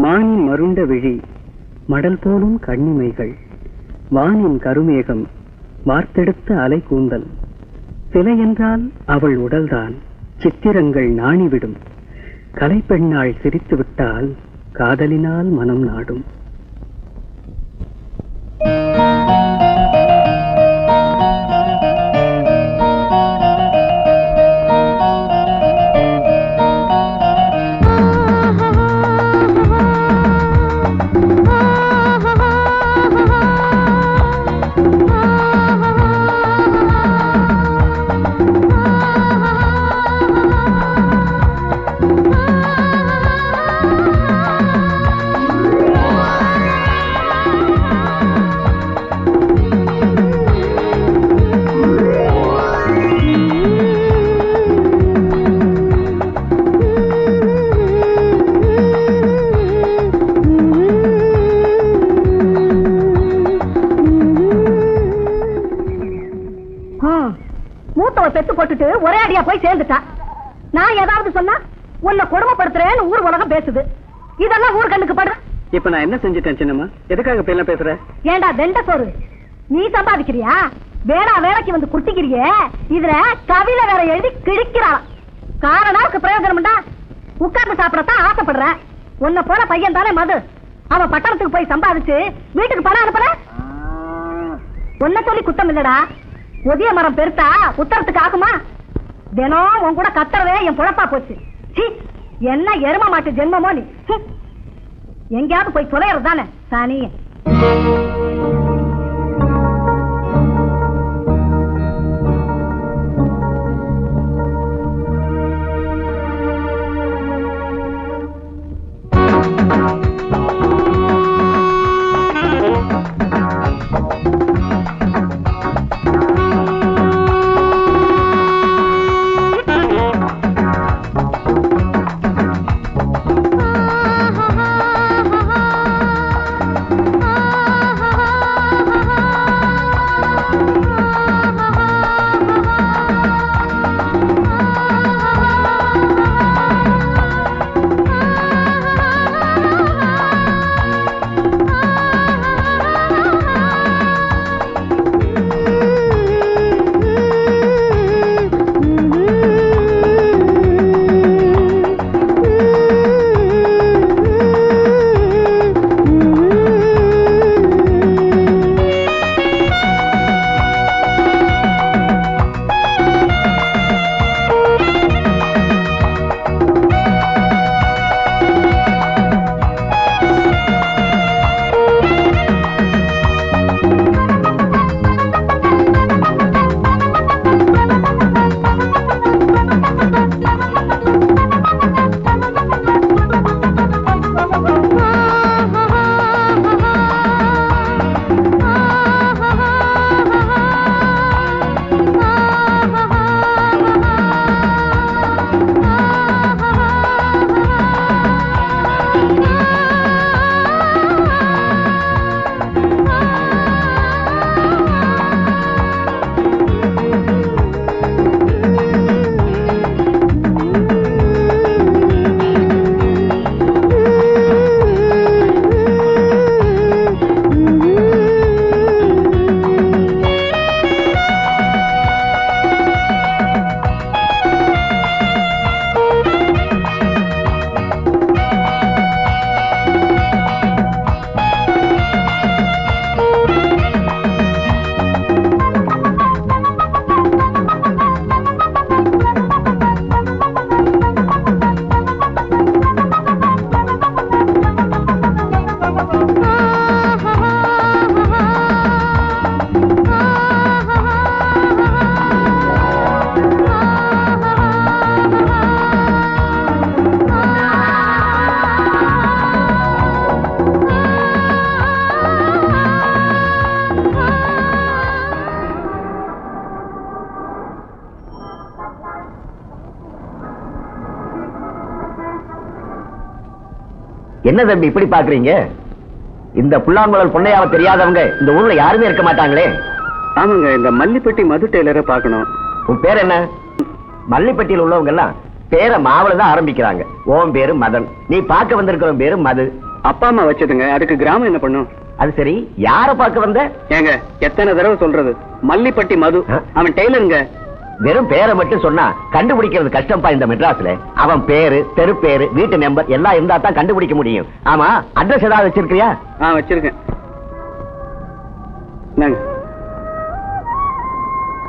மானின் மருண்ட விழி மடல் போலும் கண்ணிமைகள் வானின் கருமேகம் வார்த்தெடுத்த அலை கூந்தல் சிலை என்றால் அவள் உடல்தான் சித்திரங்கள் நாணிவிடும் கலைப்பெண்ணாள் சிரித்து விட்டால் காதலினால் மனம் நாடும். பெத்து போட்டுட்டு ஒரே அடியா போய் சேர்ந்துட்டா. நான் ஏதாவது சொன்னா உன்னை கொடுமைப்படுத்துறேன்னு ஊர் உலகம் பேசுது. இதெல்லாம் ஊர் கண்ணுக்கு படுற. இப்ப நான் என்ன செஞ்சுட்டேன் சின்னம்மா? எதுக்காக பேச பேசுற? ஏண்டா வெண்ட சோறு நீ சம்பாதிக்கிறியா? வேணா வேலைக்கு வந்து குட்டிக்கிறியே. இதுல கவிதை வேற எழுதி கிழிக்கிறாளாம். காரணாவுக்கு பிரயோஜனம்டா. உட்கார்ந்து சாப்பிடத்தான் ஆசைப்படுற. உன்னை போல பையன் தானே மது. அவன் பட்டணத்துக்கு போய் சம்பாதிச்சு வீட்டுக்கு பணம் அனுப்புற. உன்னை சொல்லி குத்தம் இல்லடா. ஒதிய மரம் பெருத்தா உத்தரத்துக்கு ஆகுமா? தினம் உன் கூட கத்துறதே என் பொழப்பா போச்சு. என்ன எரும மாட்டு ஜென்மமோ நீ. எங்கேயாவது போய் தொலைறது தானே சாணிய. என்ன தம்பி இப்படி பாக்குறீங்க? இந்த புல்லாங்குழல் பொன்னையாவ தெரியாதவங்க இந்த ஊர்ல யாருமே இருக்க மாட்டாங்களே. ஆமாங்க, இந்த மல்லிப்பட்டி மது டெய்லரை பார்க்கணும். உன் பேர் என்ன? மல்லிப்பட்டியில் உள்ளவங்க எல்லாம் பேரை மாவுல தான் ஆரம்பிக்கிறாங்க. உன் பேரு மதன், நீ பார்க்க வந்திருக்கிற பேரு மது. அப்பா அம்மா வச்சதுங்க, அதுக்கு கிராமம் என்ன பண்ணும்? அது சரி, யார பார்க்க வந்த? ஏங்க எத்தனை தடவை சொல்றது, மல்லிப்பட்டி மது, அவன் டெய்லருங்க. வெறும் பேரை மட்டும் சொன்னா கண்டுபிடிக்கிறது கஷ்டம்பா இந்த மெட்ராஸ்ல. அவன் பேரு, தெரு பேரு, வீட்டு நம்பர் எல்லாம் இருந்தா தான் கண்டுபிடிக்க முடியும். ஆமா, அட்ரஸ் ஏதாவது வச்சிருக்கியா? வச்சிருக்கேன்.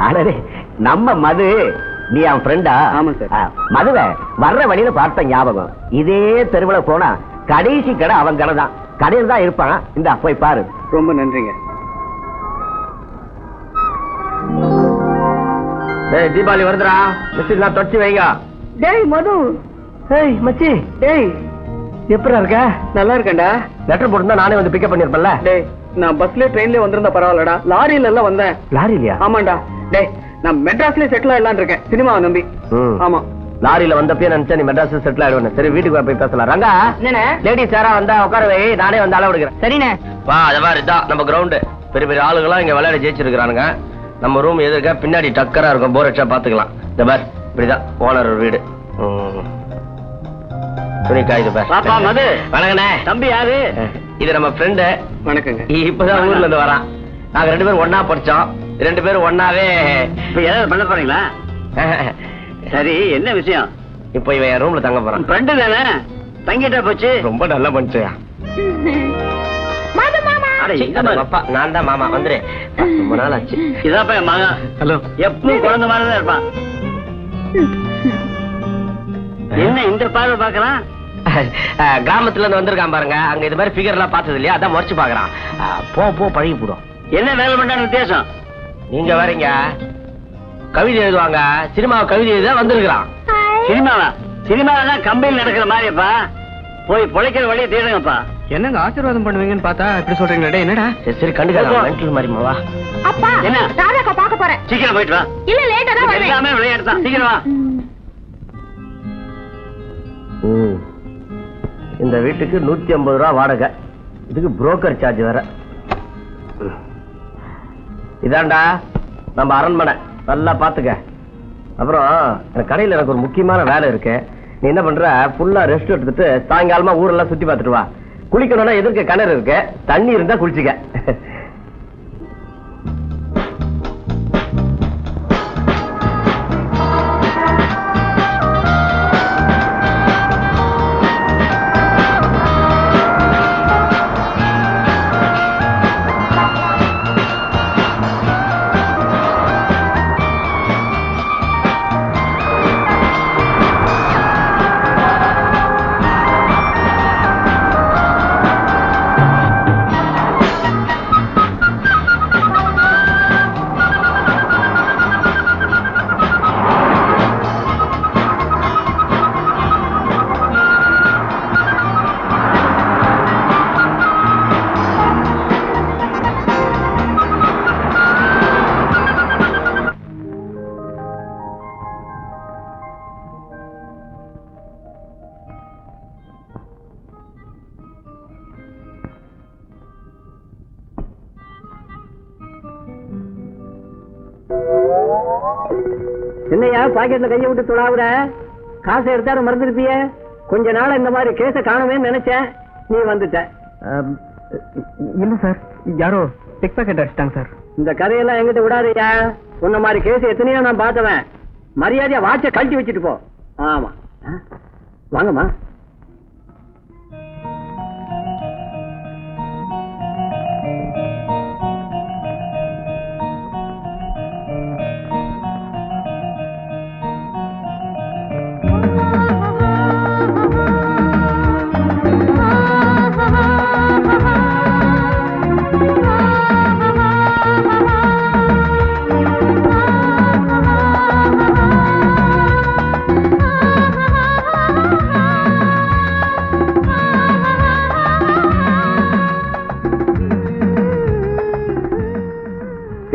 அடே, நம்ம மது, நீ அவன் ஃப்ரெண்டா? ஆமா சார். மதுவ வர்ற வழியில பார்த்த ஞாபகம். இதே தெருவுல போனா கடைசி கடை அவன் கடை தான். கடையில் தான் இருப்பான். இந்த போய் பாரு. ரொம்ப நன்றிங்க. தீபாவளி வருதுடா, மிஸ்லாம் தொடச்சி வைங்க. டேய் மது. ஏய் மச்சி, டேய் எப்படா இருக்க? நல்லா இருக்கேன்டா. லெட்டர் போட்டுருந்தா நானே வந்து பிக்கப் பண்ணிருப்பேன்ல. டேய், நான் பஸ்ல ட்ரெயின்ல வந்திருந்தா பரவாயில்லடா, லாரியில எல்லாம் வந்தேன். லாரியிலயா? ஆமாண்டா. டேய், நான் மெட்ராஸ்ல செட்டில் ஆயிடலான்னு இருக்கேன், சினிமாவை நம்பி. ஆமா, லாரியில வந்தப்பே நினைச்சேன் நீ மெட்ராஸ் செட்டில் ஆயிடுவேன். சரி, வீட்டுக்கு போய் பேசலாம். ரங்கா, லேடிஸ் யாரா வந்தா உட்கார வை, நானே வந்து அளவு எடுக்கிறேன். சரிண்ணே. வா, அது மாதிரி இதான் நம்ம கிரவுண்டு. பெரிய பெரிய ஆளுங்களாம் இங்க விளையாட ஜெயிச்சிருக்கானுங்க. நம்ம ரூம் எதிர்க்க பின்னாடி டக்கரா இருக்கும், போர் அடிச்சா பாத்துக்கலாம். இந்த பார், இப்படிதான் ஓனர் வீடு. துணிக்கா இது பார். பாப்பா மது. வணக்கண்ணே. தம்பி யாரு? இது நம்ம ஃப்ரெண்டு. வணக்கங்க. இப்பதான் ஊர்ல இருந்து வரான். நாங்க 2 பேரும் ஒன்னா படிச்சோம். 2 பேரும் ஒன்னாவே. இப்ப ஏதாவது பண்ண போறீங்களா? சரி, என்ன விஷயம்? இப்போ இவன் என் ரூம்ல தங்க போறான். ஃப்ரெண்டு தானே, தங்கிட்டா போச்சு. ரொம்ப நல்லா பண்ணிச்சியா? நான் தான் மாமா. வந்துரு, ரொம்ப நாள் ஆச்சு. இதாப்பா என் மகன். ஹலோ. எப்பவும் குழந்தை மாதிரிதான் இருப்பான். என்ன இந்த பார்வை பாக்கலாம்? கிராமத்துல இருந்து வந்திருக்கான் பாருங்க. அங்க இது மாதிரி ஃபிகர் எல்லாம் பார்த்தது இல்லையா, அதான் முறைச்சு பாக்குறான். போ போ, பழகி போடும். என்ன வேலை பண்றான்னு வித்தியாசம்? நீங்க வரீங்க, கவிதை எழுதுவாங்க, சினிமாவை கவிதை எழுத வந்திருக்கிறான். சினிமாவா? சினிமாவெல்லாம் கம்பெனி நடக்கிற மாதிரிப்பா. போய் பொழைக்கிற வழியை தேடுங்கப்பா. என்னங்க ஆசீர்வாதம் பண்ணுவீங்கன்னு பார்த்தா இப்படி சொல்றீங்களே, என்னடா? சரி கண்டுக்கலாம், மென்டல் மாதிரி மாவா. அப்பா, என்ன? ராதாக்கா பார்க்க போறேன். சீக்கிரம் போயிட்டு வா. இல்ல லேட்டா தான் வருவேன். எல்லாமே விளையாட்டு தான், சீக்கிரம் வா. இந்த வீட்டுக்கு 150 ரூபா வாடகை. இதுக்கு புரோக்கர் சார்ஜ் வேற. இதாண்டா நம்ம அரண்மனை, நல்லா பாத்துக்க. அப்புறம் கடையில் எனக்கு ஒரு முக்கியமான வேலை இருக்கு. நீ என்ன பண்ற, ஃபுல்லா ரெஸ்ட் எடுத்துட்டு சாயங்காலமா ஊரெல்லாம் சுத்தி பார்த்துட்டு வா. குளிக்கணும்னா எதிர்க்க கிணறு இருக்கு, தண்ணி இருந்தா குளிச்சுக்க. என்னையா பாக்கெட்ல கையை விட்டு தொடாவுற? காசை எடுத்தாரு மறந்துருப்பிய. கொஞ்ச நாள் இந்த மாதிரி கேஸ காணவே நினைச்சேன், நீ வந்துட்ட. இல்ல சார், யாரோ பிக் பாக்கெட் அடிச்சிட்டாங்க சார். இந்த கதையெல்லாம் எங்கிட்ட விடாதயா. உன்ன மாதிரி கேஸ் எத்தனையோ நான் பார்த்தவன். மரியாதையா வாட்ச கழட்டி வச்சுட்டு போ. ஆமா, வாங்கம்மா.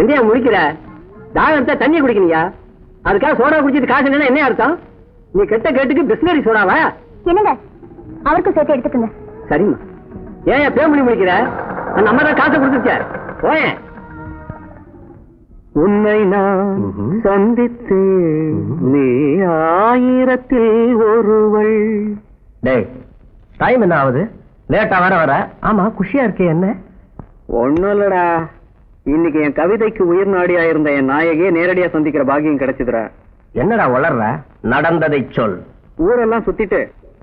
என்னையா முடிக்கிற? தாகத்தை தண்ணி குடிக்கணியா? அதுக்காக சோடா குடிச்சிட்டு காசு இல்லைன்னா என்ன அர்த்தம்? நீ கெட்ட கேட்டுக்கு பிஸ்லரி சோடாவா? என்னங்க, அவருக்கும் சேர்த்து எடுத்துக்கங்க. சரிம்மா. ஏன் பேமணி முடிக்கிற? அந்த அம்மா தான் காசை கொடுத்துச்ச. போயேன். உன்னை நான் சந்தித்தேன், நீ 1000ல் ஒருவள். டேய், டைம் என்ன ஆகுது? லேட்டா வர. ஆமா, குஷியா இருக்கே என்ன? ஒண்ணும் இல்லடா, இன்னைக்கு என் கவிதைக்கு உயிர் நாடியா இருந்த என் நாயகியை நேரடியா சந்திக்கிற பாக்கியம் கிடைச்சதுடா. என்னடா வளர்ற? நடந்ததை சொல். ஊரெல்லாம் சுத்திட்டு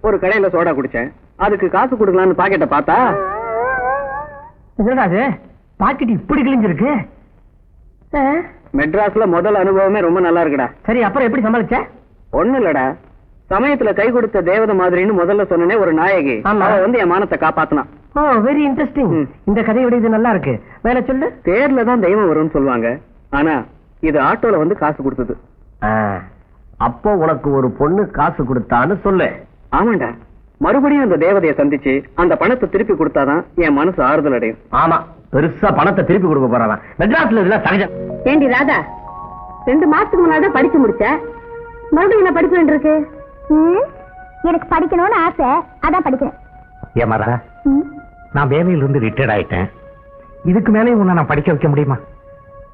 ஒரு கடையில சோடா குடிச்சேன். அதுக்கு காசு கொடுக்கலான்னு பாக்கெட்ட பார்த்தா, என்னடா அது பாக்கெட் இப்படி கிழிஞ்சிருக்கு? மெட்ராஸ்ல முதல் அனுபவமே ரொம்ப நல்லா இருக்குடா. சரி, அப்புறம் எப்படி சமாளிச்ச? ஒண்ணும் இல்லடா, சமயத்துல கை கொடுத்த தேவதை மாதிரின்னு முதல்ல சொன்னனே ஒரு நாயகி, ஆமா. அவ வந்து என் மானத்தை காப்பாத்தினான். ஓ, வெரி இன்ட்ரெஸ்டிங். இந்த கதையோட இது நல்லா இருக்கு. வேற சொல்லு. தேர்ல தான் தெய்வம் வரும்னு சொல்லுவாங்க, ஆனா இது ஆட்டோல வந்து காசு கொடுத்தது. அப்போ உனக்கு ஒரு பொண்ணு காசு கொடுத்தான்னு சொல்லு. ஆமாண்டா, மறுபடியும் அந்த தேவதையை சந்திச்சு அந்த பணத்தை திருப்பி கொடுத்தாதான் என் மனசு ஆறுதல் அடையும். ஆமா, பெருசா பணத்தை திருப்பி கொடுக்க போறான். மெட்ராஸ்ல இதெல்லாம் சகஜம். ஏண்டி ராதா, 2 மாசத்துக்கு முன்னாடி படிச்சு முடிச்ச, மறுபடியும் என்ன படிக்க வேண்டியிருக்கு? எனக்கு படிக்கணும்னு ஆசை, அதான் படிக்கிறேன். ஏமாரா, நான் வேலையிலிருந்து ரிட்டையர்ட் ஆயிட்டேன். இதுக்கு மேலே உன்னை நான் படிக்க வைக்க முடியுமா?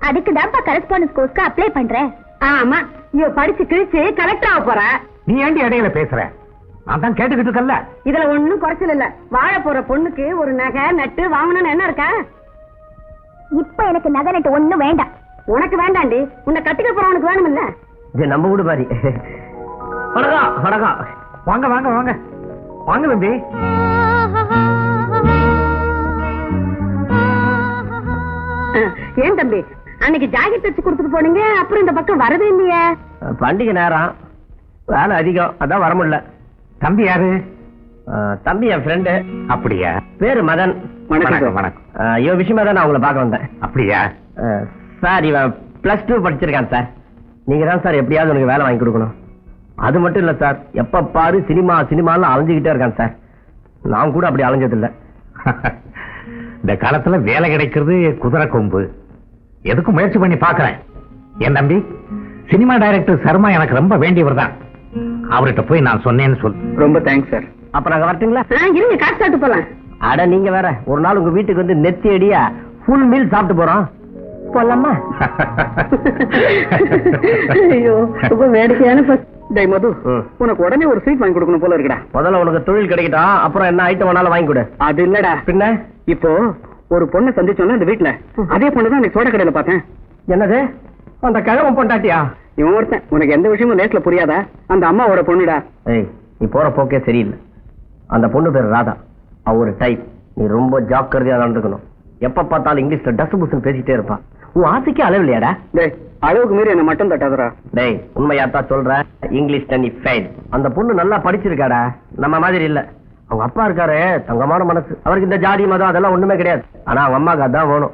அதுக்கு தான்ப்பா கரஸ்பாண்டன்ஸ் கோர்ஸ்க்கு அப்ளை பண்றேன். ஆமா, இவ படிச்சு கிழிச்சு கலெக்டர் ஆக போற. நீ ஏண்டி இடையில பேசுற? நான் தான் கேட்டுக்கிட்டு இருக்கல. இதுல ஒண்ணும் குறைச்சல் இல்ல. வாழ போற பொண்ணுக்கு ஒரு நகை நட்டு வாங்கணும்னு என்ன இருக்கா? இப்ப எனக்கு நகை நட்டு ஒண்ணும் வேண்டாம். உனக்கு வேண்டாண்டி, உன்னை கட்டிக்க போறவனுக்கு வேணும் இல்ல. இது நம்ம வீடு மாதிரி. வணக்கம் வணக்கம். வாங்க வாங்க வாங்க வாங்க தம்பி. ஏன் தம்பி, அன்னைக்கு ஜாக்கெட் தச்சு கொடுத்துட்டு போனீங்க, அப்புறம் இந்த பக்கம் வரதே இல்லையே? பண்டிகை நேரம், வேலை அதிகம், அதான் வர முடியல. தம்பி யாரு? தம்பி என் ஃப்ரெண்டு. அப்படியா? பேரு மதன். வணக்கம் வணக்கம். இவன் விஷயமா தான் நான் உங்களை பார்க்க வந்தேன். அப்படியா? சார், இவன் +2 படிச்சிருக்கான் சார். நீங்க தான் சார் எப்படியாவது உனக்கு வேலை வாங்கி கொடுக்கணும். அது மட்டும் இல்ல சார், எப்ப பாரு சினிமாலாம் அலைஞ்சுக்கிட்டே இருக்கான் சார். நான் கூட அப்படி அலைஞ்சதில்லை. இந்த காலத்துல வேலை கிடைக்கிறது குதிரை கொம்பு. எதுக்கும் முயற்சி பண்ணி பாக்குறேன். என் தம்பி, சினிமா டைரக்டர் சர்மா எனக்கு ரொம்ப வேண்டியவர் தான். அவர்கிட்ட போய் நான் சொன்னேன்னு சொல். ரொம்ப தேங்க்ஸ் சார். அப்ப நாங்க வரட்டுங்களா? இருங்க, காசு சாப்பிட்டு போலாம். அட, நீங்க வேற ஒரு நாள் உங்க வீட்டுக்கு வந்து நெத்தி அடியா ஃபுல் மீல் சாப்பிட்டு போறோம். போலாமா? ஐயோ, ரொம்ப வேடிக்கையான. டேய் மது, உனக்கு உடனே ஒரு ஸ்வீட் வாங்கி கொடுக்கணும் போல இருக்குடா. முதல்ல உனக்கு தொழில் கிடைக்கட்டும், அப்புறம் என்ன ஐட்டம் வேணாலும் வாங்கி கொடு. அது இல்லடா, பின்ன இப்போ ஒரு பொண்ணை சந்திச்சோம்ல இந்த வீட்டுல, அதே பொண்ணு தான் சோட கடையில பார்த்தேன். என்னது? அந்த கிழவன் பொண்டாட்டியா? இவன் ஒருத்தன். உனக்கு எந்த விஷயமும் லேட்ல புரியாதா? அந்த அம்மாவோட பொண்ணுடா. ஏய், நீ போற போக்கே சரியில்லை. அந்த பொண்ணு பேர் ராதா. அவ ஒரு டைப். நீ ரொம்ப ஜாக்கிரதையா நடந்துக்கணும். எப்ப பார்த்தாலும் இங்கிலீஷ்ல டஸ் புஸ்ன்னு பேசிட்டே இருப்பா. உன் ஆசைக்கு அளவு இல்லையாடா? டேய், அளவுக்கு மீறி என்ன மட்டும் தட்டாதடா. டேய், உண்மையாத்தான் சொல்ற. இங்கிலீஷ் நீ ஃபெயில். அந்த பொண்ணு நல்லா படிச்சிருக்காடா, நம்ம மாதிரி இல்ல. அவங்க அப்பா இருக்காரு, தங்கமான மனசு. அவருக்கு இந்த ஜாதி மதம் அதெல்லாம் ஒண்ணுமே கிடையாது. ஆனா அவங்க அம்மாக்கு அதான் வேணும்.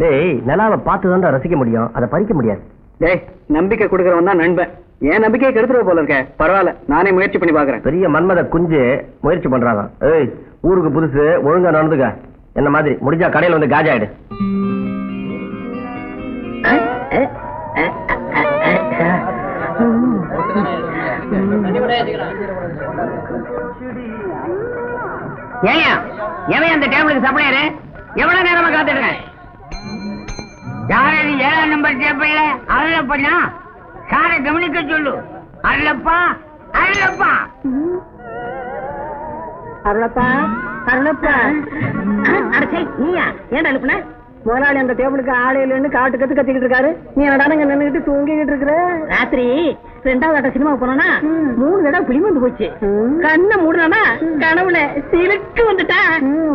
டேய், நிலாவை பார்த்துதான் ரசிக்க முடியும், அதை பறிக்க முடியாது. டேய், நம்பிக்கை கொடுக்கறவன் தான் நண்பன். ஏன் நம்பிக்கையை கெடுத்துருவ போல இருக்க. பரவாயில்ல, நானே முயற்சி பண்ணி பாக்குறேன். பெரிய மன்மத குஞ்சு முயற்சி பண்றாங்க. ஏய், ஊருக்கு புதுசு, ஒழுங்கா நடந்துக்க. என்ன மாதிரி முடிஞ்சா கடையில வந்து காஜாயிடு. எவன் அந்த டேபிளுக்கு சப்ளையரு? எவ்வளவு நேரமா காத்துட்டு? யாரு 7ஆம் நம்பர் டேபிள்ல அருளப்பா? சாரை கவனிக்க சொல்லு. அருளப்பா, அருளப்பா, அருளப்பா, அருளப்பா. அடச்சே, நீயா? ஏன்டா அனுப்புன? முதலாளி அந்த டேபிளுக்கு ஆளே இல்லைன்னு காட்டு கத்திக்கிட்டு இருக்காரு. நீ என்னடானங்க நின்னுகிட்டு தூங்கிக்கிட்டு இருக்கிற? ராத்திரி 2வது ஆட்ட சினிமாவுக்கு போனா 3 தடவை பிலிம் வந்து போச்சு. கண்ணை மூடனா கனவுல சிலுக்கு வந்துட்டா.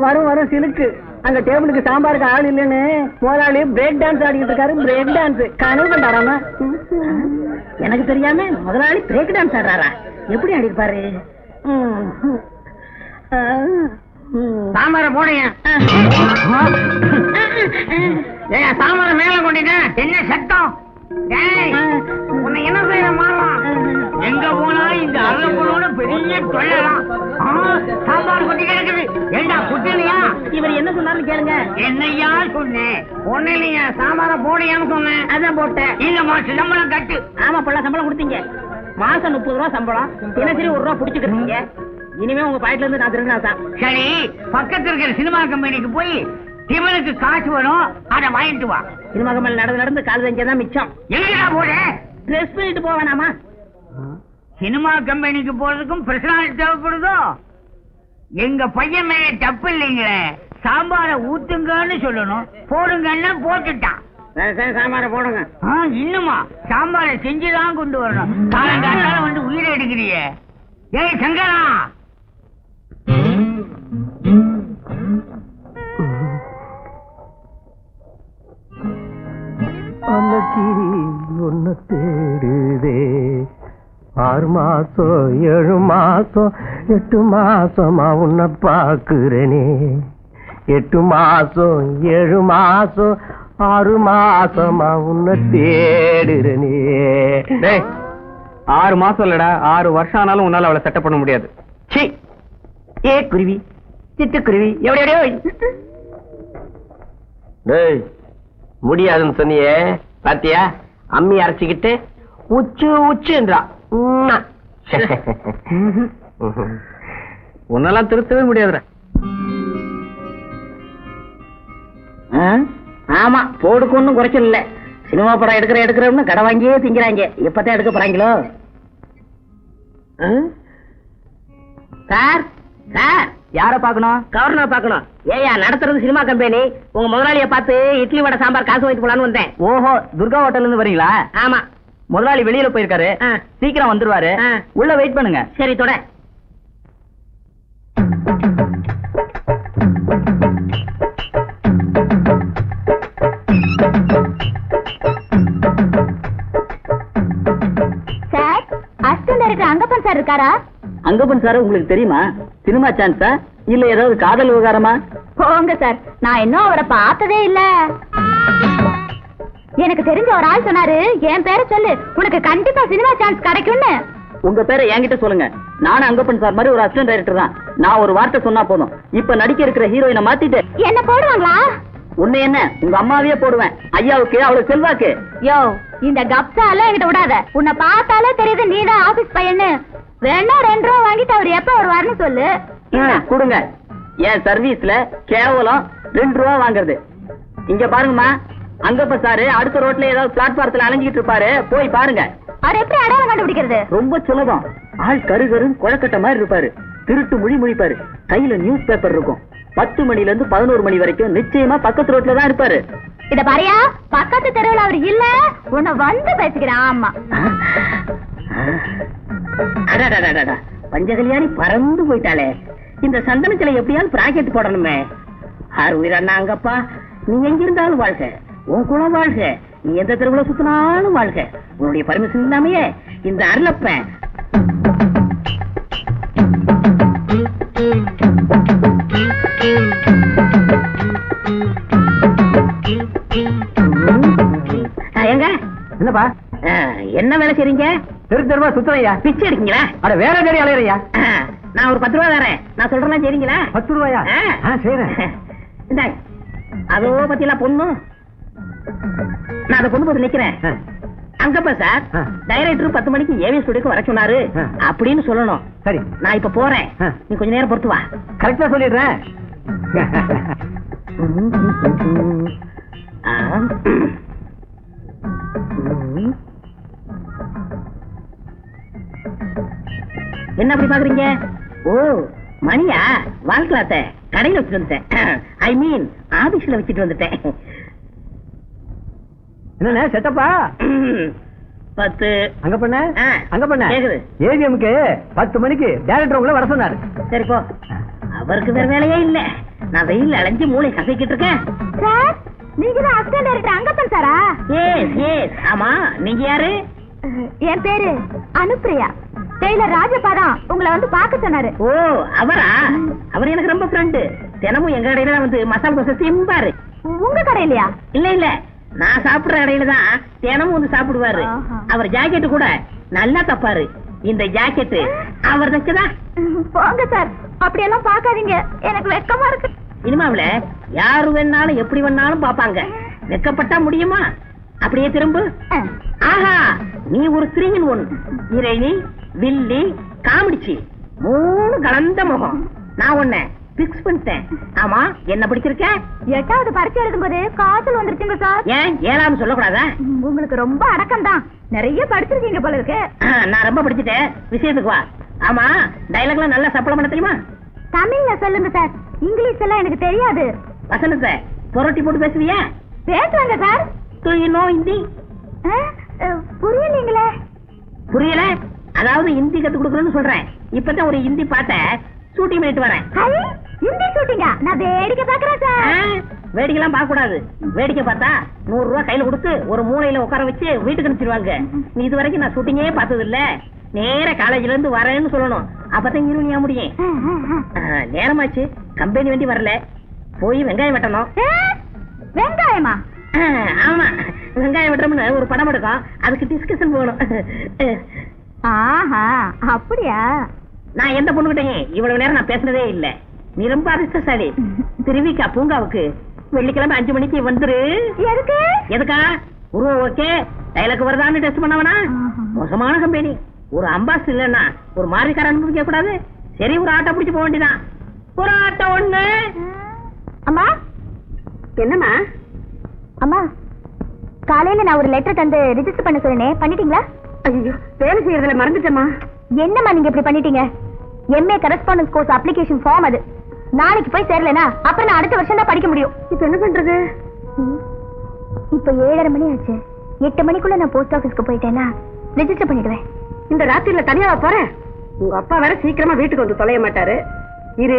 வரும் சிலுக்கு. அங்க டேபிளுக்கு சாம்பாருக்கு ஆள் இல்லைன்னு முதலாளி பிரேக் டான்ஸ் ஆடிக்கிட்டு இருக்காரு. பிரேக் டான்ஸ் கனவு கண்டாராமா? எனக்கு தெரியாம முதலாளி பிரேக் டான்ஸ் ஆடுறாரா? எப்படி ஆடிப்பாரு? சாம்பார போடுங்க. சாம்பார மேல கொண்டுட்டேன். என்ன சத்தம்? உன்னை என்ன செய்யற மாறலாம்? எங்க போனா இந்த அருளப்போட பெரிய தொல்லலாம். சாம்பார் கொட்டி கிடக்குது. ஏண்டா குட்டிலையா? இவர் என்ன சொன்னாலும் கேளுங்க. என்னையா சொன்னேன்? ஒண்ணு இல்லையா, சாம்பார போடையான்னு சொன்னேன். அதான் போட்டேன். இந்த மாசம் சம்பளம் கட்டு. ஆமா, புள்ள சம்பளம் கொடுத்தீங்க. மாசம் 30 ரூபா சம்பளம். தினசரி 1 ரூபா புடிச்சுக்கிறீங்க. இனிமே உங்க பாயிட்ல இருந்து நான் திருநா தான். சரி, பக்கத்துல இருக்கிற சினிமா கம்பெனிக்கு போய் இவனுக்கு காசு வரும், அதை வாங்கிட்டு வா. சினிமா கம்பெனி நடந்து கால் தான் மிச்சம். எங்கடா போற? ட்ரெஸ் பண்ணிட்டு போவேனாமா? சினிமா கம்பெனிக்கு போறதுக்கும் பிரசனாலிட்டி தேவைப்படுதோ? எங்க பையன் மேல தப்பு இல்லைங்களே, சாம்பார ஊத்துங்கன்னு சொல்லணும், போடுங்கன்னா போட்டுட்டான். சாம்பார போடுங்க. இன்னுமா சாம்பார செஞ்சுதான் கொண்டு வரணும். காலங்காத்தால வந்து உயிரை எடுக்கிறியே. ஏய் சங்கரா, அந்த கிரி ஒன்னு தேடுதே, 6 மாசம் 7 மாசம் 8 மாசமா உன்னை பாக்குறேனே, 8 மாசம் 7 மாசம் 6 மாசமா உன்னை தேடுறேனே. 6 மாசம் இல்லடா, 6 வருஷம் ஆனாலும் உன்னால அவளை செட்டப் பண்ண முடியாது. சீ, ஏ குருவி, சிட்டுக்குருவி, எவ்வளோ முடியாதுன்னு சொன்னியே பாத்தியா? அம்மி அரைச்சிக்கிட்டு உச்சு உச்சுன்றா. உன்னெல்லாம் திருத்தவே முடியாதுடா. ஆமா, போடுக்கு ஒண்ணும் குறைச்சல் இல்ல. சினிமா படம் எடுக்கிறோம்னு கடை வாங்கியே திங்கிறாங்க. எப்பதான் எடுக்க போறாங்களோ? சார் சார், யார பாக்கணும்? கவர்னர் பாக்கணும். ஏயா, நடத்துறது சினிமா கம்பெனி. உங்க முதலாளிய பார்த்து இட்லி வடை சாம்பார் காசு வாங்கிட்டு போலான்னு வந்தேன். ஓஹோ, துர்கா ஹோட்டல்ல இருந்து வரீங்களா? ஆமா. முதலாளி வெளியில போயிருக்காரு, சீக்கிரம் வந்துருவாரு. உள்ள வெயிட் பண்ணுங்க. சரி, தொட. Sir, assistant director Angappan sir இருக்காரா? அங்கப்பன் சார் உங்களுக்கு தெரியுமா? சினிமா சான்ஸா இல்ல ஏதாவது காதல் விவகாரமா? போங்க சார், நான் இன்னும் அவரை பார்த்ததே இல்ல. எனக்கு தெரிஞ்ச ஒரு ஆள் சொன்னாரு, என் பேரை சொல்லு, உனக்கு கண்டிப்பா சினிமா சான்ஸ் கிடைக்கும்னு. உங்க பேரை என்கிட்ட சொல்லுங்க. நானும் அங்கப்பன் சார் மாதிரி ஒரு அசிஸ்டன்ட் டைரக்டர் தான். நான் ஒரு வார்த்தை சொன்னா போதும், இப்ப நடிக்க இருக்கிற ஹீரோயினை மாத்திட்டு என்ன போடுவாங்களா? உன்னை என்ன, உங்க அம்மாவையே போடுவேன். ஐயாவுக்கு அவ்வளவு செல்வாக்கு. யோ, இந்த கப்சா எல்லாம் என்கிட்ட விடாத. உன்னை பார்த்தாலே தெரியுது நீதான் ஆபீஸ் பையன்னு. வேணா 2 ரூபா வாங்கிட்டு அவர் எப்ப வருவாருன்னு சொல்லு. கொடுங்க. என் சர்வீஸ்ல கேவலம் 2 ரூபா வாங்குறது. இங்க பாருங்கம்மா, அங்கப்ப சாரு அடுத்த ரோட்ல ஏதாவது பிளாட்பாரத்துல அலைஞ்சிட்டு இருப்பாரு, போய் பாருங்க. அவர் எப்படி அடையாளம் கண்டுபிடிக்கிறது? ரொம்ப சுலபம். ஆள் கருகருன்னு குழக்கட்ட மாதிரி இருப்பாரு, திருட்டு முழிப்பாரு, கையில நியூஸ் பேப்பர் இருக்கும். 10 மணில இருந்து 11 மணி வரைக்கும் நிச்சயமா பக்கத்து ரோட்ல தான் இருப்பாரு. இத பாரியா, பக்கத்து தெருவில் அவர் இல்ல, உன்னை வந்து பேசுகிறேன். ஆமா, பஞ்சகல்யாணி பறந்து போயிட்டாலே. இந்த சந்தனத்துல எப்படியாவது பிராக்கெட் போடணுமே. உயிரண்ணா அங்கப்பா, நீ எங்க இருந்தாலும் வாழ்க, உன் குலம் வாழ்க, நீ எந்த தெருவுல சுத்தினாலும் வாழ்க. உன்னுடைய பர்மிஷன் இல்லாமையே இந்த அருளப்ப எங்க என்னப்பா என்ன வேலை செய்றீங்க? தெருவா சுத்துறையா? பிச்சை எடுக்கீங்களா? அட வேற தேடி அலையறையா? நான் ஒரு 10 ரூபா தரேன், நான் சொல்றேன் சரிங்களா? 10 ரூபாயா? செய்றேன். இந்தாங்க. அதோ பத்தியெல்லாம் பொண்ணு, நான் அதை கொண்டு போய் நிக்கிறேன். அங்கப்பா சார், டைரக்டர் 10 மணிக்கு ஏவி ஸ்டுடியோக்கு வர சொன்னாரு அப்படின்னு சொல்லணும். சரி, நான் இப்ப போறேன், நீ கொஞ்ச நேரம் பொறுத்து வா. கரெக்டா சொல்லிடுறேன். என்ன அப்படி பாக்குறீங்க? ஓ, மணியா? வாழ்க்கலாத்த கடையில வச்சுட்டு வந்துட்டேன். ஐ மீன் ஆபீஸ்ல வச்சுட்டு வந்துட்டேன். என்ன செட்டப்பா? 10 அங்க பண்ண கேக்குது. ஏவிஎம்க்கு 10 மணிக்கு டைரக்டர் உங்களை வர சொன்னாரு. சரி போ, அவருக்கு வேற வேலையே இல்ல. நான் வெயில் அலைஞ்சு மூளை கசக்கிட்டு இருக்கேன். சார், நீங்க தான் அசிஸ்டன்ட் டைரக்டர் அங்கப்பன் சாரா? எஸ், ஆமா. நீங்க யாரு? என் பேரு அனுப்பிரியா. டெய்லர் ராஜபாதான் உங்களை வந்து பார்க்க சொன்னாரு. ஓ, அவரா? அவர் எனக்கு ரொம்ப ஃப்ரெண்டு. தினமும் எங்க கடையில தான் வந்து மசாலா தோசை திம்பாரு. உங்க கடையிலயா? இல்ல, நான் சாப்பிடுற கடையில தான் தினமும் வந்து சாப்பிடுவாரு. அவர் ஜாக்கெட் கூட நல்லா தப்பாரு. இந்த ஜாக்கெட் அவர் தச்சதான். போங்க சார், அப்படியெல்லாம் பார்க்காதீங்க, எனக்கு வெக்கமா இருக்கு. சினிமாவுல யாரு வேணாலும் எப்படி வேணாலும் பாப்பாங்க. வெக்கப்பட்டா முடியுமா? அப்படியே திரும்ப. ஆஹா, நீ ஒரு 3-in-1. ஹீரோயினி, வில்லி, காமெடிச்சி, 3 கலந்த முகம். நான் ஒண்ணு பிக்ஸ் பண்ணிட்டேன். ஆமா, என்ன படிச்சிருக்க? 8வது பரீட்சை எழுதும்போது காய்ச்சல் வந்துருச்சுங்க சார். ஏன் 7வது சொல்லக்கூடாதா? உங்களுக்கு ரொம்ப அடக்கம் தான். நிறைய படிச்சிருக்கீங்க போல இருக்கு. நான் ரொம்ப படிச்சுட்டேன். விஷயத்துக்கு வா. ஆமா, டைலாக்லாம் நல்லா சப்பளம் பண்ண தெரியுமா? தமிழ்ல சொல்லுங்க சார். இங்கிலீஷ் எல்லாம் எனக்கு தெரியாது. வசனத்தை புரட்டி போட்டு பேசுவியா? பேசுவாங்க சார். ஹிந்தி புரியலீங்களே. புரியல? அதாவது ஹிந்தி கத்து கொடுக்கணும்னு சொல்றேன். இப்பதான் ஒரு ஹிந்தி பாட்ட ஷூட்டிங் பண்ணிட்டு வரேன். ஹிந்தி ஷூட்டிங்கா? நான் வேடிக்கை பாக்குறேன் சார். வேடிக்கைலாம் பார்க்க கூடாது. வேடிக்கை பார்த்தா 100 ரூபாய் கையில கொடுத்து ஒரு மூலையில உட்கார வச்சு வீட்டுக்கு அனுப்பிச்சிருவாங்க. நீ இது வரைக்கும் நான் ஷூட்டிங்கே பார்த்தது இல்ல. நேர காலேஜ்ல இருந்து வரேன்னு சொல்லணும். அப்பதான் ஹீரோனியா முடியும். நேரமாச்சு, கம்பெனி வண்டி வரல. போய் வெங்காயம் வெட்டணும். வெங்காயமா? ஆமா, வெங்காயம் வெட்டணும்னு ஒரு படம் எடுக்கும். அதுக்கு டிஸ்கஷன் போகணும். ஆஹா, அப்படியா? நான் எந்த பொண்ணுகிட்டையும் இவ்வளவு நேரம் நான் பேசுனதே இல்ல. நீ ரொம்ப அதிர்ஷ்டசாலி. திருவிக்கா பூங்காவுக்கு வெள்ளிக்கிழமை 5 மணிக்கு வந்துரு. எதுக்கு? எதுக்கா? உருவம் ஓகே, டைலாக் வருதான்னு டெஸ்ட் பண்ணவனா? மோசமான கம்பெனி. ஒரு அம்பாஸ் இல்லன்னா ஒரு மாறிக்கார அனுபவிக்க கூடாது. சரி, ஒரு ஆட்டோ பிடிச்சு போக வேண்டியதான். ஒரு ஆட்டோ ஒண்ணு. அம்மா. என்னம்மா? அம்மா, காலையில நான் ஒரு லெட்டர் தந்து ரிஜிஸ்டர் பண்ண சொன்னேன், பண்ணிட்டீங்களா? ஐயோ, வேலை செய்யறதுல மறந்துட்டேம்மா. என்னம்மா நீங்க இப்படி பண்ணிட்டீங்க? MA correspondence course application form அது. நாளைக்கு போய் சேரலனா அப்புறம் நான் அடுத்த வருஷம் தான் படிக்க முடியும். இப்ப என்ன பண்றது? இப்ப 7:30 மணி ஆச்சு. 8 மணிக்குள்ள நான் போஸ்ட் ஆபீஸ்க்கு போயிட்டேன்னா ரெஜிஸ்டர் பண்ணிடுவேன். இந்த ராத்திரில தனியாவா போறேன்? உங்க அப்பா வேற சீக்கிரமா வீட்டுக்கு வந்து தொலைய மாட்டாரு. இரு,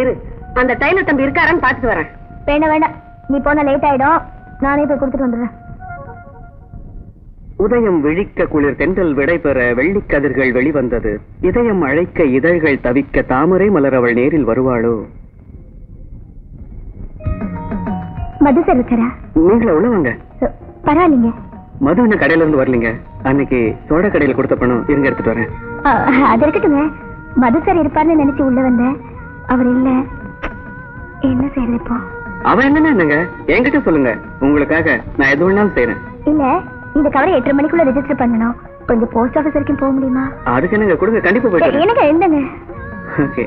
அந்த டைலர் தம்பி இருக்காரான்னு பாத்துட்டு வரேன். வேண்டாம், நீ போன லேட் ஆயிடும். நானே போய் கொடுத்துட்டு வந்துடுறேன். உதயம் விழிக்க குளிர் தென்றல் விடைபெற வெள்ளிக்கதிர்கள் வெளிவந்தது. இதயம் அழைக்க இதழ்கள் தவிக்க தாமரை மலர் அவள் நேரில் வருவாளோ? மது சார் இருக்காரா? நீங்கள உள்ளவங்க? பரவாயில்லைங்க. மது என்ன கடையில இருந்து வரலீங்க. அன்னைக்கு சோடா கடையில கொடுத்த பணம் இருங்க, எடுத்துட்டு வரேன். அது இருக்கட்டுங்க. மது சார் இருப்பார்னு நினைச்சு உள்ள வந்தேன். அவர் இல்ல. என்ன செய்யறது இப்போ? அவன் என்னங்க, என்கிட்ட சொல்லுங்க. உங்களுக்காக நான் எது வேணாலும் செய்யறேன். இல்ல, இந்த கவரை 8:30 மணிக்குள்ள ரெஜிஸ்டர் பண்ணணும். கொஞ்சம் போஸ்ட் ஆபீஸ் வரைக்கும் போக முடியுமா? அதுக்கு என்னங்க, கொடுங்க, கண்டிப்பா போயிட்டு. எனக்கு எந்தங்க? ஓகே.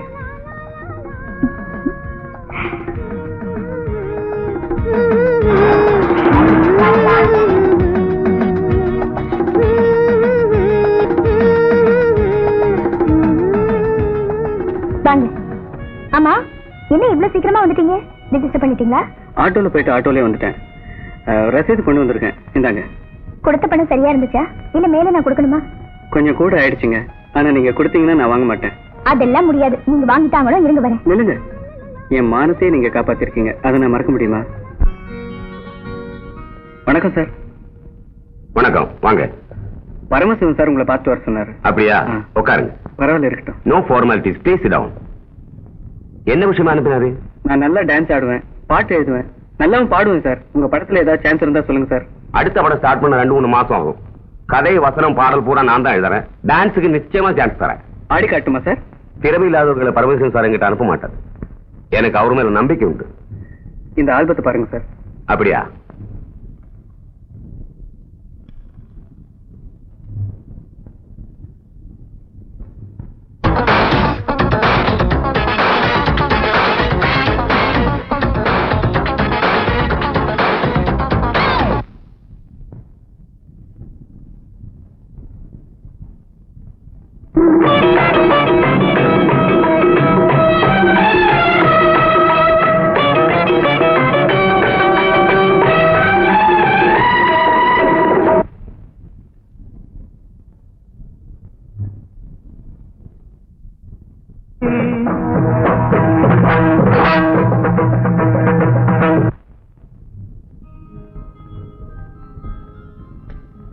வாங்க. ஆமா, என்ன இவ்வளவு சீக்கிரமா வந்துட்டீங்க? ரெஜிஸ்டர் பண்ணிட்டீங்களா? ஆட்டோல போயிட்டு ஆட்டோலயே வந்துட்டேன். ரசீது கொண்டு வந்திருக்கேன், இந்தாங்க. கொடுத்த பணம் சரியா இருந்துச்சா இல்ல மேல நான் கொடுக்கணுமா? கொஞ்சம் கூட ஆயிடுச்சுங்க. ஆனா நீங்க கொடுத்தீங்கன்னா நான் வாங்க மாட்டேன். அதெல்லாம் முடியாது. நீங்க வாங்கிட்டாங்களோ, இருங்க வரேன். நில்லுங்க. என் மானத்தையே நீங்க காப்பாத்திருக்கீங்க, அதை நான் மறக்க முடியுமா? வணக்கம் சார். வணக்கம், வாங்க. பரமசிவன் சார் உங்களை பார்த்து வர சொன்னாரு. அப்படியா? உட்காருங்க. பரவாயில்ல, இருக்கட்டும். No formalities, please sit down. என்ன விஷயமா அனுப்பினாரு? நான் நல்லா டான்ஸ் ஆடுவேன், பாட்டு எழுதுவேன், நல்லாவும் பாடுவேன் சார். உங்க படத்துல ஏதாவது சான்ஸ் இருந்தா சொல்லுங்க சார். அடுத்த படம் ஸ்டார்ட் பண்ண 2-3 மாசம் ஆகும். கதை, வசனம், பாடல் பூரா நான் தான் எழுதுறேன். டான்ஸுக்கு நிச்சயமா சான்ஸ் தரேன். ஆடி காட்டுமா சார்? திறமை இல்லாதவர்களை பரமேஸ்வரன் சார் என்கிட்ட அனுப்ப மாட்டார். எனக்கு அவர் மேல நம்பிக்கை உண்டு. இந்த ஆல்பத்தை பாருங்க சார். அப்படியா?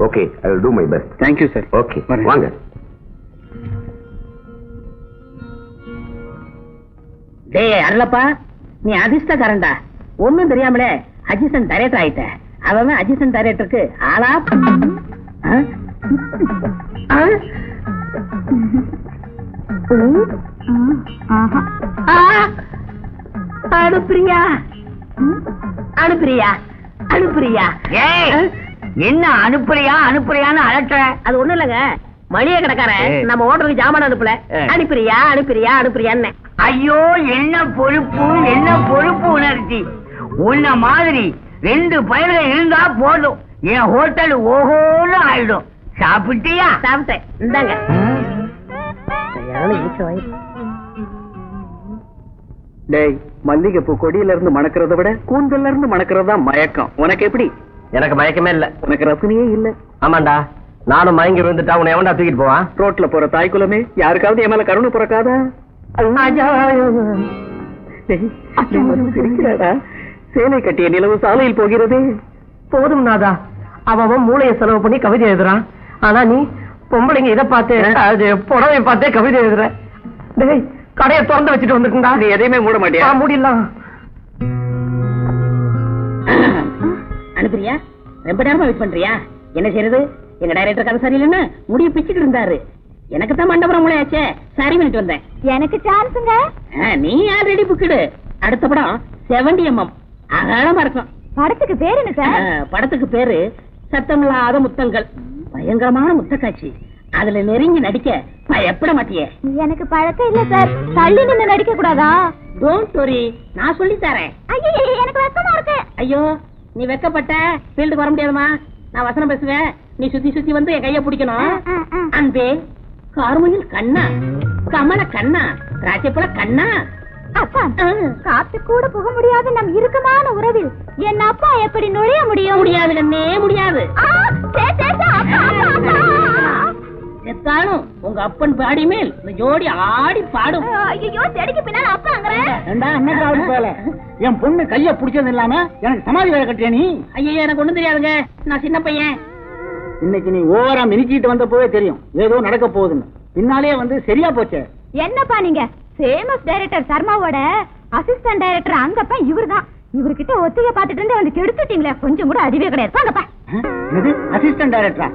Okay, I will do my best. Thank you, sir. Okay, வாங்க. டேய் அருளப்பா, நீ அதிர்ஷ்டக்காரன்டா. ஒண்ணும் தெரியாமலே அசிஸ்டன்ட் டைரக்டர் ஆயிட்ட. அவன் அசிஸ்டன்ட் டைரக்டருக்கு ஆளா? அனுப்பிரியா அனுப்பிரியா அனுப்பிரியா? என்ன அனுப்புறியான்னு அலட்ட? அது ஒண்ணும் இல்லங்க, மளிகை கடைக்காரன் நம்ம ஓட்டலுக்கு ஜாமான் அனுப்பல. அனுப்பிரியா அனுப்பிரியா அனுப்பிரியான்னு. ஐயோ என்ன பொறுப்பு உணர்ச்சி. உன்ன மாதிரி 2 பயிர்கள் இருந்தா போதும், என் ஹோட்டல் ஓஹோன்னு ஆயிடும். சாப்பிட்டியா? சாப்பிட்டேன், இந்தாங்க. டேய், மல்லிகைப்பூ கொடியில இருந்து மணக்கிறத விட கூந்தல்ல இருந்து மணக்கிறதா மயக்கம். உனக்கு எப்படி? எனக்கு மயக்கமே இல்ல. உனக்கு ரசனையே இல்ல. ஆமாண்டா, நானும் மயங்கி விழுந்துட்டா உன்னை எவன்டா தூக்கிட்டு போவான்? ரோட்ல போற தாய் குலமே, யாருக்காவது என் மேல கருணை பிறக்காதா? சேலை கட்டிய நிலவு சாலையில் போகிறதே. போதும் நாதா, அவன் மூளையை செலவு பண்ணி கவிதை எழுதுறான். ஆனா நீ பொம்பளைங்க இதை பார்த்து அது புடவை பார்த்தே கவிதை எழுதுற. டேய், கடையை திறந்து வச்சுட்டு வந்துட்டுண்டா. நீ எதையுமே மூட மாட்டியா? மூடிடலாம். அனுப்புறியா? ரொம்ப நேரமா வெயிட் பண்றியா? என்ன செய்யறது? எங்க டைரக்டர் கதை சரியில்லைன்னு முடிய பிச்சுட்டு இருந்தாரு. எனக்கு தான் மண்டபுரம் மூளையாச்சே, சரி பண்ணிட்டு வந்தேன். எனக்கு சான்ஸுங்க. நீ ஆல்ரெடி புக்கிடு. அடுத்த படம் 70mm அகலமா இருக்கும். படத்துக்கு பேரு என்ன சார்? படத்துக்கு பேரு சத்தமில்லாத முத்தங்கள். பயங்கரமான முத்த காட்சி. அதுல நெருங்கி நடிக்க பயப்பட மாட்டியே? எனக்கு பழக்கம் இல்ல சார். தள்ளி நின்னு நடிக்க கூடாதா? டோன்ட் வரி, நான் சொல்லி தரேன். ஐயோ, எனக்கு வெக்கமா இருக்கு. ஐயோ, நீ வெக்கப்பட்ட ஃபீல்டுக்கு வர முடியாதுமா. நான் வசனம் பேசுவேன், நீ சுத்தி சுத்தி வந்து என் கைய பிடிக்கணும். அன்பே கார்முகில் கண்ணா, கமல கண்ணா, ராஜப்பழ கண்ணா. அப்பா, காத்து கூட போக முடியாது நம் இறுக்கமான உறவில் என் அப்பா எப்படி நுழைய முடியும்? முடியாது கண்ணே, முடியாது. எத்தாலும் உங்க அப்பன் பாடி மேல் இந்த ஜோடி ஆடி பாடும். ஐயோ, செடிக்கு பின்னால அப்பாங்கற. என் பொண்ணு கைய பிடிச்சது இல்லாம எனக்கு சமாதி வேலை கட்டியா நீ? ஐயோ, எனக்கு ஒண்ணும் தெரியாதுங்க, நான் சின்ன பையன். இன்னைக்கு நீ ஓவரா மினிக்கிட்டு வந்த போவே தெரியும் ஏதோ நடக்க போகுதுன்னு. பின்னாலே வந்து சரியா போச்சே. என்னப்பா நீங்க ஃபேமஸ் டைரக்டர் சர்மாவோட அசிஸ்டன்ட் டைரக்டர் அங்கப்பா இவர்தான். இவர்கிட்ட ஒத்திகை பார்த்துட்டு இருந்து வந்து கெடுத்துட்டீங்களே, கொஞ்சம் கூட அறிவே கிடையாது. வாங்கப்பா. இது அசிஸ்டன்ட் டைரக்டரா?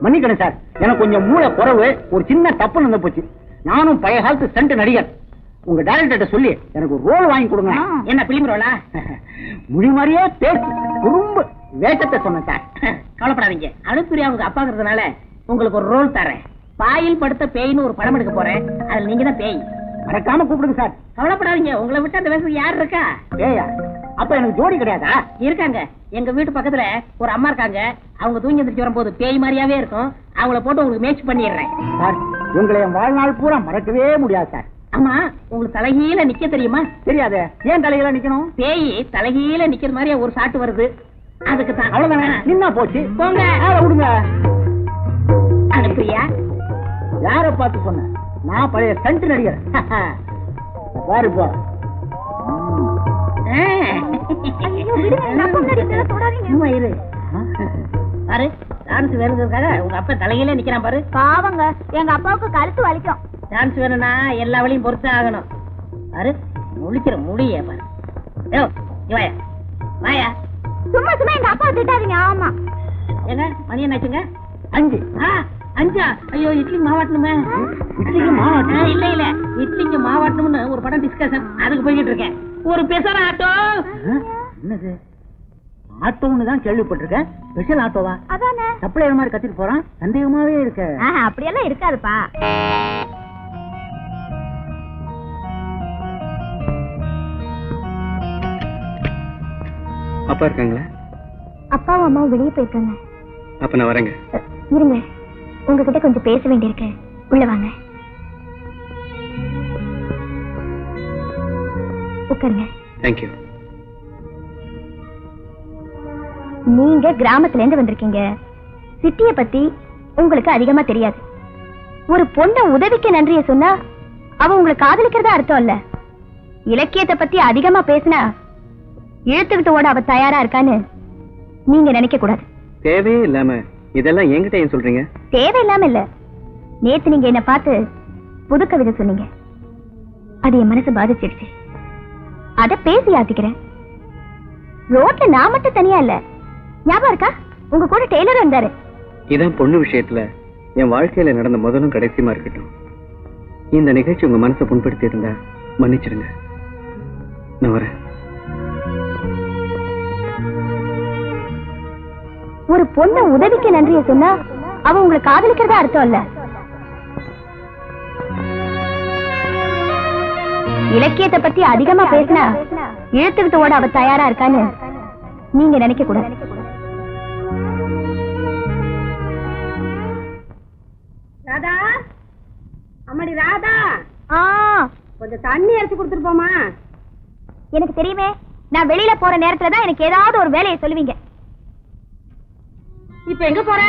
மன்னிக்கணும் சார், எனக்கு கொஞ்சம் மூளை குறைவு, ஒரு சின்ன தப்பு நடந்து போச்சு. நானும் பழைய காலத்து ஸ்டண்ட் நடிகர். உங்க டைரக்டர்கிட்ட சொல்லி எனக்கு ஒரு ரோல் வாங்கி கொடுங்க. என்ன பிலிம் ரோலா? முடி மாதிரியே பேச்சு குறும்பு வேஷத்தை சொன்னேன் சார். கவலைப்படாதீங்க, அனுப்பிரியா உங்க அப்பாங்கிறதுனால உங்களுக்கு ஒரு ரோல் தரேன். பாயில் படுத்த பேய்னு ஒரு படம் எடுக்க போறேன், அதுல நீங்க தான் பேய். மறக்காம கூப்பிடுங்க சார். கவலைப்படாதீங்க, உங்களை விட்டு அந்த வேஷம் யார் இருக்கா? ஏயா, அப்ப எனக்கு ஜோடி கிடையாதா? இருக்காங்க. எங்க வீட்டு பக்கத்துல ஒரு அம்மா இருக்காங்க. அவங்க தூங்கி எந்திரிச்சு வரும்போது பேய் மாதிரியாவே இருக்கும். அவங்கள போட்டு உங்களுக்கு மேட்ச் பண்ணிடுறேன் சார். உங்களை என் வாழ்நாள் பூரா மறக்கவே முடியாது சார். ஆமா, உங்களுக்கு தலைகீழ நிக்க தெரியுமா? தெரியாது. ஏன் தலையில நிக்கணும்? பேய் தலைகீழ நிக்கிற மாதிரி ஒரு சாட்டு வருது, அதுக்கு தான். அவ்வளவுதானே, நின்னா போச்சு. போங்க, விடுங்க. அனுப்பிரியா? யார பார்த்து சொன்ன? நான் பழைய ஸ்டண்ட் நடிகர். பாரு போ. பாரு, டான்ஸ் வேணுங்கிறதுக்காக உங்க அப்பா தலையில நிக்கிறான் பாரு. பாவங்க, எங்க அப்பாவுக்கு கழுத்து வலிக்கும். டான்ஸ் வேணும்னா எல்லா வழியும் பொறுத்து ஆகணும். பாரு, முழிக்கிற முடிய பாரு. வாயா வாயா. சும்மா சும்மா எங்க அப்பா திட்டாதீங்க. ஆமா, ஏங்க மணி என்னாச்சுங்க? 5. 5? ஐயோ, இட்லிக்கு மாவாட்டணுமே. இட்லிக்கு மாவாட்டணும்? இல்ல இல்ல, இட்லிக்கு மாவாட்டணும்னு ஒரு படம் டிஸ்கஷன், அதுக்கு போய்கிட்டு இருக்கேன். ஒரு பெசர ஆட்டோ. என்னது ஆட்டோன்னு தான் கேள்விப்பட்டிருக்கேன். ஸ்பெஷல் ஆட்டோவா? அதானே. சப்ளையர் மாதிரி கத்திட்டு போறான், சந்தேகமாவே இருக்க. அப்படியெல்லாம் இருக்காதுப்பா. அப்பா இருக்காங்களா? அப்பாவும் அம்மாவும் வெளியே போயிருக்காங்க. அப்ப நான் வரேங்க. இருங்க, உங்ககிட்ட கொஞ்சம் பேச வேண்டியிருக்கு. உள்ள வாங்க, உட்காருங்க. தேங்க்யூ. நீங்க கிராமத்துல இருந்து வந்திருக்கீங்க. சிட்டிய பத்தி உங்களுக்கு அதிகமா தெரியாது. ஒரு பொண்ண உதவிக்கு நன்றிய சொன்னா அவ உங்களை காதலிக்கிறதா அர்த்தம் இல்ல. இலக்கியத்தை பத்தி அதிகமா பேசினா இழுத்துக்கிட்டு ஓட அவ தயாரா இருக்கான்னு நீங்க நினைக்க கூடாது. தேவையே இல்லாம இதெல்லாம் என்கிட்ட ஏன் சொல்றீங்க? தேவையில்லாம இல்ல. நேத்து நீங்க என்ன பார்த்து புது கவிதை சொன்னீங்க, அது என் மனசு பாதிச்சிருச்சு. அத பேசி ஆத்திக்கிறேன். ரோட்ல நான் மட்டும் தனியா இல்ல, ஞாபகம் இருக்கா? உங்க கூட டெய்லர் வந்தாரு. இதான் பொண்ணு விஷயத்துல என் வாழ்க்கையில நடந்த முதலும் கடைசியுமா இருக்கட்டும். இந்த நிகழ்ச்சி உங்க மனசை புண்படுத்தி இருந்தா மன்னிச்சிருங்க. நான் வரேன். ஒரு பொண்ண உதவிக்கு நன்றிய சொன்னா அவ உங்களை காதலிக்கிறதா அர்த்தம் இல்ல. இலக்கியத்தை பத்தி அதிகமா பேசினா இழுத்துக்கிட்டு ஓட அவ தயாரா இருக்கான்னு நீங்க நினைக்க கூடாது. ராதா, அம்மாடி ராதா, கொஞ்சம் தண்ணி அரைச்சு கொடுத்துட்டு போமா. எனக்கு தெரியுமே, நான் வெளியில போற நேரத்துல தான் எனக்கு ஏதாவது ஒரு வேலையை சொல்லுவீங்க. இப்ப எங்க போற?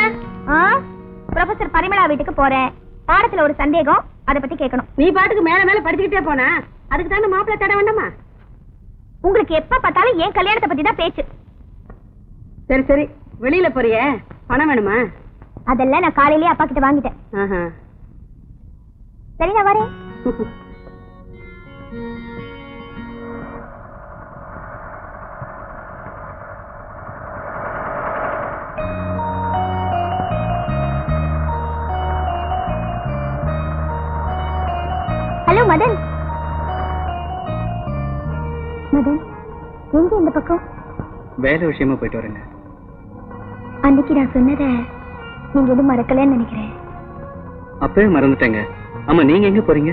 ப்ரொஃபசர் பரிமளா வீட்டுக்கு போறேன். பாடத்துல ஒரு சந்தேகம், அதை பத்தி கேட்கணும். நீ பாட்டுக்கு மேல மேல படிச்சுக்கிட்டே போன, அதுக்கு தானே மாப்பிள்ளை தட வேண்டாமா? உங்களுக்கு எப்ப பார்த்தாலும் என் கல்யாணத்தை பத்தி தான் பேச்சு. சரி சரி, வெளியில போறியே, பணம் வேணுமா? அதெல்லாம் நான் காலையிலேயே அப்பா கிட்ட வாங்கிட்டேன். சரி, நான் வரேன். ஹலோ மதன். மதன், எங்க இந்த பக்கம்? வேலை விஷயமா போயிட்டு வரேங்க. அன்னைக்கு நான் சொன்னதை நீங்க எதுவும் மறக்கலன்னு நினைக்கிறேன். அப்பவே மறந்துட்டேங்க. ஆமா, நீங்க எங்க போறீங்க?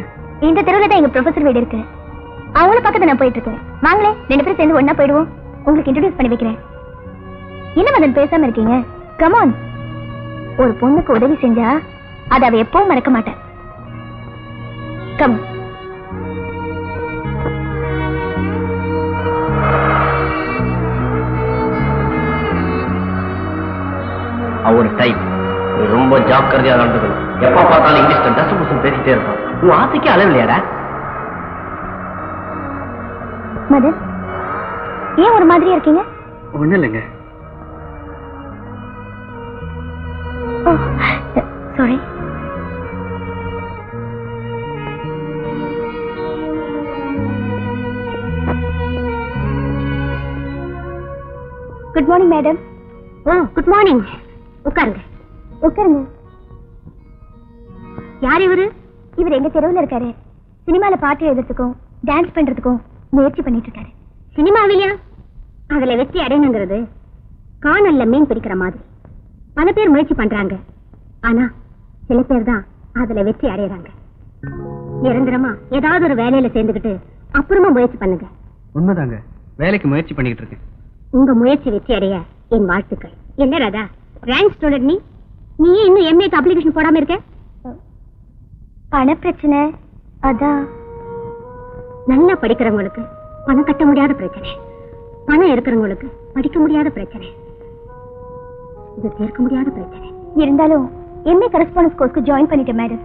இந்த தெருவுல தான் எங்க ப்ரொஃபசர் வீடு இருக்கு. அவங்கள பக்கத்துல நான் போயிட்டு இருக்கேன். வாங்களே, 2 பேரும் சேர்ந்து ஒன்னா போயிடுவோம். உங்களுக்கு இன்ட்ரோடியூஸ் பண்ணி வைக்கிறேன். என்ன மதன் பேசாம இருக்கீங்க? Come on. ஒரு பொண்ணுக்கு உதவி செஞ்சா அதை அவ எப்பவும் மறக்க மாட்டேன். கம். ஒரு டைப் நீ ரொம்ப ஜாக்கிரதையா நடந்துக்கணும். எப்ப பார்த்தாலும் இங்கிலீஷ்ல டஸ்ட் புஷன் பேசிட்டே இருப்பான். உன் ஆசைக்கு அளவில்லையாடா? மதன், ஏன் ஒரு மாதிரியா இருக்கீங்க? ஒண்ணும் இல்லைங்க. Sorry. Good morning madam. Good morning. உட்காருங்க. உட்காருங்க. யார் இவரு? இவர் எங்க தெருவுல இருக்காரு. சினிமால பாட்டு எழுதுறதுக்கும் டான்ஸ் பண்றதுக்கும் முயற்சி பண்ணிட்டு இருக்காரு. சினிமாவிலையா? அதுல வெற்றி அடையணுங்கிறது காணல்ல மீன் பிடிக்கிற மாதிரி. பல பேர் முயற்சி பண்றாங்க, ஆனா சில பேர் தான் அதுல வெற்றி அடையறாங்க. நிரந்தரமா ஏதாவது ஒரு வேலையில சேர்ந்துக்கிட்டு அப்புறமா முயற்சி பண்ணுங்க. உண்மைதாங்க, வேலைக்கு முயற்சி பண்ணிக்கிட்டு இருக்கேன். உங்க முயற்சி வெற்றி அடைய என் வாழ்த்துக்கள். என்ன ராதா, ரேங்க் ஸ்டூடெண்ட் நீ இன்னும் எம்ஏக்கு அப்ளிகேஷன் போடாம இருக்க? பண பிரச்சனை, அதான். நல்லா படிக்கிறவங்களுக்கு பணம் கட்ட முடியாத பிரச்சனை, பணம் இருக்கிறவங்களுக்கு படிக்க முடியாத பிரச்சனை, இது தீர்க்க முடியாத பிரச்சனை. இருந்தாலும் எம்ஏ கரஸ்பாண்டன்ஸ் கோர்ஸ்க்கு ஜாயின் பண்ணிட்டேன் மேடம்.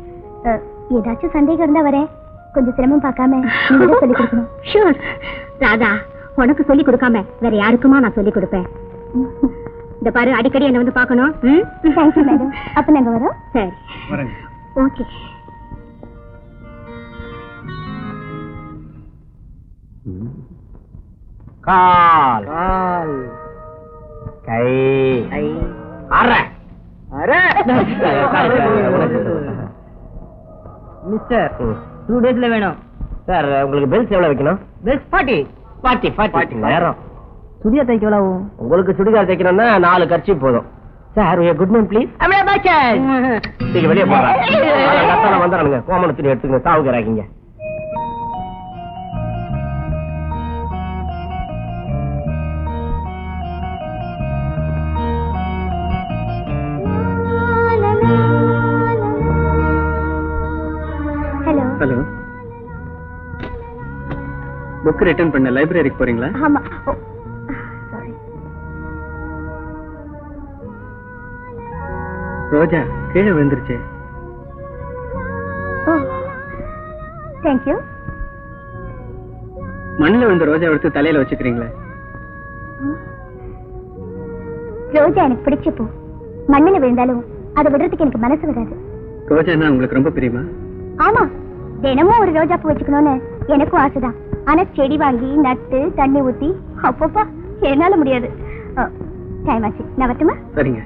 ஏதாச்சும் சந்தேகம் இருந்தா வரேன். கொஞ்சம் சிரமம் பார்க்காம நீங்க சொல்லி கொடுக்கணும். ஷூர் ராதா, உனக்கு சொல்லி கொடுக்காம வேற யாருக்குமா நான் சொல்லி கொடுப்பேன். இந்த பாரு, அடிக்கடி என்ன வந்து பார்க்கணும். Thank you madam. அப்ப நாங்க வரோம். சரி, வரேங்க. ஓகே. கால் கால் கை கை அரை அரை. மிஸ்டர், 2 daysல வேணும் சார். உங்களுக்கு பெல்ஸ் எவ்வளவு வைக்கணும்? பெஸ்ட் 40 நேரம். சுடியா தைக்க எவ்வளவு? உங்களுக்கு சுடிதார் தைக்கணும்னா 4 கர்ச்சி போதும். Sir, good morning please. நீங்க வெளியே போங்க. வந்துடுறானுங்க. கோமண துணி எடுத்துங்க, சாவுகிறாங்க. ஹலோ. ஹலோ. புக் ரிட்டர்ன் பண்ண லைப்ரரிக்கு போறீங்களா? ஆமா. ரோஜா கீழே விழுந்துருச்சு. தேங்க்யூ. மண்ணில் விழுந்த ரோஜா எடுத்து தலையில வச்சுக்கிறீங்களா? ரோஜா எனக்கு பிடிச்ச பூ. மண்ணில் விழுந்தாலும் அதை விடுறதுக்கு எனக்கு மனசு வராது. ரோஜானா உங்களுக்கு ரொம்ப பிரியமா? ஆமா, தினமும் ஒரு ரோஜா பூ வச்சுக்கணும்னு எனக்கும் ஆசைதான். ஆனா செடி வாங்கி நட்டு தண்ணி ஊத்தி அப்பப்பா என்னால முடியாது. டைம் ஆச்சு, நான் வரட்டுமா? சரிங்க.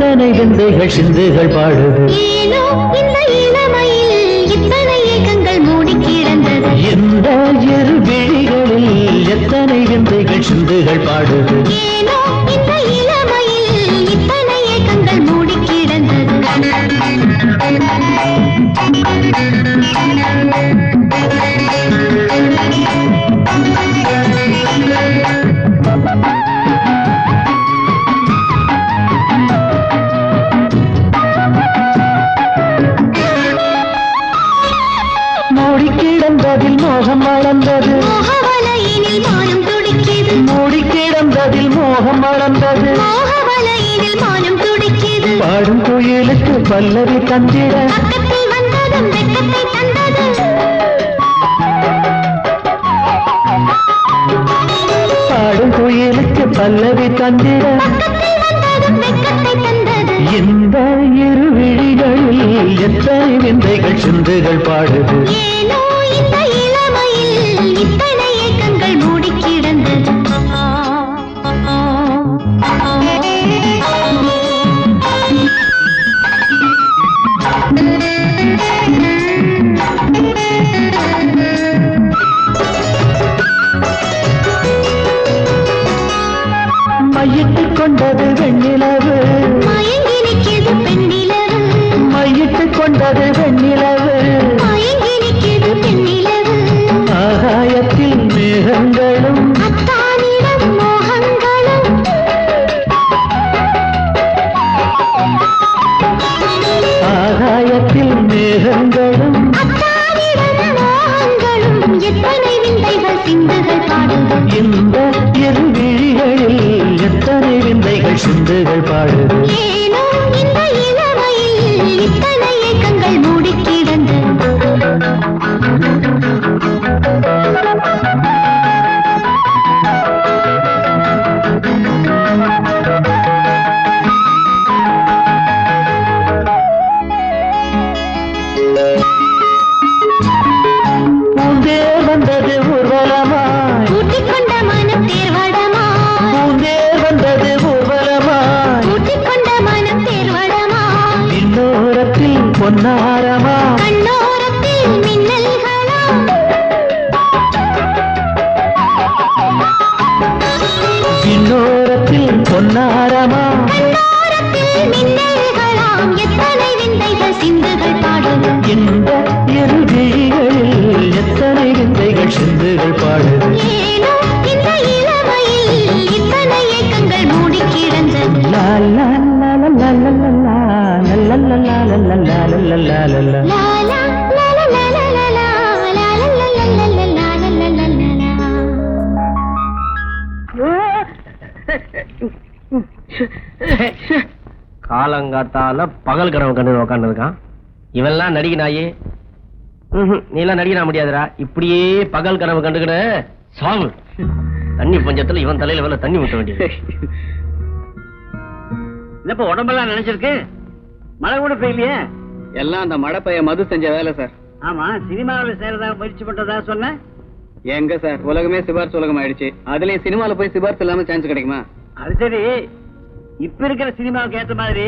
எத்தனை விந்தைகள் சிந்துகள் பாடுது ஏனோ இந்த இளமையில் இத்தனை ஏக்கங்கள் மூடி கிடந்தது இந்த இரு விழிகளில் எத்தனை விந்தைகள் சிந்துகள் பாடுது ஏனோ இந்த இளமையில் இத்தனை ஏக்கங்கள் மூடி கிடந்தது மூடி கிடந்ததில் மோகம் வளர்ந்தது மோகவலையினில் மானம் துடிக்கிது மூடி கிடந்ததில் மோகம் வளர்ந்தது மோகவலையினில் மானம் துடிக்கிது பாடும் கோயிலுக்கு பல்லவி தந்திட பக்கத்தில் வந்ததும் வெட்கத்தை தந்தது பாடும் கோயிலுக்கு பல்லவி தந்திட பக்கத்தில் வந்ததும் வெட்கத்தை தந்தது இந்த இரு விழிகளில் எத்தனை விந்தைகள் சிந்துகள் பாடுது ஏனோ இந்த இளமையில் இத்தனை ஏக்கங்கள் மூடி கிடந்தது மையிட்டுக் கொண்டது வெண்ணிலவு மயங்கி நிற்கிறது பெண்ணிலவு மையிட்டுக் கொண்டது வெண்ணிலவு மயங்கி நிற்கிறது பெண்ணிலவு ஆகாயத்தில் மேகங்களும் அத்தானிடம் மோகங்களும் ஆகாயத்தில் மேகங்களும் அத்தானிடம் மோகங்களும் எத்தனை விந்தைகள் சிந்துகள் பாடுது இந்த இரு விழிகளில் எத்தனை விந்தைகள் சிந்துகள் பாடுது ஏனோ இந்த இளமையில் இத்தனை ஏக்கங்கள் மூடி கிடந்தது பூந்தேர் வந்தது ஊர்வலமாய் கூட்டிக்கொண்ட மனம் தேர்வடமாய் பூந்தேர் வந்தது ஊர்வலமாய் கூட்டிக்கொண்ட மனம் தேர்வடமாய் இன்னோரத்தில் பொன்னாரமா கண்ணோரத்தில் மின்னல்களாம் இன்னோரத்தில் பொன்னாரமா கண்ணோரத்தில் மின்னல்களாம் எத்தனை விந்தைகள் சிந்துகள் பாடுது இந்த இரு விழிகளில் எத்தனை விந்தைகள் சிந்துகள் பாடுது ஏனோ இந்த இளமையில் இத்தனை ஏக்கங்கள் மூடி கிடந்தது லா லா லா லா லா லா லா லா லா லா லா லா லா லா லா லா லா லா. லா லா லா லா லா லா லா லா லா லா லா லா லா லா லா லா லா லா. காலங்காத்தால பகல் கனவு கண்டு உட்காந்து இருக்கான் இவெல்லாம் நடிகை நாயே நீ எல்லாம் நடிகனா முடியாதுடா இப்படியே பகல் கனவு கண்டுக்கிட சாவு தண்ணி பஞ்சத்துல இவன் தலையில வேலை தண்ணி ஊத்த வேண்டியது இல்லப்ப உடம்பெல்லாம் நினைச்சிருக்கு மழை கூட பெய்யலையே எல்லாம் அந்த மழை பைய மது செஞ்ச வேலை சார். ஆமா சினிமாவில் சேரதா முயற்சி பண்றதா சொன்ன எங்க சார் உலகமே சிபாரிசு உலகம் ஆயிடுச்சு. அதுலயும் சினிமால போய் சிபாரிசு இல்லாம சான்ஸ் கிடைக்குமா? அது சரி இப்ப இருக்கிற சினிமாவுக்கு ஏத்த மாதிரி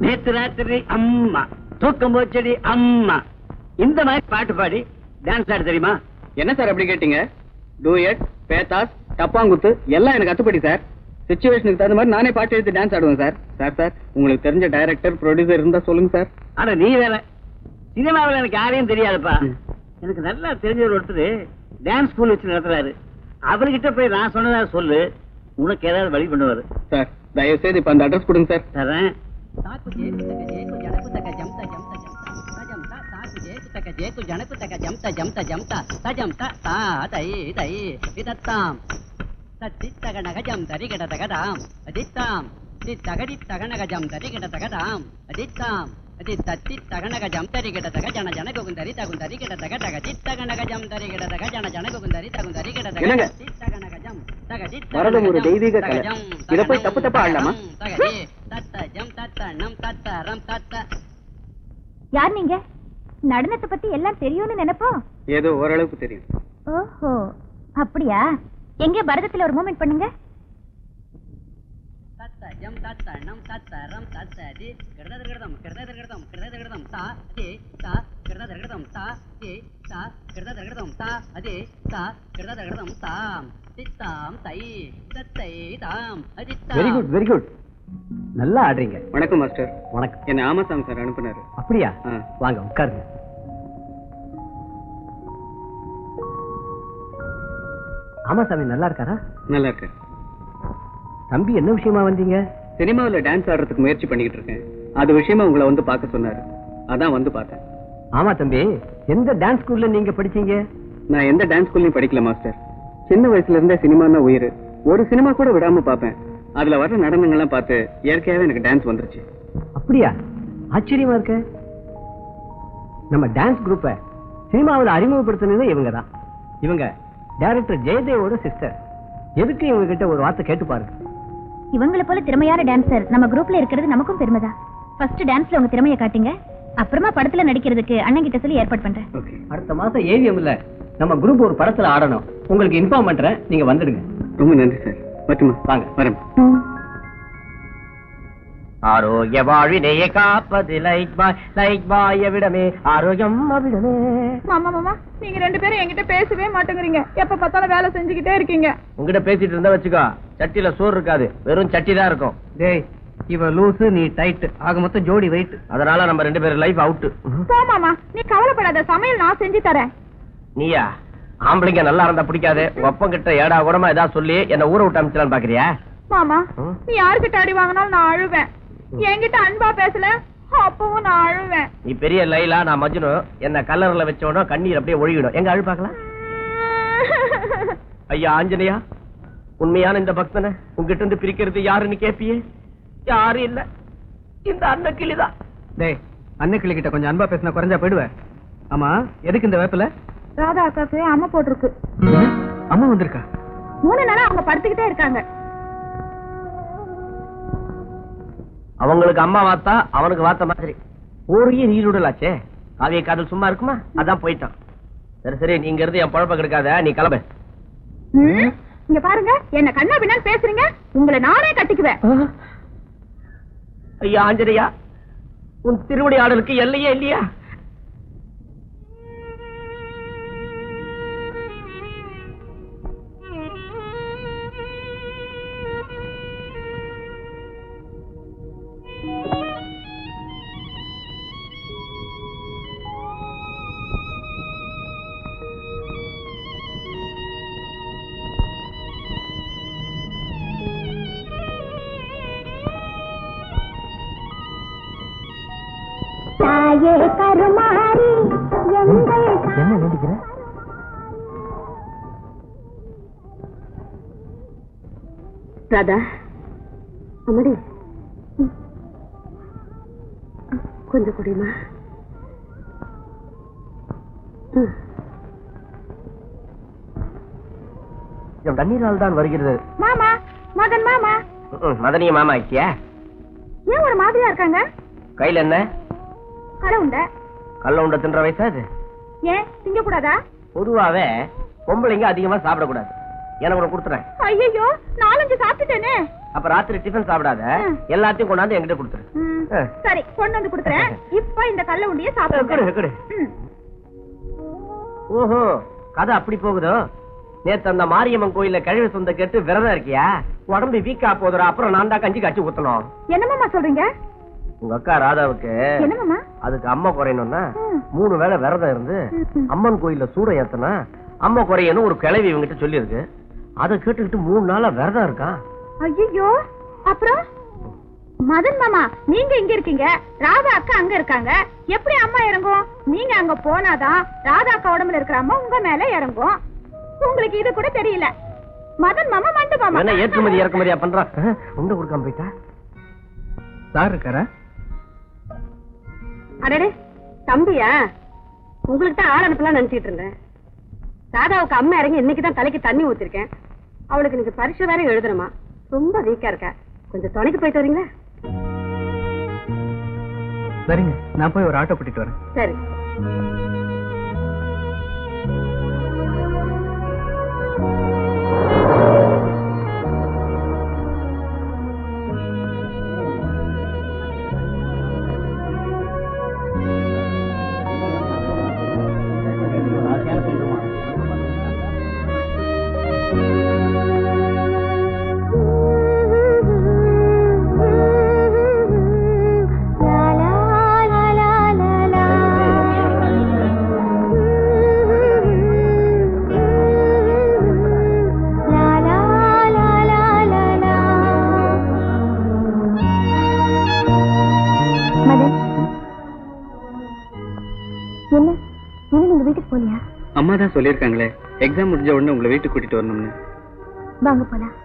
நேத்து ராத்திரி அம்மா தூக்கம் போச்சடி அம்மா இந்த மாதிரி பாட்டு பாடி டான்ஸ் ஆட தெரியுமா? என்ன சார் அப்படி கேட்டீங்க? டூயட், பேத்தாஸ், டப்பாங்குத்து எல்லாம் எனக்கு அத்துப்படி சார். சிச்சுவேஷனுக்கு தகுந்த மாதிரி நானே பாட்டு எடுத்து டான்ஸ் ஆடுவேன் சார். சார் உங்களுக்கு தெரிஞ்ச டைரக்டர் ப்ரொடியூசர் இருந்தா சொல்லுங்க சார். ஆனா நீ வேற சினிமாவில் எனக்கு யாரையும் தெரியாதுப்பா. எனக்கு நல்லா தெரிஞ்சவர் ஒருத்தர் டான்ஸ் ஸ்கூல் வச்சு நடத்துறாரு. அவர்கிட்ட போய் நான் சொன்னதா சொல்லு, உனக்கு ஏதாவது வழி பண்ணுவாரு. சார் தயவு செய்து இப்ப அந்த அட்ரஸ் கொடுங்க சார். தரேன். வரதும் ஒரு தெய்வீக கலை. இத போய் தப்பு தப்பா ஆடலாமா? யார் நீங்க? நடனத்தை பத்தி எல்லாம் தெரியும்னு நினைப்போம். ஏதோ ஓரளவுக்கு தெரியும். ஓஹோ அப்படியா? எங்க பரதத்துல ஒரு மூமெண்ட் பண்ணுங்க. தத்தனம் தத்தரம் தத்ததி கிருதகிருதம் கிருதகிருதம் கிருதகிருதம் தா அதே தா கிருதகிருதம் தா அதே தா கிருதகிருதம் தா அதே தா கிருதகிருதம் தாம் தித்தாம் தை தத்தை தாம் அதித்தாம். வெரி குட் வெரி குட், நல்லா ஆடுறீங்க. வணக்கம் மாஸ்டர். வணக்கம். என்ன ஆமாசாமி சார் அனுப்புனாரு. அப்படியா? வாங்க உட்காருங்க. ஆமாசாமி நல்லா இருக்காரா? நல்லா இருக்கு. தம்பி என்ன விஷயமா வந்தீங்க? சினிமாவில் டான்ஸ் ஆடுறதுக்கு முயற்சி பண்ணிக்கிட்டு இருக்கேன். அது விஷயமா உங்களை வந்து பார்க்க சொன்னாரு. அதான் வந்து பார்த்தேன். ஆமா தம்பி, எந்த டான்ஸ் ஸ்கூல்ல நீங்க படிச்சீங்க? நான் எந்த டான்ஸ் ஸ்கூல்லையும் படிக்கல மாஸ்டர். சின்ன வயசுல இருந்தே சினிமான்னா உயிர். ஒரு சினிமா கூட விடாம பார்ப்பேன். அதுல வர்ற நடனங்கள்லாம் பார்த்து இயற்கையாவே எனக்கு டான்ஸ் வந்துருச்சு. அப்படியா? ஆச்சரியமா இருக்க. நம்ம டான்ஸ் குரூப்பை சினிமாவில் அறிமுகப்படுத்தினது இவங்க தான். இவங்க டைரக்டர் ஜெயதேவோட சிஸ்டர். எதுக்கு இவங்க கிட்ட ஒரு வார்த்தை கேட்டு பாருங்க. இவங்கள போல திறமையான டான்சர் நம்ம குரூப்ல இருக்கிறது நமக்கும் பெருமைதான். ஃபர்ஸ்ட் டான்ஸ்ல உங்க திறமையை காட்டுங்க, அப்புறமா படத்துல நடிக்கிறதுக்கு அண்ணன் கிட்ட சொல்லி ஏற்பாடு பண்றேன். அடுத்த மாசம் ஏவிஎம்ல நம்ம குரூப் ஒரு படத்துல ஆடணும். உங்களுக்கு இன்ஃபார்ம் பண்றேன், நீங்க வந்துடுங்க. ரொம்ப நன்றி சார். மட்டுமா வாங்க வரேன். ஆரோக்கிய வாழ்வினைய காப்பது லைக் பாய் எவிடமே ஆரோக்கியம் அவிடமே. மாமா மாமா, நீங்க ரெண்டு பேரும் என்கிட்ட பேசவே மாட்டேங்கிறீங்க. எப்ப பார்த்தாலும் வேலை செஞ்சுக்கிட்டே இருக்கீங்க. உங்ககிட்ட பேசிட்டு இருந்தா வச்சுக்கோ, சட்டியில சோறு இருக்காது, வெறும் சட்டி தான் இருக்கும். டேய், இவ லூசு, நீ டைட், ஆக மொத்தம் ஜோடி வெயிட். அதனால நம்ம ரெண்டு பேரும் லைஃப் அவுட். போ மாமா, நீ கவலைப்படாத, சமையல் நான் செஞ்சு தரேன். நீயா? ஆம்பளைங்க நல்லா இருந்தா பிடிக்காது. ஒப்பம் கிட்ட ஏடா கூடமா ஏதாவது சொல்லி என்ன ஊரை விட்டு அமைச்சலான்னு பாக்குறியா? மாமா, நீ யாருக்கிட்ட அடி வாங்கினாலும் நான் அழுவேன். என்கிட்ட அன்பா பேசல, அப்பவும் நான் அழுவேன். நீ பெரிய லைலா, நான் மஜ்னு. என்ன கல்லறையில வச்சோனோ கண்ணீர் அப்படியே ஒழுகிடும். எங்க அழு பாக்கலாம்? ஐயா ஆஞ்சனையா, உண்மையான இந்த பக்தனை உங்ககிட்ட இருந்து பிரிக்கிறது யாருன்னு கேப்பியே? யாரும் இல்ல, இந்த அன்னக்கிளிதான். டேய், அன்னக்கிளி கிட்ட கொஞ்சம் அன்பா பேசினா குறைஞ்சா போயிடுவேன். ஆமா, எதுக்கு இந்த வேப்பில? ராதா அக்காக்கு அம்மா போட்டிருக்கு. அம்மா வந்திருக்கா? 3 நாளா அவங்க படுத்துக்கிட்டே இருக்காங்க. அவங்களுக்கு அம்மா வாத்தா, அவனுக்கு வாத்த மாதிரி ஊரையே நீருடலாச்சே. காவிய காதல் சும்மா இருக்குமா? அதான் போயிட்டான். சரி சரி, நீங்க இருந்து என் பழப்ப கெடுக்காத, நீ கிளம்பு. இங்க பாருங்க, என்ன கண்ணா பின்னா பேசுறீங்க, உங்களை நானே கட்டிக்குவேன். ஐயா ஆஞ்சனையா, உன் திருவடி ஆடலுக்கு எல்லையே இல்லையா? என்ன நினைக்கிற? ராதா, அம்மாடி கொஞ்சம் குடிமா. என் தண்ணீரால் தான் வருகிறது. மாமா, மகன் மாமா. மதனிய மாமா ஆக்கியா? ஏன் ஒரு மாதிரியா இருக்காங்க? கையில என்ன? கள்ள உண்ட. கள்ள உண்ட தின்ற வயசா அது? ஏன் திங்க கூடாதா? பொதுவாவே பொம்பளைங்க அதிகமா சாப்பிடக்கூடாது. எனக்கு ஒண்ணு கொடுத்துறேன். ஐயோ, 4-5 சாப்பிட்டுட்டேனே. அப்ப ராத்திரி டிஃபன் சாப்பிடாத, எல்லாத்தையும் கொண்டாந்து என்கிட்ட கொடுத்துரு. சரி, கொண்டு வந்து கொடுத்துறேன். இப்ப இந்த கள்ள உண்டிய சாப்பிடு. ஓஹோ, கதை அப்படி போகுதோ? நேத்து அந்த மாரியம்மன் கோயில்ல கழிவு சொந்த கேட்டு விரதம் இருக்கியா? உடம்பு வீக்கா போதுரா, அப்புறம் நான் தான் கஞ்சி காய்ச்சி ஊத்தணும். என்னமாமா சொல்றீங்க? உங்க அக்கா ராதாவுக்கு அதுக்கு அம்மா குறையணும்னா 3 வேளை விரதம் இருந்து அம்மன் கோயில்ல சூட ஏத்தனா அம்மா குறையணும் ஒரு கிளவி இவங்கிட்ட சொல்லி இருக்கு. அதை கேட்டுக்கிட்டு 3 நாளா விரதம் இருக்கான். ஐயோ, அப்புறம் மதன் மாமா, நீங்க இங்க இருக்கீங்க, ராதா அக்கா அங்க இருக்காங்க. எப்படி அம்மா இறங்கும்? நீங்க அங்க போனாதான் ராதா அக்கா உடம்புல இருக்கிற அம்மா உங்க மேல இறங்கும். உங்களுக்கு இது கூட தெரியல. மதன் மாமா மண்டு மாமா என்ன ஏற்றுமதி இறக்குமதியா பண்றான்? உண்ட கொடுக்காம போயிட்டா. சார் இருக்காரா? அடடே, தம்பியா? உங்களுக்கு தான் ஆள் அனுப்பலாம் நினைச்சிட்டு இருந்தேன். ராதாவுக்கு அம்மா இறங்கி இன்னைக்குதான் தலைக்கு தண்ணி ஊத்திருக்கேன். அவளுக்கு நீங்க பரிசு வேற எழுதணுமா? ரொம்ப வீக்கா இருக்கா. கொஞ்சம் துணைக்கு போயிட்டு வரீங்களா? சரிங்க, நான் போய் ஒரு ஆட்டோ கூட்டிட்டு வரேன். சரி. தான் சொல்லியிருக்காங்களே எக்ஸாம் முடிஞ்ச உடனே உங்களை வீட்டுக்கு கூட்டிட்டு வரணும்னு. வாங்க போலாம்.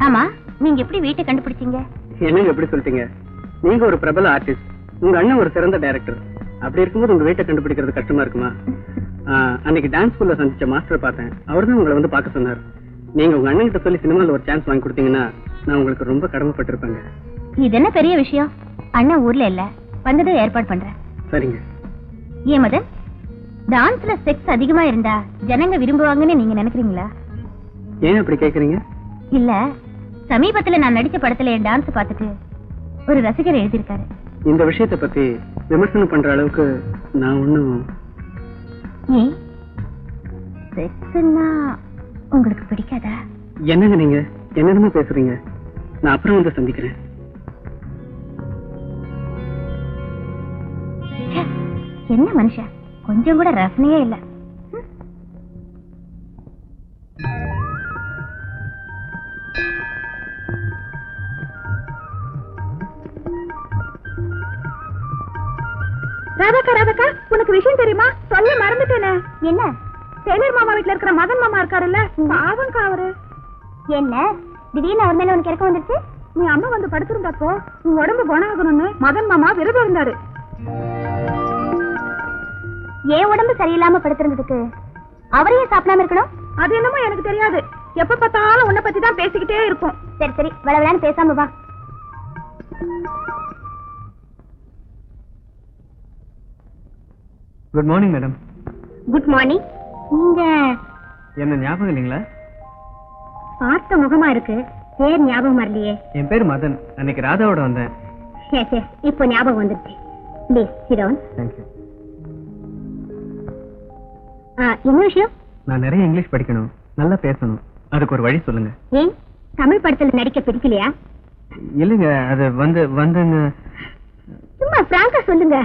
ஆமா, நீங்க எப்படி வீட்டை கண்டுபிடிச்சீங்க? என்னங்க எப்படி சொல்லிட்டீங்க? நீங்க ஒரு பிரபல ஆர்டிஸ்ட், உங்க அண்ணன் ஒரு சிறந்த டைரக்டர். அப்படி இருக்கும்போது உங்க வீட்டை கண்டுபிடிக்கிறது கஷ்டமா இருக்குமா? அன்னைக்கு டான்ஸ் ஸ்கூல்ல சந்திச்ச மாஸ்டர் பார்த்தேன். அவர் தான் உங்களை வந்து பார்க்க சொன்னார். நீங்க உங்க அண்ணன் கிட்ட சொல்லி சினிமால ஒரு சான்ஸ் வாங்கி கொடுத்தீங்கன்னா நான் உங்களுக்கு ரொம்ப கடமைப்பட்டிருப்பேங்க. இது என்ன பெரிய விஷயம்? அண்ணன் ஊர்ல இல்ல, வந்ததும் ஏற்பாடு பண்றேன். சரிங்க. ஏன் மதன், டான்ஸ்ல செக்ஸ் அதிகமா இருந்தா ஜனங்க விரும்புவாங்கன்னு நீங்க நினைக்கிறீங்களா? ஏன் அப்படி கேக்குறீங்க? இல்ல, சமீபத்துல நான் நடிச்ச படத்துல என் டான்ஸ் பார்த்துட்டு ஒரு ரசிகர் எழுதியிருக்காரு. இந்த விஷயத்தை பத்தி விமர்சனம் பண்ற அளவுக்கு நான் ஒண்ணும். ஏன் செக்ஸ்னா உங்களுக்கு பிடிக்காதா? என்னங்க நீங்க என்னென்னமோ பேசுறீங்க. நான் அப்புறம் வந்து சந்திக்கிறேன். என்ன மனுஷன், கொஞ்சம் கூட ரசனையே இல்ல. ராதாக்கா, ராதாக்கா, உனக்கு விஷயம் தெரியுமா? சொல்ல மறந்துட்டேனே. என்ன? டெய்லர் மாமா வீட்டுல இருக்கிற மதன் மாமா இருக்காருல்ல, பாவம்க்கா அவரு. என்ன திடீர்னு அவர் மேல உனக்கு இறக்கம் வந்துருச்சு? நீ அம்மா வந்து படுத்திருந்தப்போ உன் உடம்பு குணம் ஆகணும்னு மதன் மாமா விரதம் இருந்தாரு. ஏன் உடம்பு சரியில்லாம படுத்திருந்ததுக்கு அவரையே சாப்பிடாம இருக்கணும்? அது என்னமோ எனக்கு தெரியாது. எப்ப பார்த்தாலும் உன்னை பத்தி தான் பேசிக்கிட்டே இருக்கும். சரி சரி, விளையான்னு பேசாம வா. Good morning madam. Good morning. நீங்க என்ன ஞாபகம் இல்லைங்களா? பார்த்த முகமா இருக்கு, பேர் ஞாபகம் வரலையே. என் பேர் மதன். அன்னைக்கு ராதாவோட வந்தேன். சரி சரி, இப்போ ஞாபகம் வந்துருச்சு. Please sit down. தேங்க்யூ. என்ன விஷயம்? நான் நிறைய இங்கிலீஷ் படிக்கணும், நல்லா பேசணும். அதுக்கு ஒரு வழி சொல்லுங்க. ஏன் தமிழ் படத்துல நடிக்க பிடிக்கலையா? இல்லைங்க, அது வந்துங்க. சும்மா பிராங்கா சொல்லுங்க.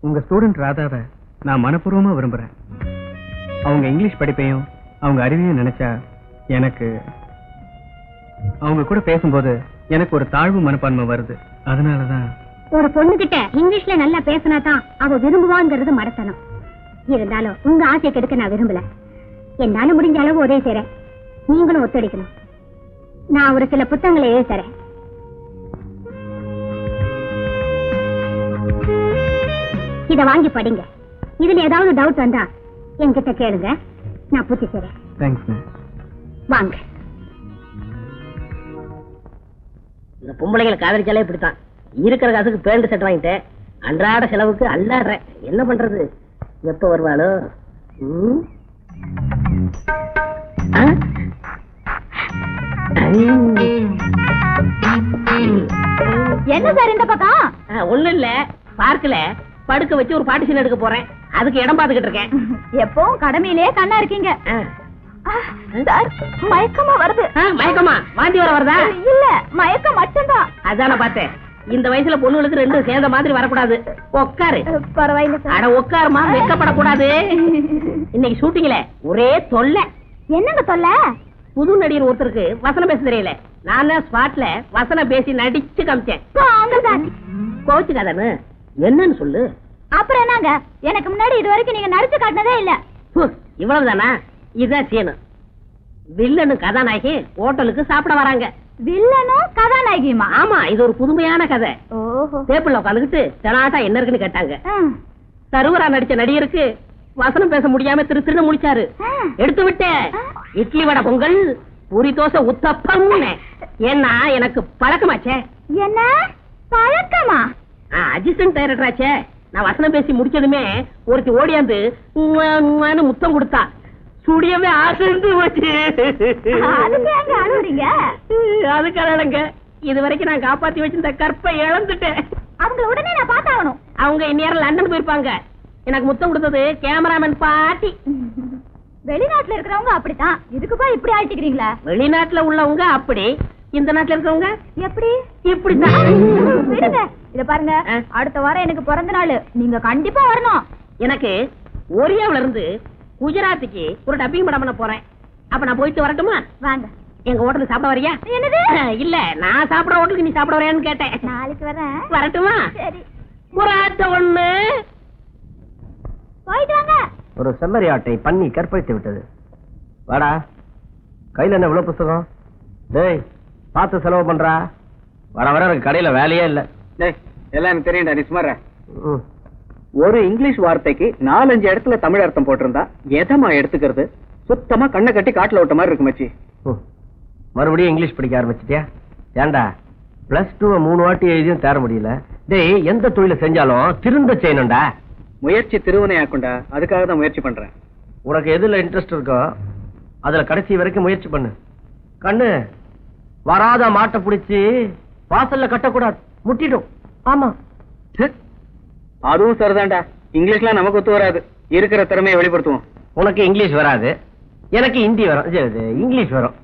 உங்க ஸ்டூடெண்ட் ராதாவை நான் மனப்பூர்வமா விரும்புறேன். அவங்க இங்கிலீஷ் படிப்பையும் அவங்க அறிவையும் நினைச்சா எனக்கு அவங்க கூட பேசும்போது எனக்கு ஒரு தாழ்வு மனப்பான்மை வருது. அதனாலதான் ஒரு பொண்ணு கிட்ட இங்கிலீஷ்ல நல்லா பேசினா தான் அவ விரும்புவாங்கிறது மறத்தனம். இருந்தாலும் உங்க ஆசை கெடுக்க நான் விரும்பல. என்னால முடிஞ்ச அளவு உதவி செய்றேன், நீங்களும் ஒத்துழைக்கணும். நான் ஒரு சில புத்தகங்களை எழுதி தரேன். இத வாங்கி படிங்க. இதுல ஏதாவது டவுட் வந்தா என்கிட்ட கேளுங்க, நான் பூர்த்தி செய்றேன். தேங்க்ஸ். வாங்க. இந்த பொம்பளைகளை காதலிச்சாலே இப்படித்தான். இருக்கிற காசுக்கு பேண்ட் செட் வாங்கிட்டேன், அன்றாட செலவுக்கு அல்லாடுறேன். என்ன பண்றது? எப்ப வருவாளோ? என்ன சார் இந்த பக்கம்? ஒண்ணு இல்ல, பார்க்கல படுக்க வச்சு ஒரு பார்ட்டிஷன் எடுக்க போறேன். அதுக்கு இடம் பாத்துக்கிட்டு இருக்கேன். எப்பவும் கடமையிலே கண்ணா இருக்கீங்க. சார், மயக்கமா வருது. மயக்கமா? வாந்தி வர வருதா? இல்ல, மயக்கம் மட்டும்தான். அதான பார்த்தேன். இந்த வயசுல பொண்ணுகளுக்கு ரெண்டும் சேர்ந்த மாதிரி வரக்கூடாது. உட்காரு. பரவாயில்ல சார். அட உட்காருமா, வெக்கப்படக்கூடாது. இன்னைக்கு ஷூட்டிங்ல ஒரே தொல்லை. என்னங்க தொல்லை? புது நடிகர் ஒருத்தருக்கு வசனம் பேச தெரியல. நான் தான் ஸ்பாட்ல வசனம் பேசி நடிச்சு காமிச்சேன். கோச்சுக்காதன்னு என்னன்னு சொல்லு. அப்புறம் என்னங்க, எனக்கு முன்னாடி இது வரைக்கும் நீங்க நடிச்சு காட்டினதே இல்ல. இவ்வளவுதானா? இதுதான் சீனு. வில்லனு கதாநாயகி ஹோட்டலுக்கு சாப்பிட வராங்க. வில்லனும் கதாநாயகியுமா? ஆமா, இது ஒரு புதுமையான கதை. ஓஹோ. டேபிள்ல உட்காந்துக்கிட்டு தெனாட்டா என்ன இருக்குன்னு கேட்டாங்க. சருவரா நடிச்ச நடிகருக்கு வசனம் பேச முடியாம திருன்னு முடிச்சாரு. எடுத்து விட்டேன். இட்லி வடை பொங்கல், பூரி தோசை உத்தப்பம். ஏன்னா எனக்கு பழக்கமாச்சே. என்ன பழக்கமா? அசிஸ்டன்ட் டைரக்டர் ஆச்சே. நான் வசனம் பேசி முடிச்சதுமே ஒருத்தி ஓடியாந்து முத்தம் கொடுத்தா. சுடியவே ஆசைந்து போச்சு. அதுக்காக இது வரைக்கும் நான் காப்பாத்தி வச்சிருந்த கற்பை இழந்துட்டேன். அவங்க உடனே நான் பார்த்தாகணும். அவங்க இந்நேரம் லண்டன் போயிருப்பாங்க. எனக்கு முத்தம் கொடுத்தது கேமராமேன் பாட்டி. வெளிநாட்டுல இருக்கிறவங்க அப்படித்தான். இதுக்கு போய் இப்படி ஆயிட்டுக்கிறீங்களா? வெளிநாட்டுல உள்ளவங்க அப்படி, இந்த நாட்டுல இருக்கவங்க எப்படி? இப்படிதான். விடுங்க. இத பாருங்க, அடுத்த வாரம் எனக்கு பிறந்த நாள். நீங்க கண்டிப்பா வரணும். எனக்கு ஒரியாவில இருந்து குஜராத்துக்கு ஒரு டப்பிங் படம் பண்ண போறேன். அப்ப நான் போயிட்டு வரட்டுமா? வாங்க. எங்க ஹோட்டலுக்கு சாப்பிட வரியா? என்னது? இல்ல நான் சாப்பிட ஹோட்டலுக்கு நீ சாப்பிட வரையான்னு கேட்டேன். நாளைக்கு வரேன். வரட்டுமா? சரி. ஒரு ஆட்டை ஒண்ணு. போயிட்டு வாங்க. ஒரு செம்மறி ஆட்டை பண்ணி கற்பழித்து விட்டது. வாடா, கையில என்ன இவ்வளவு புத்தகம்? டேய், பார்த்து செலவு பண்றா. வர வர எனக்கு கடையில வேலையே இல்ல. டேய், எல்லாம் எனக்கு தெரியும்டா, நீ சுமார. ஒரு இங்கிலீஷ் வார்த்தைக்கு 4-5 இடத்துல தமிழ் அர்த்தம் போட்டிருந்தா எதமா எடுத்துக்கிறது? சுத்தமா கண்ணை கட்டி காட்டுல விட்ட மாதிரி இருக்கு மச்சி. மறுபடியும் இங்கிலீஷ் படிக்க ஆரம்பிச்சிட்டியா? ஏண்டா +2 3 வாட்டி எழுதியும் தேர முடியல. டேய், எந்த தொழில செஞ்சாலும் திருந்த செய்யணும்டா. முயற்சி திருவினை ஆக்குண்டா, அதுக்காக தான் முயற்சி பண்றேன். உனக்கு எதுல இன்ட்ரெஸ்ட் இருக்கோ அதுல கடைசி வரைக்கும் முயற்சி பண்ணு. கண்ணு, வராத மாட்டை பிடிச்சி வாசல்ல கட்டக்கூடாது, முட்டிடும். ஆமா, அதுவும் சரிதான்டா. இங்கிலீஷ்லாம் நமக்கு ஒத்து வராது. இருக்கிற திறமையை வெளிப்படுத்துவோம். உனக்கு இங்கிலீஷ் வராது, எனக்கு ஹிந்தி வரும். இங்கிலீஷ் வரும்.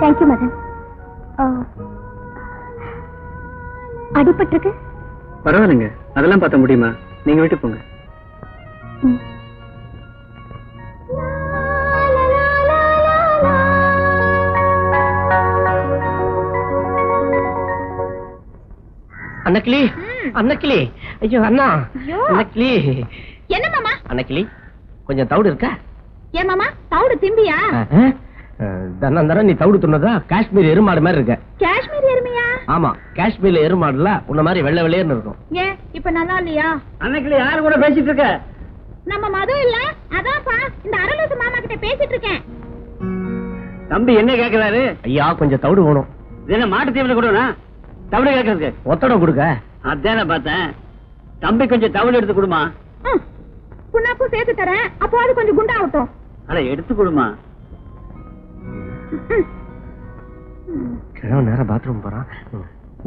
தேங்க்யூ மதன். அடிபட்டிருக்கு? பரவாயில்லைங்க, அதெல்லாம் பார்த்த முடியுமா? நீங்க வீட்டுக்கு போங்க. அன்னக்கிளி, அன்னக்கிளி, ஐயோ அண்ணா, அன்னக்கிளி. என்ன மாமா? அன்னக்கிளி, கொஞ்சம் தவிடு இருக்கா? ஏன் மாமா தவிடு திம்பியா? தரம் நீ தவிடு துண்ணதா காஷ்மீர் எருமாடு மாதிரி இருக்க. காஷ்மீர் எருமையா? ஆமா, காஷ்மீர்ல எருமாடுல உன்ன மாதிரி வெள்ளை வெள்ளையர்னு இருக்கும். ஏன் இப்ப நல்லா இல்லையா? அன்னைக்கு யாரு கூட பேசிட்டு இருக்க? நம்ம மது இல்ல, அதான்ப்பா இந்த அரலூசு மாமா கிட்ட பேசிட்டு இருக்கேன். தம்பி என்ன கேக்குறாரு? ஐயா கொஞ்சம் தவிடு வேணும். என்ன மாட்டு தீவனம் கொடுனா? தவிடு கேக்குறதுக்கு ஒத்தடம் கொடுக்க. அதான பார்த்தேன். தம்பி கொஞ்சம் தவிடு எடுத்து கொடுமா. புண்ணாக்கும் சேர்த்து தரேன், அப்போ அது கொஞ்சம் குண்டாகட்டும். அட எடுத்து கொடுமா. கிழவன் நேரம் பாத்ரூம் போறான்.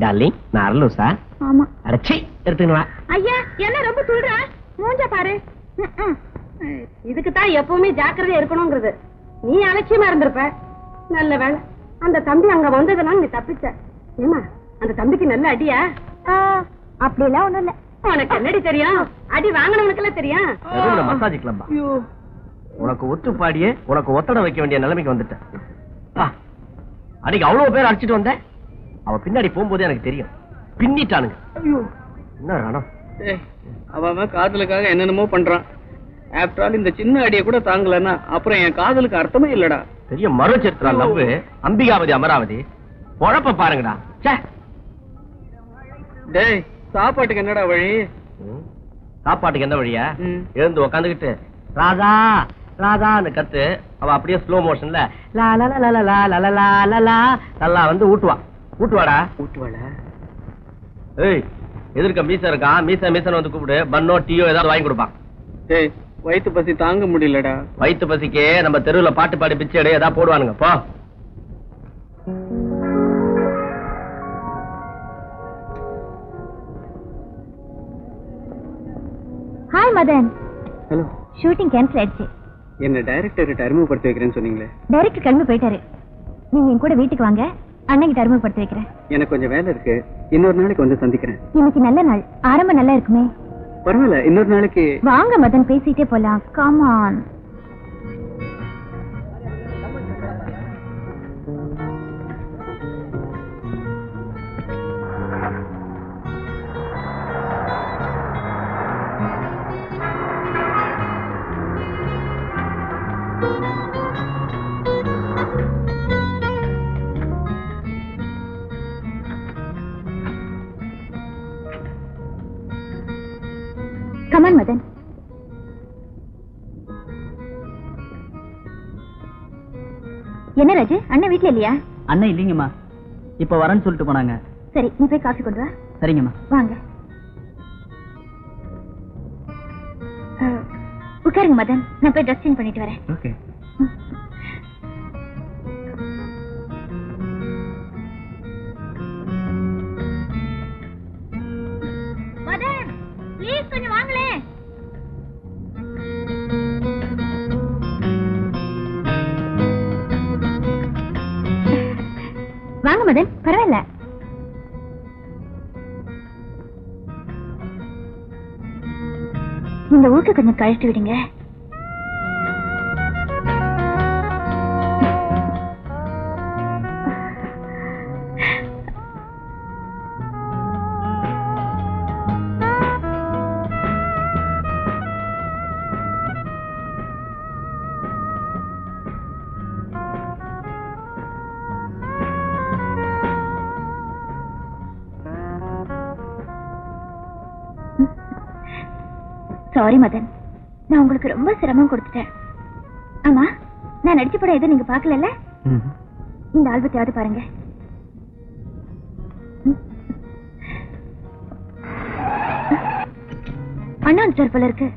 டார்லிங், நான் அரலூசா? ஆமா. அடச்சி எடுத்துக்கணும். ஐயா என்ன ரொம்ப சொல்ற? மூஞ்ச பாரு. இதுக்கு தான் எப்பவுமே ஜாக்கிரதையா இருக்கணும்ங்கிறது. நீ அலட்சியமா இருந்திருப்ப. நல்ல வேலை அந்த தம்பி அங்க வந்ததுனால நீ தப்பிச்ச. ஏமா அந்த தம்பிக்கு நல்ல அடியா? அப்படி எல்லாம் ஒண்ணும் இல்ல. உனக்கு என்னடி தெரியும்? அடி வாங்கினவனுக்கெல்லாம் தெரியும். மசாஜ் கிளம்பா. உனக்கு ஒத்து பாடியே உனக்கு ஒத்தடம் வைக்க வேண்டிய நிலைமைக்கு வந்துட்டேன். அன்னைக்கு அவ்வளவு பேர் அடிச்சிட்டு வந்த, அவ பின்னாடி போகும்போது எனக்கு தெரியும். பின்னிட்டானுங்க. என்ன ரணம்? அவன் காதலுக்காக என்னென்னமோ பண்றான். ஆஃப்டர் ஆல் இந்த சின்ன அடியை கூட தாங்கலன்னா அப்புறம் என் காதலுக்கு அர்த்தமே இல்லடா. பெரிய மறுச்சரித்திரா லவ். அம்பிகாவதி அமராவதி பொழப்ப பாருங்கடா. டேய் சாப்பாட்டுக்கு என்னடா வழி? சாப்பாட்டுக்கு என்ன வழியா? எழுந்து உக்காந்துக்கிட்டு ராதா ராதான்னு கத்து. அவ அப்படியே ஸ்லோ மோஷன்ல நல்லா வந்து ஊட்டுவா. ஊட்டுவாடா. ஊட்டுவாடா. ஏய் எதிர்க்க மீச இருக்கான். மீச மீசன் வந்து கூப்பிடு. பன்னோ டீயோ ஏதாவது வாங்கி கொடுப்பான். டேய் வயிற்று பசி தாங்க முடியலடா. வயிற்று பசிக்கே நம்ம தெருவுல பாட்டு பாடி பிச்சை எடு ஏதாவது போடுவானுங்க. போ. Hi Madan. Hello. Shooting cancel ஆயிடுச்சு. என்ன டைரக்டர்கிட்ட அறிமுகப்படுத்தி வைக்கிறேன்னு சொன்னீங்களே? டைரக்டர் கிளம்பி போயிட்டாரு. நீங்க என் கூட வீட்டுக்கு வாங்க, அண்ணன்கிட்ட அறிமுகப்படுத்தி வைக்கிறேன். எனக்கு கொஞ்சம் வேலை இருக்கு, இன்னொரு நாளைக்கு வந்து சந்திக்கிறேன். இன்னைக்கு நல்ல நாள், ஆரம்பம் நல்லா இருக்குமே. பரவாயில்ல, இன்னொரு நாளைக்கு வாங்க மதன், பேசிட்டே போலாம். Come on. கமான் மதன். என்ன ராஜு, அண்ணன் வீட்ல இல்லையா? அண்ணன் இல்லைங்கம்மா, இப்ப வரேன்னு சொல்லிட்டு போனாங்க. சரி, நீ போய் காஃபி கொண்டு வா. சரிங்கம்மா. வாங்க உட்காருங்க மதன், நான் போய் ட்ரெஸ் சேஞ்ச் பண்ணிட்டு வரேன். ஓகே. மதன் ப்ளீஸ் கொஞ்சம் வாங்களே. வாங்க மதன், பரவாயில்ல. இந்த ஊருக்கு கொஞ்சம் கழிச்சு விடுங்க. சாரி மதன், நான் உங்களுக்கு ரொம்ப சிரமம் கொடுத்துட்டேன். ஆமா, நான் நடிச்ச படம் எதுவும் நீங்க பாக்கல? இந்த ஆல்பத்தையாவது பாருங்க. அண்ணா சார் போல இருக்கு.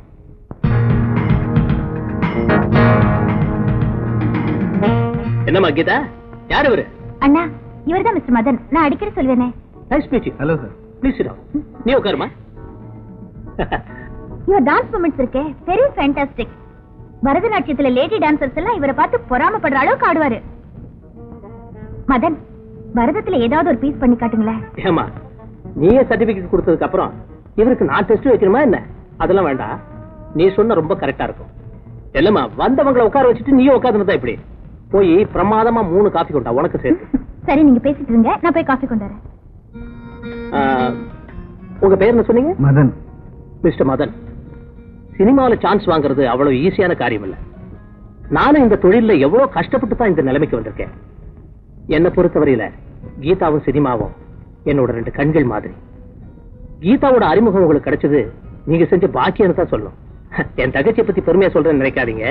என்னம்மா கீதா, யார் இவரு? அண்ணா, இவர்தான் மிஸ்டர் மதன். நான் அடிக்கடி சொல்வேனே. Nice meet you. Hello sir, please sit down. நீ உட்காருமா. இவர் டான்ஸ் மூமெண்ட்ஸ் இருக்கே, வெரி ஃபேண்டாஸ்டிக். பரதநாட்டியத்துல லேடி டான்சர்ஸ் எல்லாம் இவரை பார்த்து பொறாமப்படுற அளவுக்கு ஆடுவாரு. மதன், பரதத்துல ஏதாவது ஒரு பீஸ் பண்ணி காட்டுங்களேன். ஏமா, நீயே சர்டிபிகேட் கொடுத்ததுக்கு அப்புறம் இவருக்கு நான் டெஸ்ட் வைக்கணுமா என்ன? அதெல்லாம் வேண்டாம், நீ சொன்ன ரொம்ப கரெக்டா இருக்கும். இல்லம்மா, வந்தவங்களை உட்கார வச்சுட்டு நீயும் உட்காந்துருந்தா இப்படி போய் பிரமாதமா 3 காஃபி கொண்டா உனக்கு சேர்த்து. சரி, நீங்க பேசிட்டு இருங்க, நான் போய் காஃபி கொண்டு வரேன். உங்க பேர் என்ன சொன்னீங்க? மதன். மிஸ்டர் மதன், சினிமாவில் சான்ஸ் வாங்குறது அவ்வளவு ஈஸியான காரியம் இல்ல. நானும் இந்த தொழில எவ்வளவு கஷ்டப்பட்டு தான் இந்த நிலைமைக்கு வந்திருக்கேன். என்னை பொறுத்தவரையில கீதாவும் சினிமாவும் என்னோட 2 கண்கள் மாதிரி. கீதாவோட அறிமுகம் உங்களுக்கு கிடைச்சது நீங்க செஞ்ச பாக்கியன்னு தான் சொல்லணும். என் தங்கச்சியை பத்தி பெருமையா சொல்றேன்னு நினைக்காதீங்க.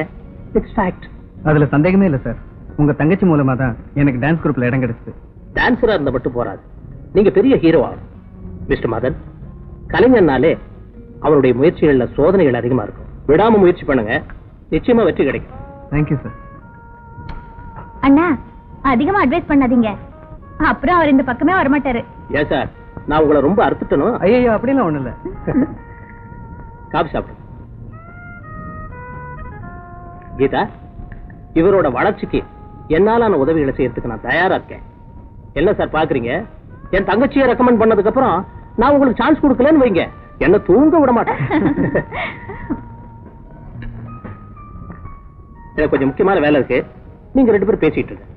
It's fact. அதுல சந்தேகமே இல்ல சார். உங்க தங்கச்சி மூலமா தான் எனக்கு டான்ஸ் குரூப்ல இடம் கிடைச்சது. டான்ஸரா இருந்தா மட்டும் போராது, நீங்க பெரிய ஹீரோ ஆகும். மிஸ்டர் மதன், கலைஞர்னாலே அவருடைய முயற்சிகள்ல சோதனைகள் அதிகமா இருக்கும். விடாம முயற்சி பண்ணுங்க, நிச்சயமா வெற்றி கிடைக்கும். Thank you sir. அண்ணா, அதிகமா அட்வைஸ் பண்ணாதீங்க, அப்புறம் அவர் இந்த பக்கமே வரமாட்டாரு. ஏன் சார், நான் உங்களை ரொம்ப அறுத்துட்டணும்? ஐயோ, அப்படிலாம் ஒண்ணு இல்ல. காபி சாப்பிடு. கீதா, இவரோட வளர்ச்சிக்கு என்னாலான உதவிகளை செய்யறதுக்கு நான் தயாரா இருக்கேன். என்ன சார் பாக்குறீங்க? என் தங்கச்சியை ரெக்கமெண்ட் பண்ணதுக்கு அப்புறம் நான் உங்களுக்கு சான்ஸ் கொடுக்கலன்னு வைங்க, என்ன தூங்க விட மாட்டேன். எனக்கு கொஞ்சம் முக்கியமான வேலை இருக்கு, நீங்க 2 பேரும் பேசிட்டு இருங்க.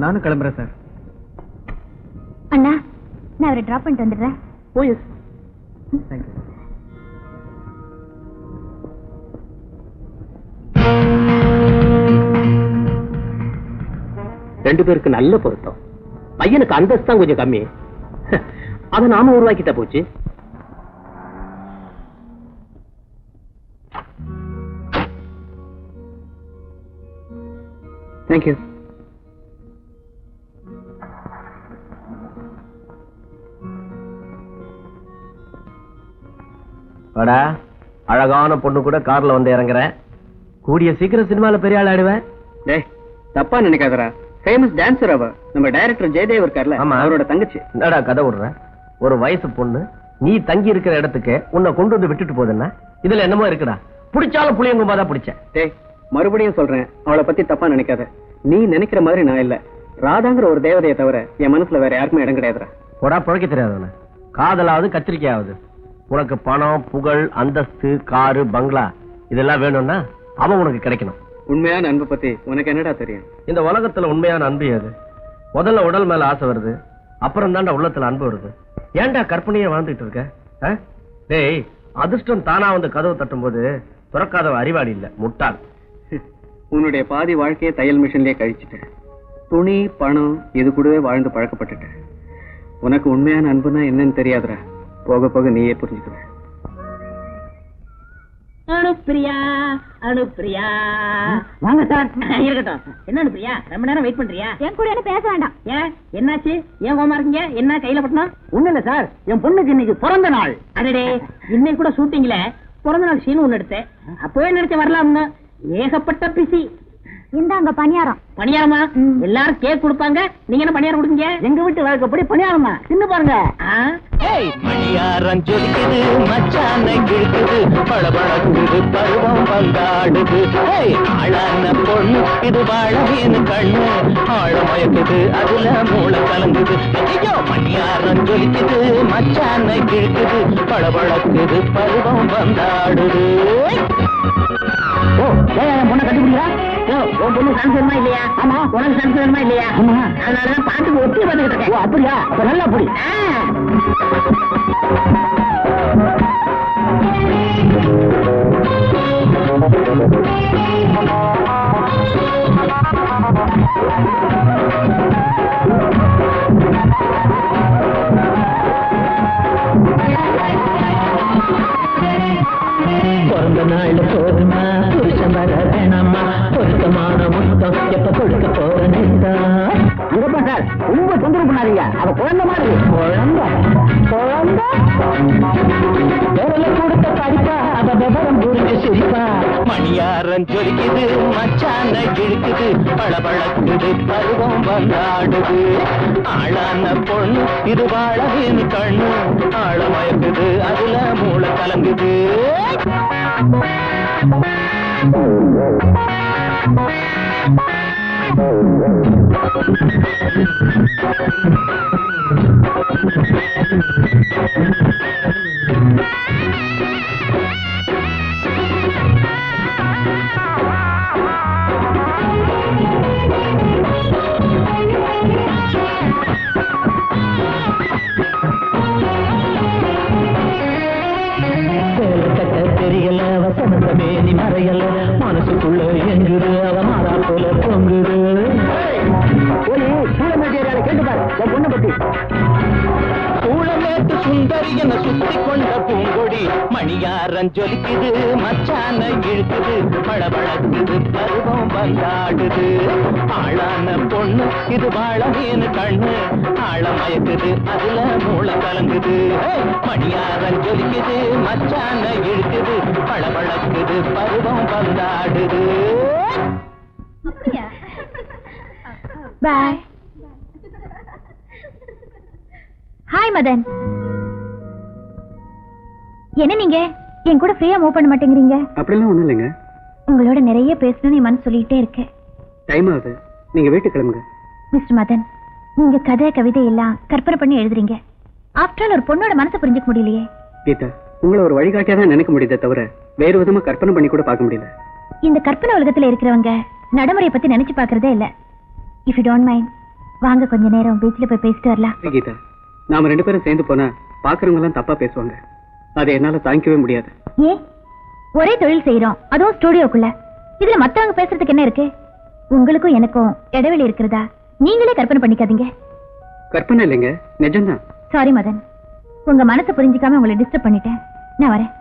நானும் கிளம்புறேன் சார். அண்ணா, நான் அவரை டிராப் பண்ணிட்டு வந்துடுறேன். ஓ எஸ், தேங்க்யூ. ரெண்டு பேருக்கு நல்ல பொருத்தம். பையனுக்கு அந்தஸ்து தான் கொஞ்சம் கம்மி, அதை நாம உருவாக்கிட்ட போச்சு. தேங்க்யூ. வாடா, அழகான பொண்ணு கூட கார்ல வந்து இறங்குறேன். கூடிய சீக்கிரம் சினிமால பெரிய ஆள் ஆடுவேன். டேய், தப்பா நினைக்காதடா. ஃபேமஸ் டான்சர் அவ. நம்ம டைரக்டர் ஜெயதேவ் இருக்கார்ல, ஆமா, அவரோட தங்கச்சி. என்னடா கதை விடுற? ஒரு வயசு பொண்ணு நீ தங்கி இருக்கிற இடத்துக்கு உன்னை கொண்டு வந்து விட்டுட்டு போகுதுன்னா இதுல என்னமோ இருக்குடா. பிடிச்சாலும் புளியங்கும்பா தான் பிடிச்சேன். டேய், மறுபடியும் சொல்றேன், அவளை பத்தி தப்பா நினைக்காத. நீ நினைக்கிற மாதிரி நான் இல்ல. ராதாங்கிற ஒரு தேவதையை தவிர என் மனசுல வேற யாருக்குமே இடம் கிடையாதுடா. போடா, புழைக்க தெரியாதவன. காதலாவது கத்திரிக்கையாவது. உனக்கு பணம், புகழ், அந்தஸ்து, காரு, பங்களா இதெல்லாம் வேணும்னா அவன் உனக்கு கிடைக்கணும். உண்மையான அன்பு பத்தி உனக்கு என்னடா தெரியும்? இந்த உலகத்துல உண்மையான அன்பு எது? முதல்ல உடல் மேல ஆசை வருது, அப்புறம் தாண்டா உள்ளத்துல அன்பு வருது. ஏன்டா கற்பனையே வாழ்ந்துட்டு இருக்க? டேய், அதிர்ஷ்டம் தானா வந்து கதவு தட்டும் போது துறக்காதவ அறிவாளி இல்ல, முட்டாள். உன்னுடைய பாதி வாழ்க்கையை தையல் மிஷின்லயே கழிச்சுட்டேன். துணி, பணம் இது கூடவே வாழ்ந்து பழக்கப்பட்டுட்டேன். உனக்கு உண்மையான அன்புனா என்னன்னு தெரியாதுடா. போக போக நீயே புரிஞ்சுக்குவ. அனுப்பிரியா, அனுப்பிரியா. வாங்க சார். இருக்கட்டும். என்ன அனுப்பிரியா, ரொம்ப நேரம் வெயிட் பண்றியா? என் கூட என்ன பேச வேண்டாம். ஏன், என்னாச்சு? ஏன் கோமா இருக்கீங்க? என்ன கையில பட்டணும்? ஒண்ணு இல்ல சார், என் பொண்ணுக்கு இன்னைக்கு பிறந்த நாள். அடடே, இன்னைக்கு கூட ஷூட்டிங்ல பிறந்த நாள் சீன் ஒண்ணு எடுத்தேன். அப்பவே நினைச்ச வரலாம்னு. ஏகப்பட்ட பிசி. இந்தாங்க பணியாரம். பணியாரமா? எல்லாரும் கேக் கொடுப்பாங்க, நீங்க என்ன பணியாரம் கொடுங்க? எங்க வீட்டு வழக்கப்படி பணியாரமா தின்னு பாருங்க. மணியாரம் ஜொலிக்குது, மச்சான கிழக்குது, பளபளக்குது, பருவம் பந்தாடுது. ஆளான பொண்ணு இது வாழவின் கண்ணு, ஆழமயக்குது, அதுல மூளை கலங்குது. ஐயோ, மணியாரம் ஜொலிக்குது, மச்சான கிழக்குது, பளபளக்குது, பருவம் பந்தாடுது. ஓ, என் பொண்ணை கண்டுபிடிக்கிறா? உன் பொண்ணு சான்ஸ் வேணுமா இல்லையா? ஆமா. உனக்கு சான்ஸ் வேணுமா இல்லையா? ஆமா. அதனாலதான் பாட்டுக்கு ஒட்டி வந்துகிட்டு ஓ, இருக்கேன். அப்படியா? அப்ப நல்லா புடி. பிறந்த நாள் போதுமா, புருஷன் வர வேணாமா, பொருத்தமான முத்தம் எப்ப கொடுக்க போறேன்டா. இருப்பா சார், ரொம்ப தொந்தரவு பண்ணாதீங்க. அவ குழந்தை மாதிரி. குழந்தை குழந்தை விரல கொடுத்த படிப்பா, அவ விவரம் புரிஞ்சு சிரிப்பா. மணியாரம் ஜொலிக்குது, மச்சான கிழக்குது, பளபளக்குது, பருவம் வந்தாடுது. ஆளான பொண்ணு இது வாழவின் கண்ணு, ஆழமயக்குது, அதுல மூளை கலங்குது. சுந்தரி என்ன சுத்தி கொண்ட பூங்கொடி மணியாரம் ஜொலிக்குது மச்சான இழுக்குது பளபளக்குது பருவம் வந்தாடுது ஆளான பொண்ணு இது வாழ மீன் கண்ணு ஆழ மயக்குது அதுல மூளை கலங்குது மணியாரம் ஜொலிக்குது மச்சான இழுக்குது பளபளக்குது பருவம் வந்தாடுது. பாய். ஹாய் மதன். என்ன நீங்க என் கூட ஃப்ரீயா மூவ் பண்ண மாட்டேங்கிறீங்க? அப்படிலாம் ஒண்ணும் இல்லைங்க. உங்களோட நிறைய பேசணும்னு என் மனசு சொல்லிட்டே இருக்கேன். டைம் ஆகுது, நீங்க வீட்டுக்கு கிளம்புங்க. மிஸ்டர் மதன், நீங்க கதை கவிதை எல்லாம் கற்பனை பண்ணி எழுதுறீங்க. ஆஃப்டர் ஆல் ஒரு பொண்ணோட மனசை புரிஞ்சுக்க முடியலையே. கீதா, உங்களை ஒரு வழிகாட்டியா தான் நினைக்க முடியுதே தவிர வேறு விதமா கற்பனை பண்ணி கூட பார்க்க முடியல. இந்த கற்பனை உலகத்துல இருக்கிறவங்க நடைமுறையை பத்தி நினைச்சு பாக்குறதே இல்ல. இஃப் யூ டோன்ட் மைண்ட், வாங்க கொஞ்ச நேரம் பீச்ல போய் பேசிட்டு வரலாம். கீதா, நாம 2 பேரும் சேர்ந்து போனா பாக்குறவங்க எல்லாம் தப்பா பேசுவாங்க. அதை என்னால தாங்கிக்கவே முடியாது. ஏன்? ஒரே தொழில் செய்யறோம், அதுவும் ஸ்டுடியோக்குள்ள. இதுல மத்தவங்க பேசுறதுக்கு என்ன இருக்கு? உங்களுக்கும் எனக்கும் இடைவெளி இருக்கிறதா நீங்களே கற்பனை பண்ணிக்காதீங்க. கற்பனை இல்லைங்க, நிஜம்தான். சாரி மதன், உங்க மனசை புரிஞ்சுக்காம உங்களை டிஸ்டர்ப் பண்ணிட்டேன். நான் வரேன்.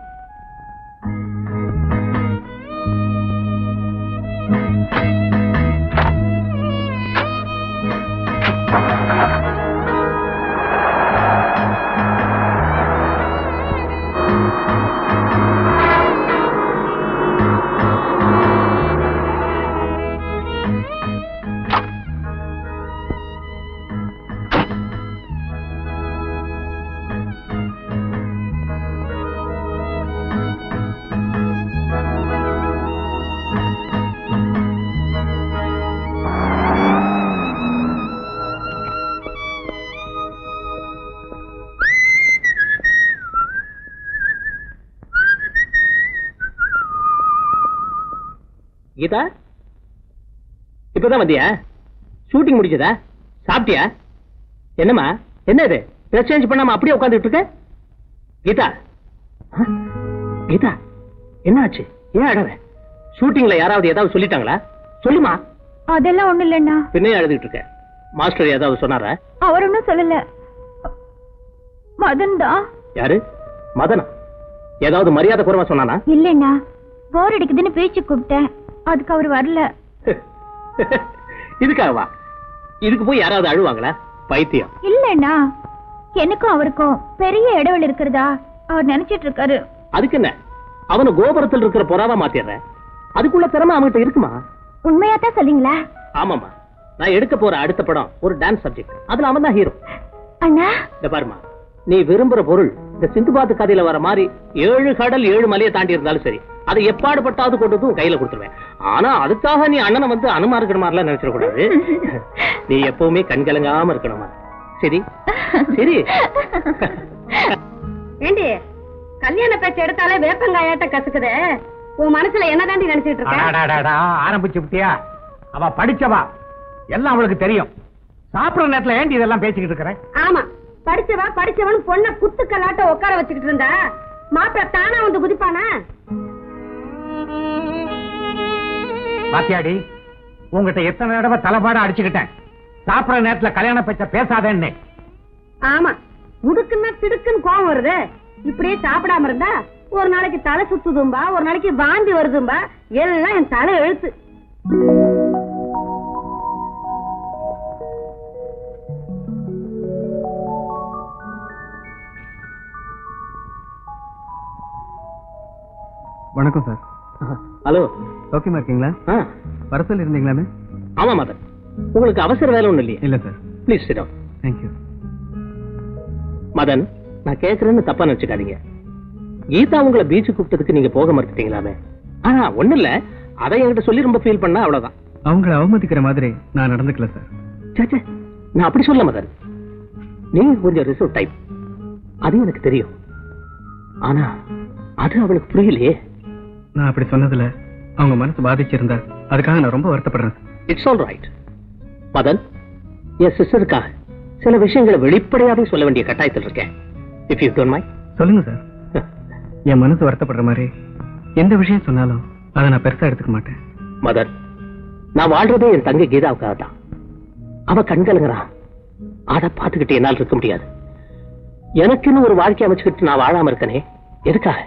கீதா, இப்பதான் வந்தியா? ஷூட்டிங் முடிஞ்சதா? சாப்பிட்டியா? என்னம்மா, என்ன இது ட்ரெஸ் சேஞ்ச் பண்ணாம அப்படியே உட்காந்துட்டு இருக்க? கீதா, கீதா, என்ன ஆச்சு? ஏன் அழற? ஷூட்டிங்ல யாராவது ஏதாவது சொல்லிட்டாங்களா? சொல்லுமா. அதெல்லாம் ஒண்ணு இல்லைன்னா. பின்னே அழுதுட்டு இருக்க. மாஸ்டர் ஏதாவது சொன்னாரா? அவர் ஒன்னும் சொல்லல. மதன் தான். யாரு? மதனா? ஏதாவது மரியாதை குறைவா சொன்னானா? இல்லைண்ணா, போர் அடிக்குதுன்னு பேச்சு கூப்பிட்டேன், அதுக்கு அவர் வரல. இதுக்காகவா? இதுக்கு போய் யாராவது அழுவாங்களா? பைத்தியம். இல்லண்ணா, எனக்கும் அவருக்கும் பெரிய இடைவெளி இருக்கிறதா அவர் நினைச்சிட்டு இருக்காரு. அதுக்கு என்ன, அவனு கோபுரத்தில் இருக்கிற புறாவா மாத்திடுற. அதுக்குள்ள திறமை அவன்கிட்ட இருக்குமா? உண்மையாத்தான் சொல்றீங்களா? ஆமாமா, நான் எடுக்க போற அடுத்த படம் ஒரு டான்ஸ் சப்ஜெக்ட். அதுல அவன் தான் ஹீரோ. அண்ணா, இந்த பாருமா, நீ விரும்புற பொருள் இந்த சிந்துபாத்து கதையில வர மாதிரி 7 கடல் 7 மலையை தாண்டி இருந்தாலும் சரி, அதை எப்பாடுபட்டாவது கொண்டு கையில கொடுத்துருவேன். ஆனா அதுக்காக நீ அண்ணனை வந்து அனுமா இருக்கிற மாதிரிலாம் நினைச்சிடக்கூடாது. நீ எப்பவுமே கண்கலங்காம இருக்கணுமா? சரி சரி. ஏண்டி, கல்யாண பேச்சு எடுத்தாலே வேப்பங்காயாட்ட கசுக்குதே. உன் மனசுல என்ன தாண்டி நினைச்சிட்டு இருக்க? ஆரம்பிச்சு விட்டியா? அவ படிச்சவா, எல்லாம் அவளுக்கு தெரியும். சாப்பிடுற நேரத்துல ஏண்டி இதெல்லாம் பேசிக்கிட்டு இருக்கிற? ஆமா, படிச்சவன் பொண்ண குத்துக்கல்லாட்ட உட்கார வச்சுக்கிட்டு இருந்தா மாப்பிள்ள தானா வந்து குதிப்பானா? பாத்தியாடி, உங்ககிட்ட எத்தனை தடவை தலைபாட அடிச்சுக்கிட்டேன். சாப்பிடுற நேரத்துல கல்யாண பேச்ச பேசாதேன்னு. ஆமா, முடுக்குன்னா திடுக்குன்னு கோவம் வருது. இப்படியே சாப்பிடாம இருந்தா ஒரு நாளைக்கு தலை சுத்துதும்பா, ஒரு நாளைக்கு வாந்தி வருதும்பா. எல்லாம் என் தலை எழுத்து. வணக்கம் சார். ஹலோ, ஓகேமா இருக்கீங்களா? வர சொல்லி இருந்தீங்களான்னு? ஆமா மதன், உங்களுக்கு அவசர வேலை ஒண்ணு இல்லையா? இல்ல sir. Please sit down. Thank you. Madan, நான் கேட்கறேன்னு தப்பா நினைச்சுக்காதீங்க. கீதா உங்களை பீச்சு கூப்பிட்டதுக்கு நீங்க போக மறுத்துட்டீங்களாமே? ஆனா ஒண்ணு இல்ல, அதை என்கிட்ட சொல்லி ரொம்ப ஃபீல் பண்ணா அவ்வளவுதான். அவங்களை அவமதிக்கிற மாதிரி நான் நடந்துக்கல சார். சேச்சே, நான் அப்படி சொல்ல மதன். நீங்க கொஞ்சம் ரிசர்வ் டைப், அது எனக்கு தெரியும். ஆனா அது அவளுக்கு புரியலையே. நான் அப்படி சொன்னதுல அவங்க மனசு பாதிச்சிருந்தா அதுக்காக நான் ரொம்ப வருத்தப்படுறேன். It's all right. மதன், என் சிஸ்டருக்காக சில விஷயங்களை வெளிப்படையாவே சொல்ல வேண்டிய கட்டாயத்தில் இருக்கேன். If you don't mind. சொல்லுங்க சார். என் மனசு வருத்தப்படுற மாதிரி எந்த விஷயம் சொன்னாலும் அதை நான் பெருசா எடுத்துக்க மாட்டேன். மதன், நான் வாழ்றதே என் தங்கை கீதாவுக்காக தான். அவ கண்கலங்கிறா, அதை பார்த்துக்கிட்டு என்னால் இருக்க முடியாது. எனக்குன்னு ஒரு வாழ்க்கை அமைச்சுக்கிட்டு நான் வாழாம இருக்கனே, எதுக்காக?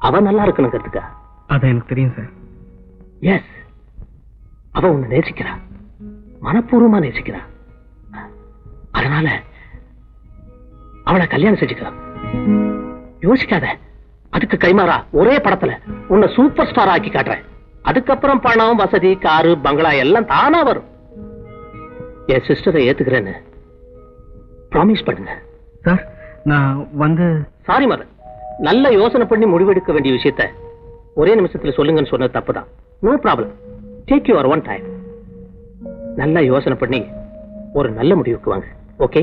அவன் நல்லா இருக்கணுங்கிறதுக்கா? அதான் எனக்கு தெரியும் சார். எஸ், அவ உன்னை நேசிக்கிறா, மனப்பூர்வமா நேசிக்கிறா. அதனால அவளை கல்யாணம் செஞ்சுக்க. யோசிக்காத. அதுக்கு கைமாறா ஒரே படத்துல உன்னை சூப்பர் ஸ்டார் ஆக்கி காட்டுறேன். அதுக்கப்புறம் பணம், வசதி, காரு, பங்களா எல்லாம் தானா வரும். என் சிஸ்டரை ஏத்துக்கிறேன்னு ப்ராமிஸ் பண்ணுங்க. சார், நான் வந்து சாரி மதன், நல்ல யோசனை பண்ணி முடிவெடுக்க வேண்டிய விஷயத்த ஒரே நிமிஷத்துல சொல்லுங்கன்னு சொன்னது தப்புதான். No problem, take your own time. நல்லா யோசனை பண்ணி ஒரு நல்ல முடிவுக்கு வாங்க. ஓகே?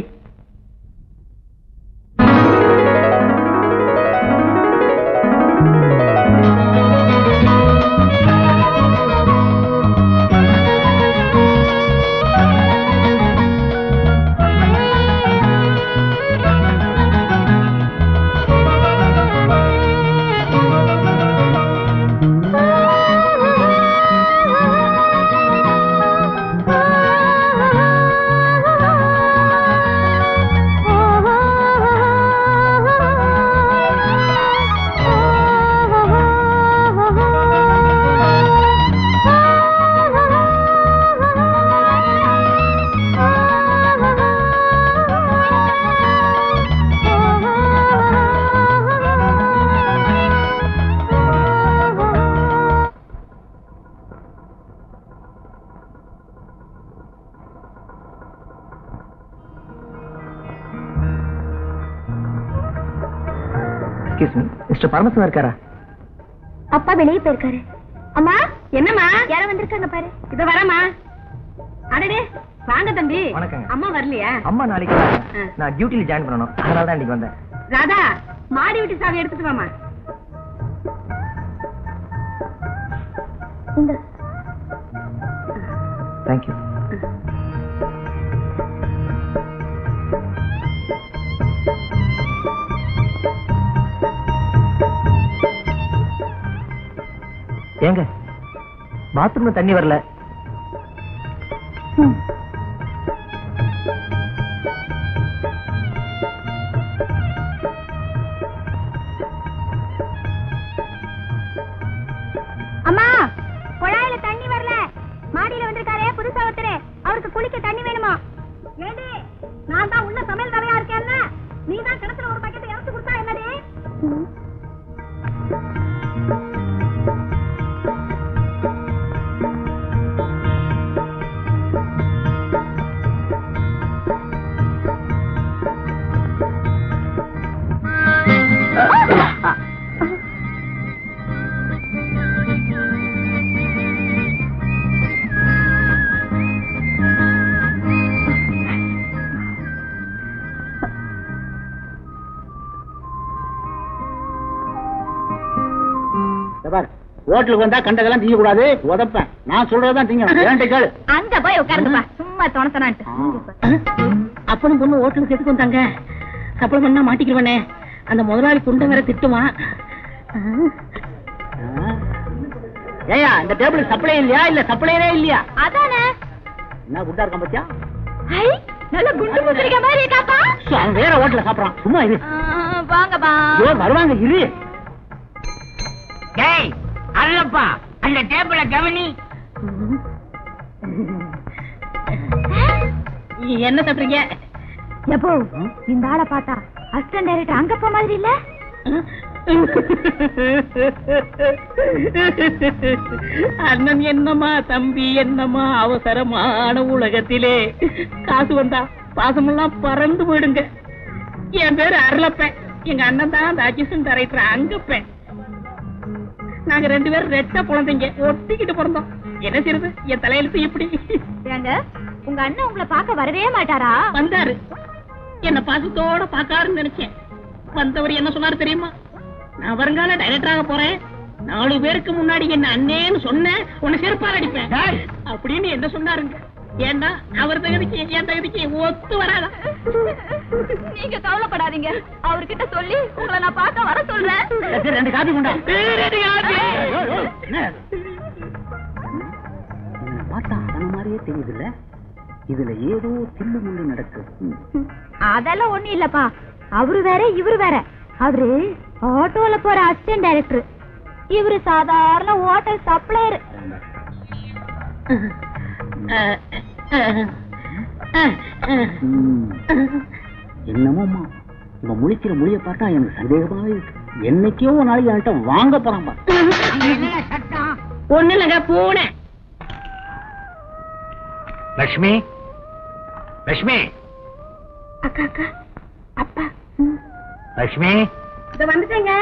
மிஸ்டர் பரமசிவம் இருக்காரா? அப்பா வெளியே போயிருக்காரு. அம்மா, என்னம்மா? யாரோ வந்திருக்காங்க பாரு. இத வரமா? அடடே, வாங்க தம்பி. வணக்கங்க. அம்மா வரலையா? அம்மா நாளைக்கு வராங்க. நான் டியூட்டில ஜாயின் பண்ணணும், அதனால தான் இன்னைக்கு வந்தேன். ராதா, மாடி வீட்டு சாவி எடுத்துட்டு வாமா. இந்த தேங்க்யூ. ஏங்க, பாத்ரூம்ல தண்ணி வரல. அம்மா, குழாயில தண்ணி வரல. மாடியில வந்திருக்காரே புதுசா ஒருத்தரு, அவருக்கு குளிக்க தண்ணி வேணுமா? ஏண்டி, நான் தான் உள்ள சமையல் தவையா இருக்கேன்ல, நீ தான் கிணத்துல ஒரு பக்கெட் இறச்சு கொடுத்தா என்னடி? ஹோட்டலுக்கு வந்தா கண்டதெல்லாம் திங்க கூடாது, உதப்பேன். நான் சொல்றதான் திங்க. அங்க போய் உட்காருங்கப்பா, சும்மா தோணத்தனான்ட்டு. அப்பனும் பொண்ணு ஹோட்டலுக்கு எதுக்கு வந்தாங்க? சப்பளம் பண்ணா மாட்டிக்கிறவனே, அந்த முதலாளி குண்டை வேற திட்டுவான். ஏயா, இந்த டேபிளுக்கு சப்ளை இல்லையா? இல்ல சப்ளையரே இல்லையா? அதானே. என்ன குண்டா இருக்கான் பத்தியா? ஐ, நல்ல குண்டு முத்திரிக்க மாதிரி இருக்காப்பா. அவன் வேற ஹோட்டல்ல சாப்பிடறான். சும்மா இரு. வாங்கப்பா. ஐயோ, வருவாங்க, இரு. டேய் அல்லப்பா, அந்த டேபிள கவனி. என்ன சாப்பிடுறீங்க? எப்போ இந்த ஆளை பார்த்தா அசிஸ்டன்ட் டைரக்டர் அங்கப்பா மாதிரி இல்ல? அண்ணன் என்னமா, தம்பி என்னமா, அவசரமான உலகத்திலே காசு வந்தா பாசமெல்லாம் பறந்து போயிடுங்க. என் பேரு அருளப்பேன், எங்க அண்ணன் தான் அந்த அசிஸ்டன்ட் டைரக்டர் அங்கப்பேன். நாங்க ரெண்டு பேரும் ரெட்ட குழந்தைங்க, ஒட்டிக்கிட்டு பிறந்தோம். என்ன செய்யறது, என் தலையெழுத்து இப்படி. ஏங்க, உங்க அண்ணன் உங்களை பார்க்க வரவே மாட்டாரா? வந்தாரு, என்ன பாசத்தோட பாக்காருன்னு நினைச்சேன். வந்தவர் என்ன சொன்னாரு தெரியுமா? நான் வருங்கால டைரக்டராக போறேன், 4 பேருக்கு முன்னாடி என்ன அண்ணேன்னு சொன்னேன், உன்னை செருப்பால் அடிப்பேன் அப்படின்னு என்ன சொன்னாருங்க. ஏன்னா அவர் தகுதிக்கு என் தகுதிக்கு ஒத்து வராதா? நீங்க கவலைப்படாதீங்க, அவர்கிட்ட சொல்லி உங்களை நான் பார்க்க வர சொல்றேன். 2 காபி கொண்டா. பார்த்தா அதன மாதிரியே தெரியுதுல்ல, இதுல ஏதோ தில்லு முள்ளு நடக்குது. அதெல்லாம் ஒண்ணு இல்லப்பா, அவரு வேற இவரு வேற. அவரு ஆட்டோல போற அசிஸ்டன்ட் டைரக்டர், இவரு சாதாரண ஹோட்டல் சப்ளையர். என்னமோமா இவன் முழிக்கிற மொழிய பார்த்தா எனக்கு சந்தேகமாவே இருக்கு. என்னைக்கோ ஒரு நாளைக்கு என்கிட்ட வாங்க போறான். ஒண்ணு இல்லங்க பூனை. லட்சுமி, லட்சுமி, அக்கா அக்கா அப்பா. லட்சுமி, இத வந்துட்டேங்க.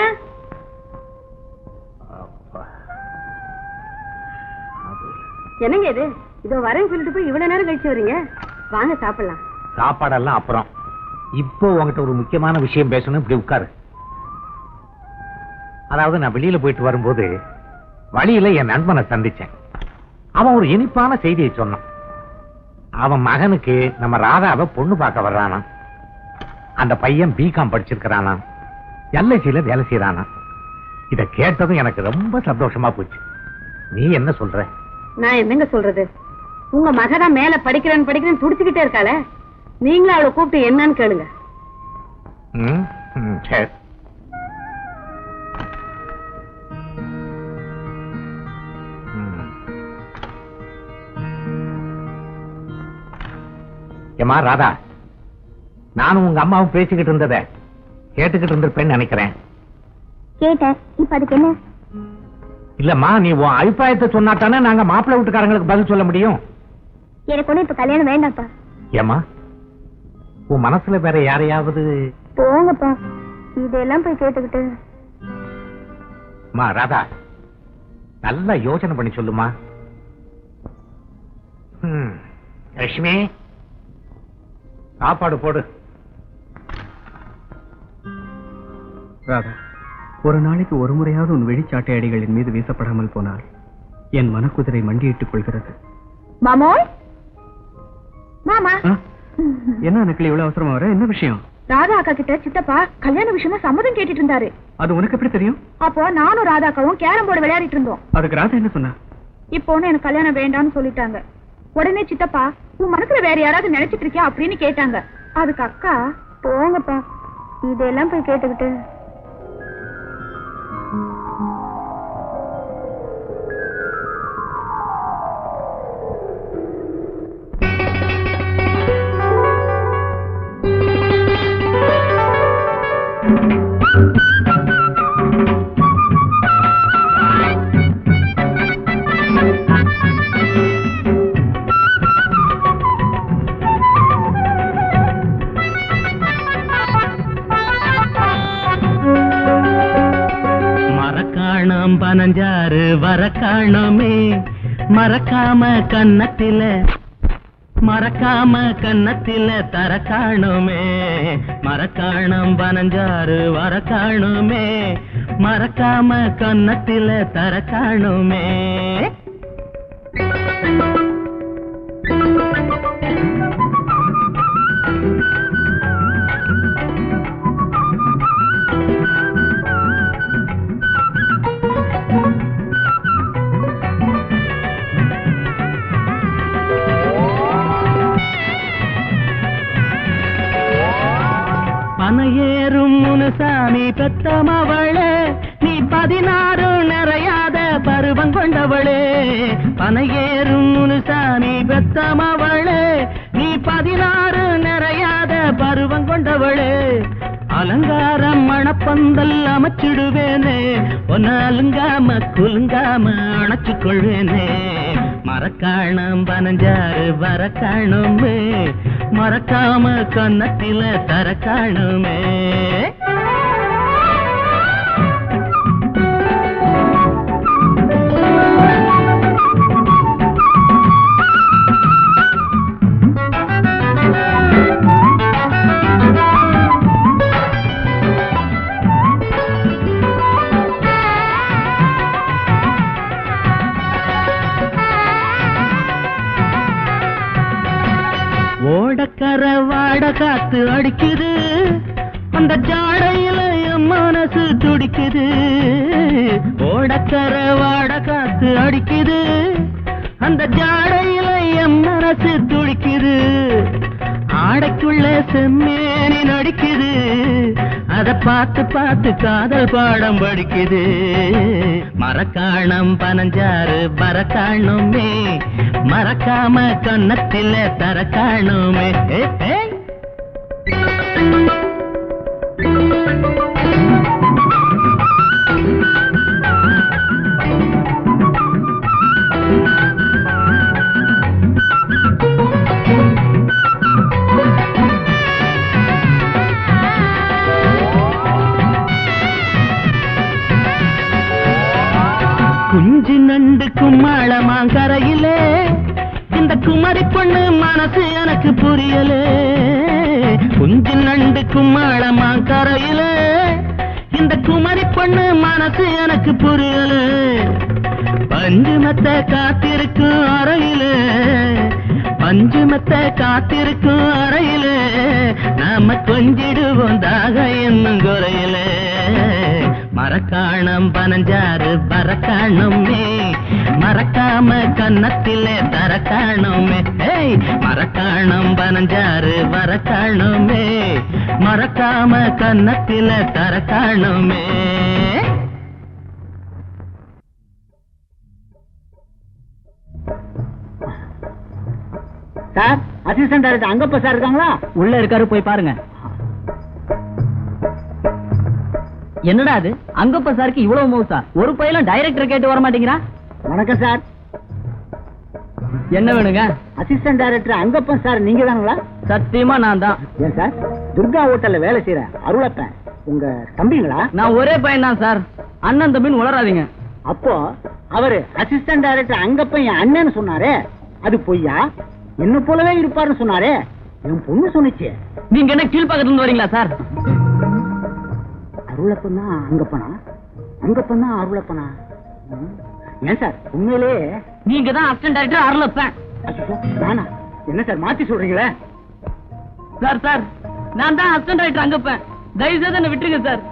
என்னங்க இது? இதோ வரேன்னு சொல்லிட்டு போய் இவ்வளவு நேரம் கழிச்சு வரீங்க. வாங்க சாப்பிடலாம். சாப்பாடெல்லாம் அப்புறம். இப்போ உங்ககிட்ட ஒரு முக்கியமான விஷயம் பேசணும். இப்படி உட்காரு. அதாவது நான் வெளியில போயிட்டு வரும்போது வழியில என் நண்பனை சந்திச்சேன். அவன் ஒரு இனிப்பான செய்தியை சொன்னான். அவன் மகனுக்கு நம்ம ராதாவை பொண்ணு பார்க்க வர்றானா. அந்த பையன் பிகாம் படிச்சிருக்கிறானா, எல்ஐசியில வேலை செய்யறானா. இத கேட்டதும் எனக்கு ரொம்ப சந்தோஷமா போச்சு. நீ என்ன சொல்ற? நான் என்னங்க சொல்றது? உங்க மகதான் மேல படிக்கிறேன்னு துடிச்சுக்கிட்டே இருக்காளே, நீங்களும் அவளை கூப்பிட்டு என்னன்னு கேளுங்க. சரி. ஏமா ராதா, நானும் உங்க அம்மாவும் பேசிக்கிட்டு இருந்தத கேட்டுக்கிட்டு இருந்திருப்பேன்னு நினைக்கிறேன். கேட்டேன். இப்ப அதுக்கு என்ன? இல்லம்மா, நீ உன் அபிப்பிராயத்தை சொன்னாத்தானே நாங்க மாப்பிள்ளை வீட்டுக்காரங்களுக்கு பதில் சொல்ல முடியும். எனக்கு ஒண்ணு இப்ப கல்யாணம் வேண்டாம்ப்பா. ஏமா, உன் மனசுல வேற யாரையாவது? போங்கப்பா, இதெல்லாம் போய் கேட்டுக்கிட்டு. மா ராதா, நல்லா யோசனை பண்ணி சொல்லுமா. லட்சுமி, சாப்பாடு போடு. ராதா, ஒரு நாளைக்கு ஒரு முறையாவது உன் வெளிச்சாட்டை அடிகளின் மீது வீசப்படாமல் போனால் என் மனக்குதிரை மண்டியிட்டுக் கொள்கிறது. மாமோய், மாமா. என்ன நக்கிலி இவ்வளவு அவசரமா வர? என்ன விஷயம்? ராதா அக்கா கிட்ட சித்தப்பா கல்யாண விஷயமா சம்மதம் கேட்டுட்டு இருந்தாரு. அது உனக்கு எப்படி தெரியும்? அப்போ நானும் ராதா அக்காவும் கேரம் போர்டு விளையாடிட்டு இருந்தோம். அதுக்கு ராதா என்ன சொன்னா? இப்போ எனக்கு கல்யாணம் வேண்டாம்னு சொல்லிட்டாங்க. உடனே சித்தப்பா, உன் மனசுல வேற யாராவது நினைச்சிட்டு இருக்கியா அப்படின்னு கேட்டாங்க. அதுக்கு அக்கா, போங்கப்பா, இதெல்லாம் போய் கேட்டுக்கிட்டு. பனஞ்சாறு வர காணோமே, மறக்காம கன்னத்தில தர காணோமே. மறக்காணம் பனஞ்சாறு வர காணோமே, மறக்காம கன்னத்தில தர காணோமே. பனையேறும் முனுசாமி பெத்தமவளே, நீ 16 நிறையாத பருவம் கொண்டவளே. பனையேறும் முனுசாமி பெத்தமவளே, நீ 16 நிறையாத பருவம் கொண்டவளே. அலங்காரம் மணப்பந்தல் அமைச்சிடுவேனே, ஒன்னு அலுங்காம குலுங்காம அணைச்சு கொள்வேனே. மறக்காணம் பனஞ்சாறு வர காணுமே, மறக்காம கன்னத்தில தர காணுமே. ஓடக்கர வாட காத்து அடிக்குது, அந்த ஜாடையில என் மனசு துடிக்குது. ஓடக்கர வாட காத்து அடிக்குது, அந்த ஜாடையில என் மனசு துடிக்குது. ஆடைக்குள்ள செம்மேனி நடிக்குது, அத பார்த்து பார்த்து காதல் பாடம் படிக்குது. மரக்காணம் பனஞ்சாறு பறக்காணுமே, மறக்காம கன்னத்தில தரக்காணுமே. குஞ்சு நண்டு கும்மாளமாங்கரையிலே இந்த குமரி பொண்ணு மனசு எனக்கு புரியலே. குஞ்சு நண்டு கும்மாளமாங்கரையிலே இந்த குமரி பொண்ணு மனசு எனக்கு புரியலே. பஞ்சுமத்தை காத்திருக்கும் அறையிலே, பஞ்சுமத்தை காத்திருக்கும் அறையிலே நாம கொஞ்சிடுவோம் தாக என்னும் குறையிலே. மரக்காணம் பனஞ்சாறு பறக்காணுமே, மறக்காம கன்னத்திலே தரக்காணுமே. மரக்காணம் பனஞ்சாறு பறக்காணுமே, மறக்காம கன்னத்தில தரக்காணுமே. சார், அசிஸ்டன்ட் டைரக்டர் அங்கப்ப சார் இருக்காங்களா? உள்ள இருக்காரு, போய் பாருங்க. என்னடா அது, அங்கப்ப சாருக்கு இவ்வளவு மவுசா? ஒரு பையலும் டைரக்டர் கேட்டு வர மாட்டேங்கிறான். வணக்கம் சார். என்ன வேணுங்க? அசிஸ்டன்ட் டைரக்டர் அங்கப்பன் சார் நீங்க தானுங்களா? சத்தியமா நான் தான். ஏன் சார், துர்கா ஹோட்டல்ல வேலை செய்யற அருளப்பன் உங்க தம்பிங்களா? நான் ஒரே பையன் தான் சார், அண்ணன் தம்பின்னு உளராதீங்க. அப்போ அவரு அசிஸ்டன்ட் டைரக்டர் அங்கப்பன் என் அண்ணன்னு சொன்னாரே, அது பொய்யா? என்ன போலவே இருப்பாருன்னு சொன்னாரே, என் பொண்ணு சொன்னிச்சு. நீங்க என்ன கீழ்பக்கத்துல இருந்து வரீங்களா சார்? அருளப்பன் தான் அங்கப்பனா, அங்கப்பன் தான் அருளப்பனா? ஏன் சார், உண்மையிலே நீங்க தான் அசிஸ்டன்ட் டைரக்டர் அருளப்பன். நானா? என்ன சார் மாத்தி சொல்றீங்களே? சார் சார், நான் தான் அசிஸ்டன்ட் டைரக்டர் அங்கப்பன். தயவு செய்து என்ன விட்டுருங்க சார்.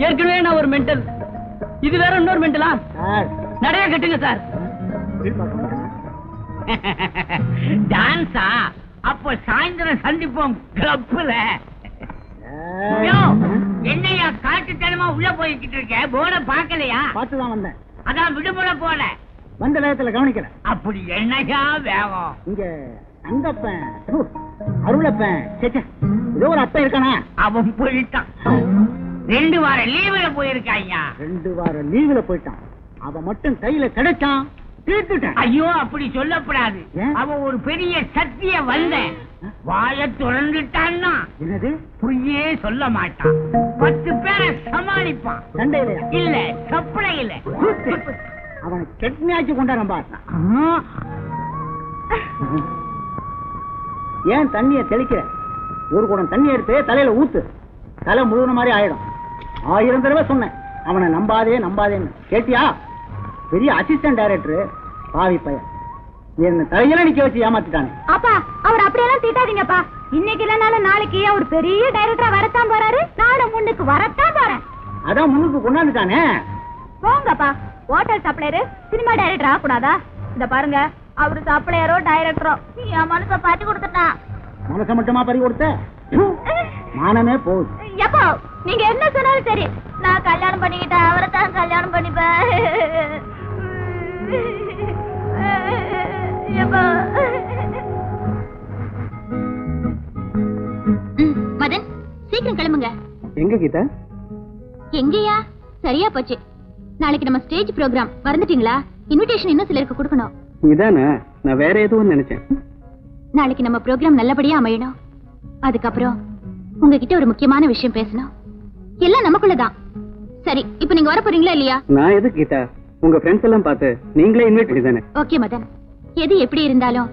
ஏற்கனவே நான் ஒரு மென்டல், இது வேற இன்னொரு மென்டலா? நிறைய கட்டுங்க சார். டான்ஸா? அப்ப சாயந்தரம் சந்திப்போம் கிளப்ல. என்னையா காட்டுத்தனமா உள்ள போய்கிட்டு இருக்க? போர்ட பாக்கலையா? பார்த்துதான் வந்தேன். அதான் விடுமுறை போல வந்த நேரத்துல கவனிக்கல. அப்படி என்னையா வேகம்? இங்க அங்கப்பன் அருளப்பன் ஏதோ ஒரு அப்பன் இருக்கானா? அவன் போயிட்டான். 2 வார லீவுல போயிருக்காய்யா. 2 வார லீவுல போயிட்டான். அவன் மட்டும் கையில கிடைச்சான், தீர்த்துட்டான். ஐயோ, அப்படி சொல்லப்படாது. அவன் ஒரு பெரிய சக்திய வந்த வாய துறந்துட்டான்னா என்னது பொய்யே சொல்ல மாட்டான். 10 பேரை சமாளிப்பான். சண்டையில இல்ல, சப்பளையில. அவனை கெட்னியாச்சு கொண்டாரம் பார்த்தா. ஏன் தண்ணிய தெளிக்கிற? ஒரு குடம் தண்ணி எடுத்து தலையில ஊத்து, தலை முழுவன மாதிரி ஆயிடும். 1000 தடவை சொன்னேன் அவனை நம்பாதே நம்பாதேன்னு. கேட்டியா? பெரிய அசிஸ்டன்ட் டைரக்டர் பாவி பையன் என்ன தலையெல்லாம் நிக்க வச்சு ஏமாத்திட்டானே. அப்பா, அவர் அப்படியெல்லாம் திட்டாதீங்கப்பா. இன்னைக்கு இல்லனாலும் நாளைக்கு அவர் பெரிய டைரக்டரா வரத்தான் போறாரு. நானும் முன்னுக்கு வரத்தான் போறேன். அதான் முன்னுக்கு கொண்டாந்துட்டானே. போங்கப்பா, ஹோட்டல் சப்ளையரு சினிமா டைரக்டர் ஆகக்கூடாதா? இந்த பாருங்க, அவரு சப்ளையரோ டைரக்டரோ என் மனசை பாட்டி கொடுத்துட்டான். மனசை மட்டுமா பறி கொடுத்த? மானமே போகுது. எப்போ நீங்க என்ன சொன்னாலும் சரி, நான் கல்யாணம் பண்ணிக்கிட்டேன், அவரை தான் கல்யாணம் பண்ணிப்பேன். மதன், சீக்கிரம் கிளம்புங்க. எங்க கீதா? எங்கயா? சரியா போச்சு. நாளைக்கு நம்ம ஸ்டேஜ் ப்ரோக்ராம் மறந்துட்டீங்களா? இன்விடேஷன் இன்னும் சிலருக்கு கொடுக்கணும். இதானே, நான் வேற எதுவும் நினைச்சேன். நாளைக்கு நம்ம ப்ரோக்ராம் நல்லபடியா அமையணும். அதுக்கப்புறம் உங்ககிட்ட ஒரு முக்கியமான விஷயம் பேசணும். எல்லாம் நமக்குள்ளதான். சரி, இப்ப நீங்க வர போறீங்களா இல்லையா? நான் எது கீதா, உங்க ஃப்ரெண்ட்ஸ் எல்லாம் பார்த்து நீங்களே இன்வைட் பண்ணிதானே. ஓகே மதன், எது எப்படி இருந்தாலும்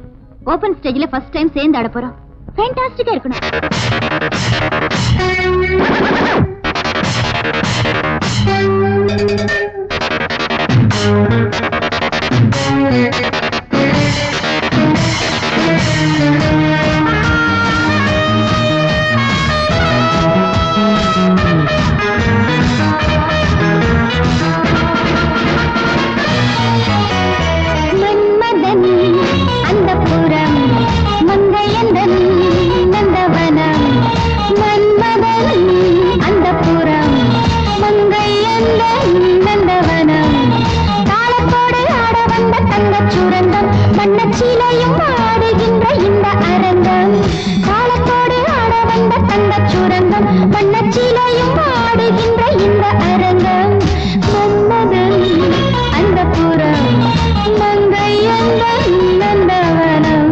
ஓபன் ஸ்டேஜ்ல ஃபர்ஸ்ட் டைம் சேர்ந்து ஆட போறோம். ஃபேண்டாஸ்டிக்கா இருக்கணும். அந்த புறம் மங்கையந்தன் நந்தவனம் வண்ணச்சிலையும் ஆடுகின்ற இந்த அரங்கம் மன்மதன் அந்த புறம் மங்கை அந்த நந்தவனம்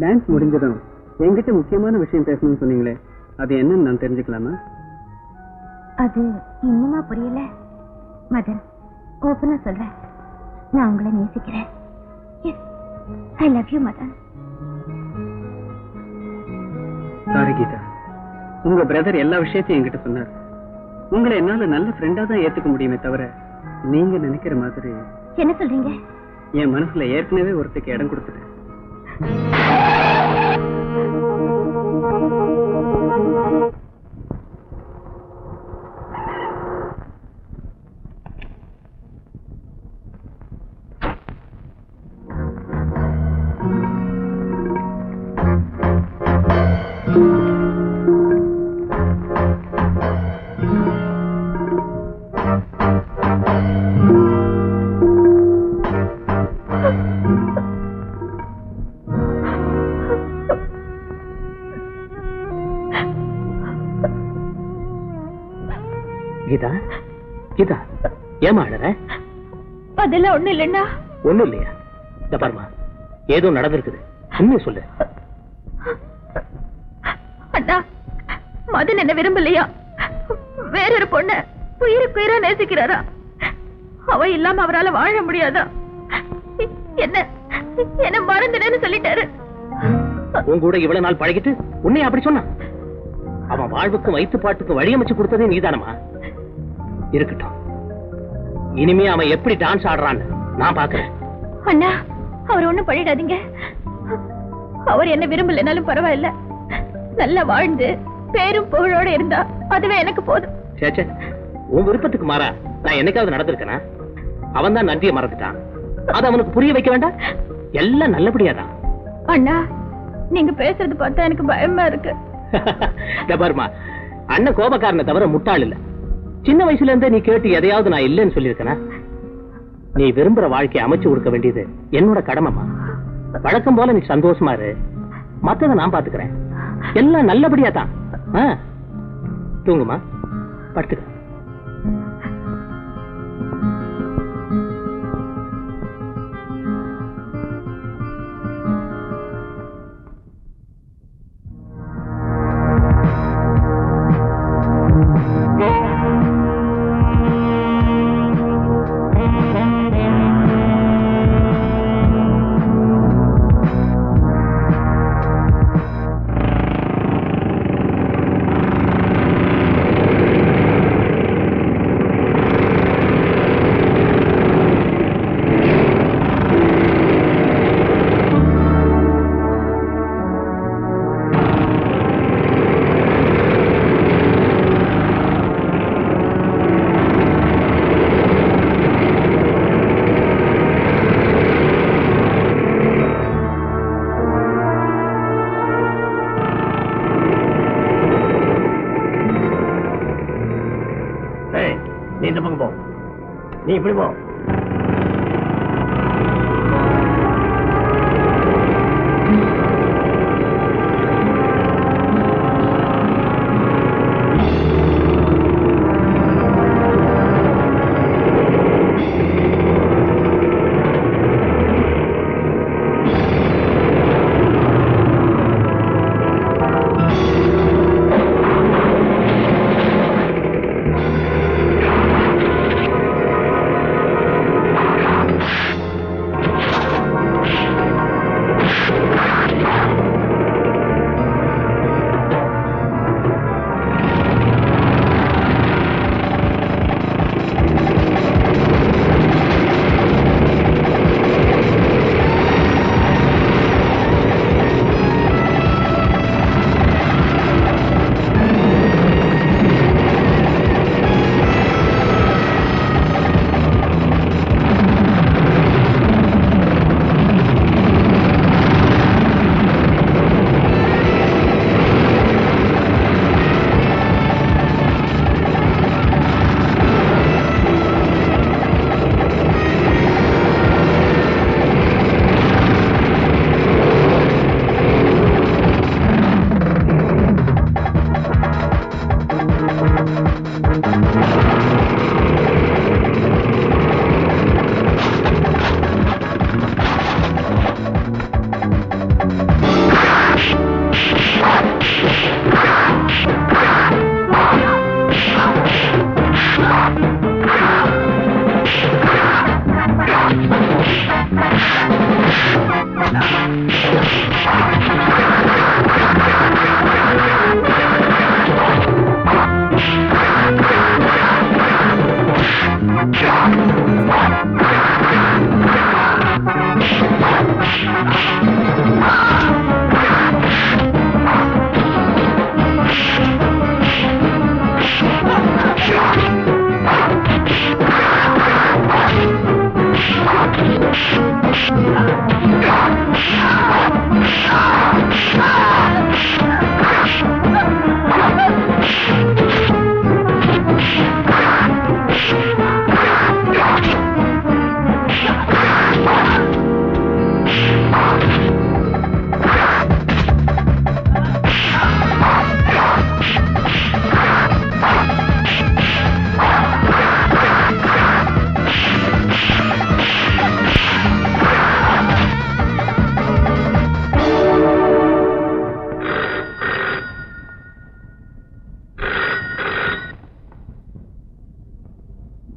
டான்ஸ் முடிஞ்சதும் என்கிட்ட முக்கியமான விஷயம் பேசணும்னு சொன்னீங்களே, அது என்னன்னு நான் தெரிஞ்சுக்கலாமா? அது இன்னுமா புரியல மதன். ஓப்பனா சொல்றேன், நான் உங்களை நேசிக்கிறேன். I love you Madan. Sorry Geetha, உங்க பிரதர் எல்லா விஷயத்தையும் என்கிட்ட சொன்னார். உங்களை என்னால நல்ல ஃப்ரெண்டா தான் ஏத்துக்க முடியுமே தவிர நீங்க நினைக்கிற மாதிரி. என்ன சொல்றீங்க? என் மனசுல ஏற்கனவே ஒருத்தருக்கு இடம் கொடுத்துட்டேன். கீதா, கீதா, ஏமா அழற? அதெல்லாம் ஒண்ணு இல்லைன்னா. ஒண்ணும் இல்லையா? இந்த பாருமா, ஏதோ நடந்திருக்குது, உண்மையை சொல்லு. அண்ணா, மதன் என்ன விரும்பலையா? வேறொரு பொண்ண உயிருக்கு உயிரா நேசிக்கிறாரா? அவ இல்லாம அவரால் வாழ முடியாதா? என்ன மறந்துடன்னு சொல்லிட்டாரு. உன் கூட இவ்வளவு நாள் பழகிட்டு உன்னை அப்படி சொன்னா? அவன் வாழ்வுக்கும் வயிற்றுப்பாட்டுக்கும் வழியமைச்சு கொடுத்ததே நீதானமா? இருக்கட்டும், இனிமே அவன் எப்படி டான்ஸ் ஆடுறான்னு நான் பாக்குறேன். அண்ணா, அவர் ஒண்ணும் பண்ணிடாதீங்க. அவர் என்ன விரும்பலனாலும் பரவாயில்ல, நல்லா வாழ்ந்து பேரும் புகழோட இருந்தா அதுவே எனக்கு போதும். சேச்சே, உன் விருப்பத்துக்கு மாறா நான் என்னைக்காவது நடந்திருக்கேனா? அவன் தான் நன்றியை மறந்துட்டான், அது அவனுக்கு புரிய வைக்க வேண்டாம். எல்லாம் நல்லபடியாதான். அண்ணா, நீங்க பேசுறது பார்த்தா எனக்கு பயமா இருக்கு. பாருமா, அண்ணன் கோபக்காரனை தவிர முட்டாள் இல்ல. சின்ன வயசுல இருந்தே நீ கேட்டு எதையாவது நான் இல்லைன்னு சொல்லியிருக்கேனா? நீ விரும்புற வாழ்க்கையை அமைச்சு கொடுக்க வேண்டியது என்னோட கடமைமா. வழக்கம் போல நீ சந்தோஷமா இரு, மத்ததை நான் பாத்துக்கிறேன். எல்லாம் நல்லபடியா தான். தூங்குமா, படுத்துக்க. நீ இப்படி போ.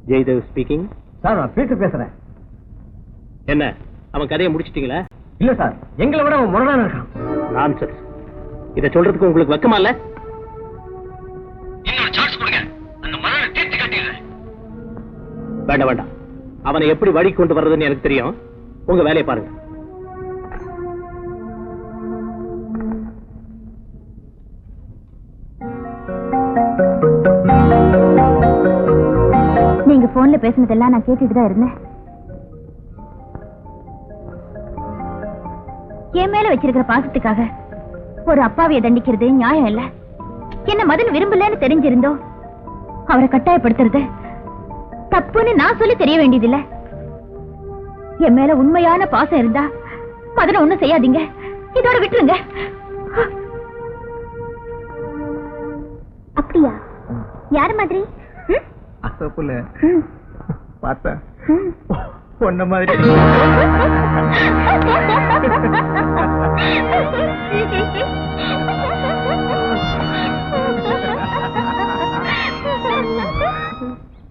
ஜெயதேவ் ஸ்பீக்கிங். சார் நான் பீட்டர் பேசுறேன். என்ன அவன் கதையை முடிச்சிட்டீங்களா? இல்ல சார், எங்களை விட அவன் முரணான இருக்கான். நான்சென்ஸ். இதை சொல்றதுக்கு உங்களுக்கு வெக்கமா இல்ல? இன்னொரு சான்ஸ் கொடுங்க, அந்த மரண தீர்த்து கட்டிடுறேன். வேண்டாம் வேண்டாம், அவனை எப்படி வழி கொண்டு வர்றதுன்னு எனக்கு தெரியும். உங்க வேலையை பாருங்க. நீங்க போன்ல பேசினதெல்லாம் நான் கேட்டுட்டு தான் இருந்தேன். என் மேல வச்சிருக்கிற பாசத்துக்காக ஒரு அப்பாவிய தண்டிக்கிறது நியாயம் இல்ல. என்ன மதன் விரும்பலன்னு தெரிஞ்சிருந்தோ அவரை கட்டாயப்படுத்துறது தப்புன்னு நான் சொல்லி தெரிய வேண்டியதில்லை. என் மேல உண்மையான பாசம் இருந்தா மதனை ஒண்ணும் செய்யாதீங்க, இதோட விட்டுருங்க. அப்படியா? யாரு மாதிரி? அசப்புல பார்த்தா பொண்ண மாதிரி.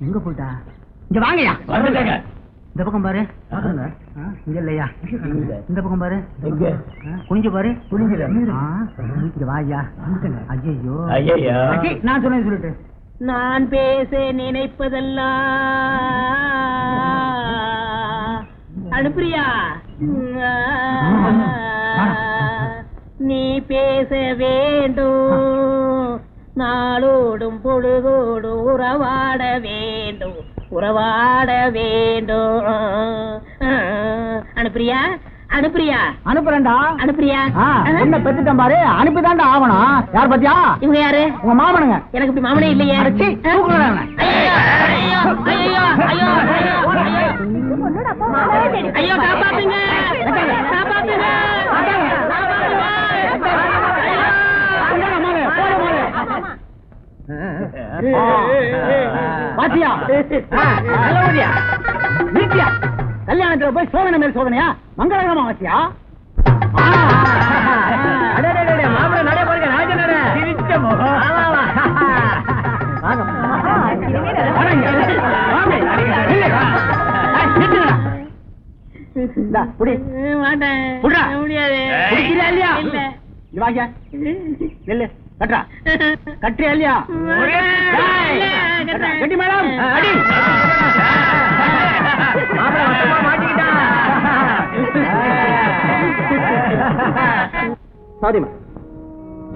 எங்க போட்டா? இங்க வாங்கயா. இந்த பக்கம் பாரு. இங்க இல்லையா? இந்த பக்கம் பாரு. குனிஞ்சு பாரு. இங்க வாயா. ஐயோ நான் சொன்னேன் சொல்லிட்டு. நான் பேச நினைப்பதெல்லாம் அனுப்பிரியா, நீ பேச வேண்டும், நாளோடும் பொழுதோடும் உறவாட வேண்டும், உறவாட வேண்டும். அனுப்பிரியா, அனுப்புறியா? அனுப்புறேன்டா. அனுப்புறியா? என்ன பெத்துட்டேன் பாரு, அனுப்பிதான்டா ஆகணும். யார் பாத்தியா? இவங்க யாரு? உங்க மாமனுங்க. எனக்கு இப்படி மாமனே இல்லையே. ஐயோ காப்பாத்துங்க, காப்பாத்துங்க. பாத்தியா வீட்டியா கல்யாணத்துல போய் சோதனை மேல் சோதனையா மங்களகரமா வாசியா? மாப்பிள்ள நடை பாருங்க, ராஜ நடை. சிரிச்ச முகம். கட்டியா இல்லையா? கட்டி மேடம் அடி. சாரிமா,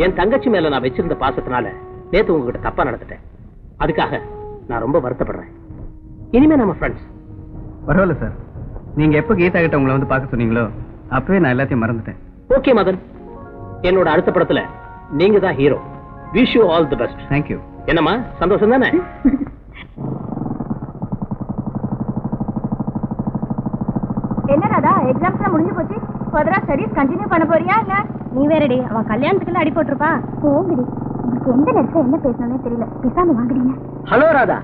என் தங்கச்சி மேல நான் வச்சிருந்த பாசத்தினால நேத்து உங்ககிட்ட தப்பா நடந்துட்டேன். அதுக்காக நான் ரொம்ப வருத்தப்படுறேன். இனிமே நம்ம ஃப்ரெண்ட்ஸ். பரவாயில்ல சார், நீங்க எப்ப கீதா கிட்ட உங்களை வந்து பார்க்க சொன்னீங்களோ அப்பவே நான் எல்லாத்தையும் மறந்துட்டேன். ஓகே மதன், என்னோட அடுத்த படத்துல நீங்க தான் hero. Wish you all the best. Thank you. என்னம்மா சந்தோஷம் தானே? என்ன ராதா, எக்ஸாம்ஸ்லாம் முடிஞ்சு போச்சு. ஃபர்தரா ஸ்டடீஸ் கண்டினியூ பண்ண போறியா இல்ல? நீ வேறடி, அவன் கல்யாணத்துக்குள்ள அடி போட்டுருப்பா. போங்கடி, உங்களுக்கு எந்த நேரத்துல என்ன பேசணும்னே தெரியல. பேசாம வாங்குறீங்க. ஹலோ ராதா,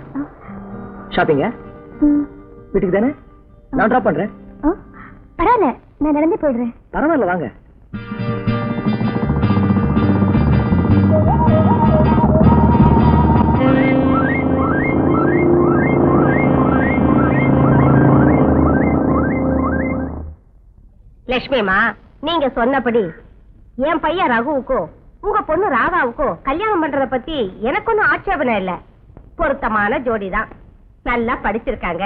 ஷாப்பிங்க வீட்டுக்கு தானே? நான் டிராப் பண்றேன். பரவாயில்ல, நான் நடந்தே போயிடுறேன். பரவாயில்ல வாங்க. லட்சுமிமா, நீங்க சொன்னபடி என் பையன் ரகுவுக்கோ உங்க பொண்ணு ராதாவுக்கோ கல்யாணம் பண்றத பத்தி எனக்கு ஒன்னும் ஆட்சேபனை இல்ல. பொருத்தமான ஜோடிதான், நல்லா படிச்சிருக்காங்க.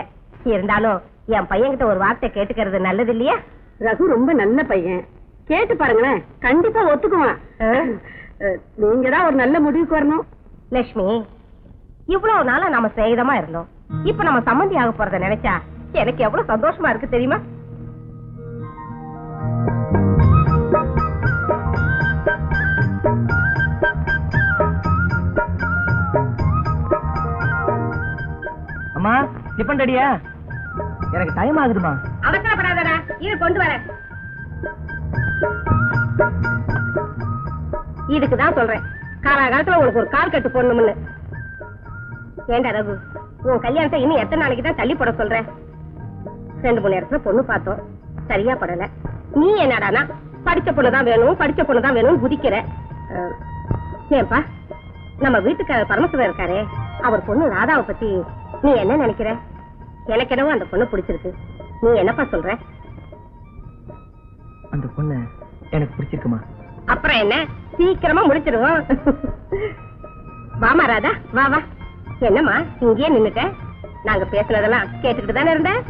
இருந்தாலும் என் பையன்கிட்ட ஒரு வார்த்தை கேட்டுக்கிறது நல்லது இல்லையா? ரகு ரொம்ப நல்ல பையன், கேட்டு பாருங்களேன், கண்டிப்பா ஒத்துக்குவான். நீங்க தான் ஒரு நல்ல முடிவுக்கு வரணும். லட்சுமி, இவ்வளவு நாளா நாம சேதமா இருந்தோம். இப்ப நம்ம சம்மந்தி ஆக போறத நினைச்சா எனக்கு எவ்வளவு சந்தோஷமா இருக்கு தெரியுமா? அம்மா டிபன் ரெடியா? எனக்கு டைம் ஆகுதுமா. அவசரப்படாதடா, இது கொண்டு வர. இதுக்குதான் சொல்றேன், காலகாலத்துல உங்களுக்கு ஒரு கால் கட்டு போடணும்னு. ஏண்டா ரகு, உன் கல்யாணத்தை இன்னும் எத்தனை நாளைக்கு தான் தள்ளி போட சொல்ற? 2-3 இடத்துல பொண்ணு பார்த்தோம், சரியா படல. நீ என்னடானா படிச்ச பொண்ணுதான் வேணும், படிச்ச பொண்ணுதான் வேணும்னு குதிக்கிற. ஏன்பா, நம்ம வீட்டுக்காரர் பரமசிவம் இருக்காரே, அவர் பொண்ணு ராதாவை பத்தி நீ என்ன நினைக்கிற? எனக்கு என்னவோ அந்த பொண்ணு பிடிச்சிருக்கு. நீ என்னப்பா சொல்ற? அந்த பொண்ணு எனக்கு பிடிச்சிருக்குமா? அப்புறம் என்ன, சீக்கிரமா முடிச்சிருவோம். வாமா ராதா, வா வா. என்னம்மா இங்கேயே நின்னுட்ட? நாங்க பேசுனதெல்லாம் கேட்டுக்கிட்டு தானே இருந்தேன்.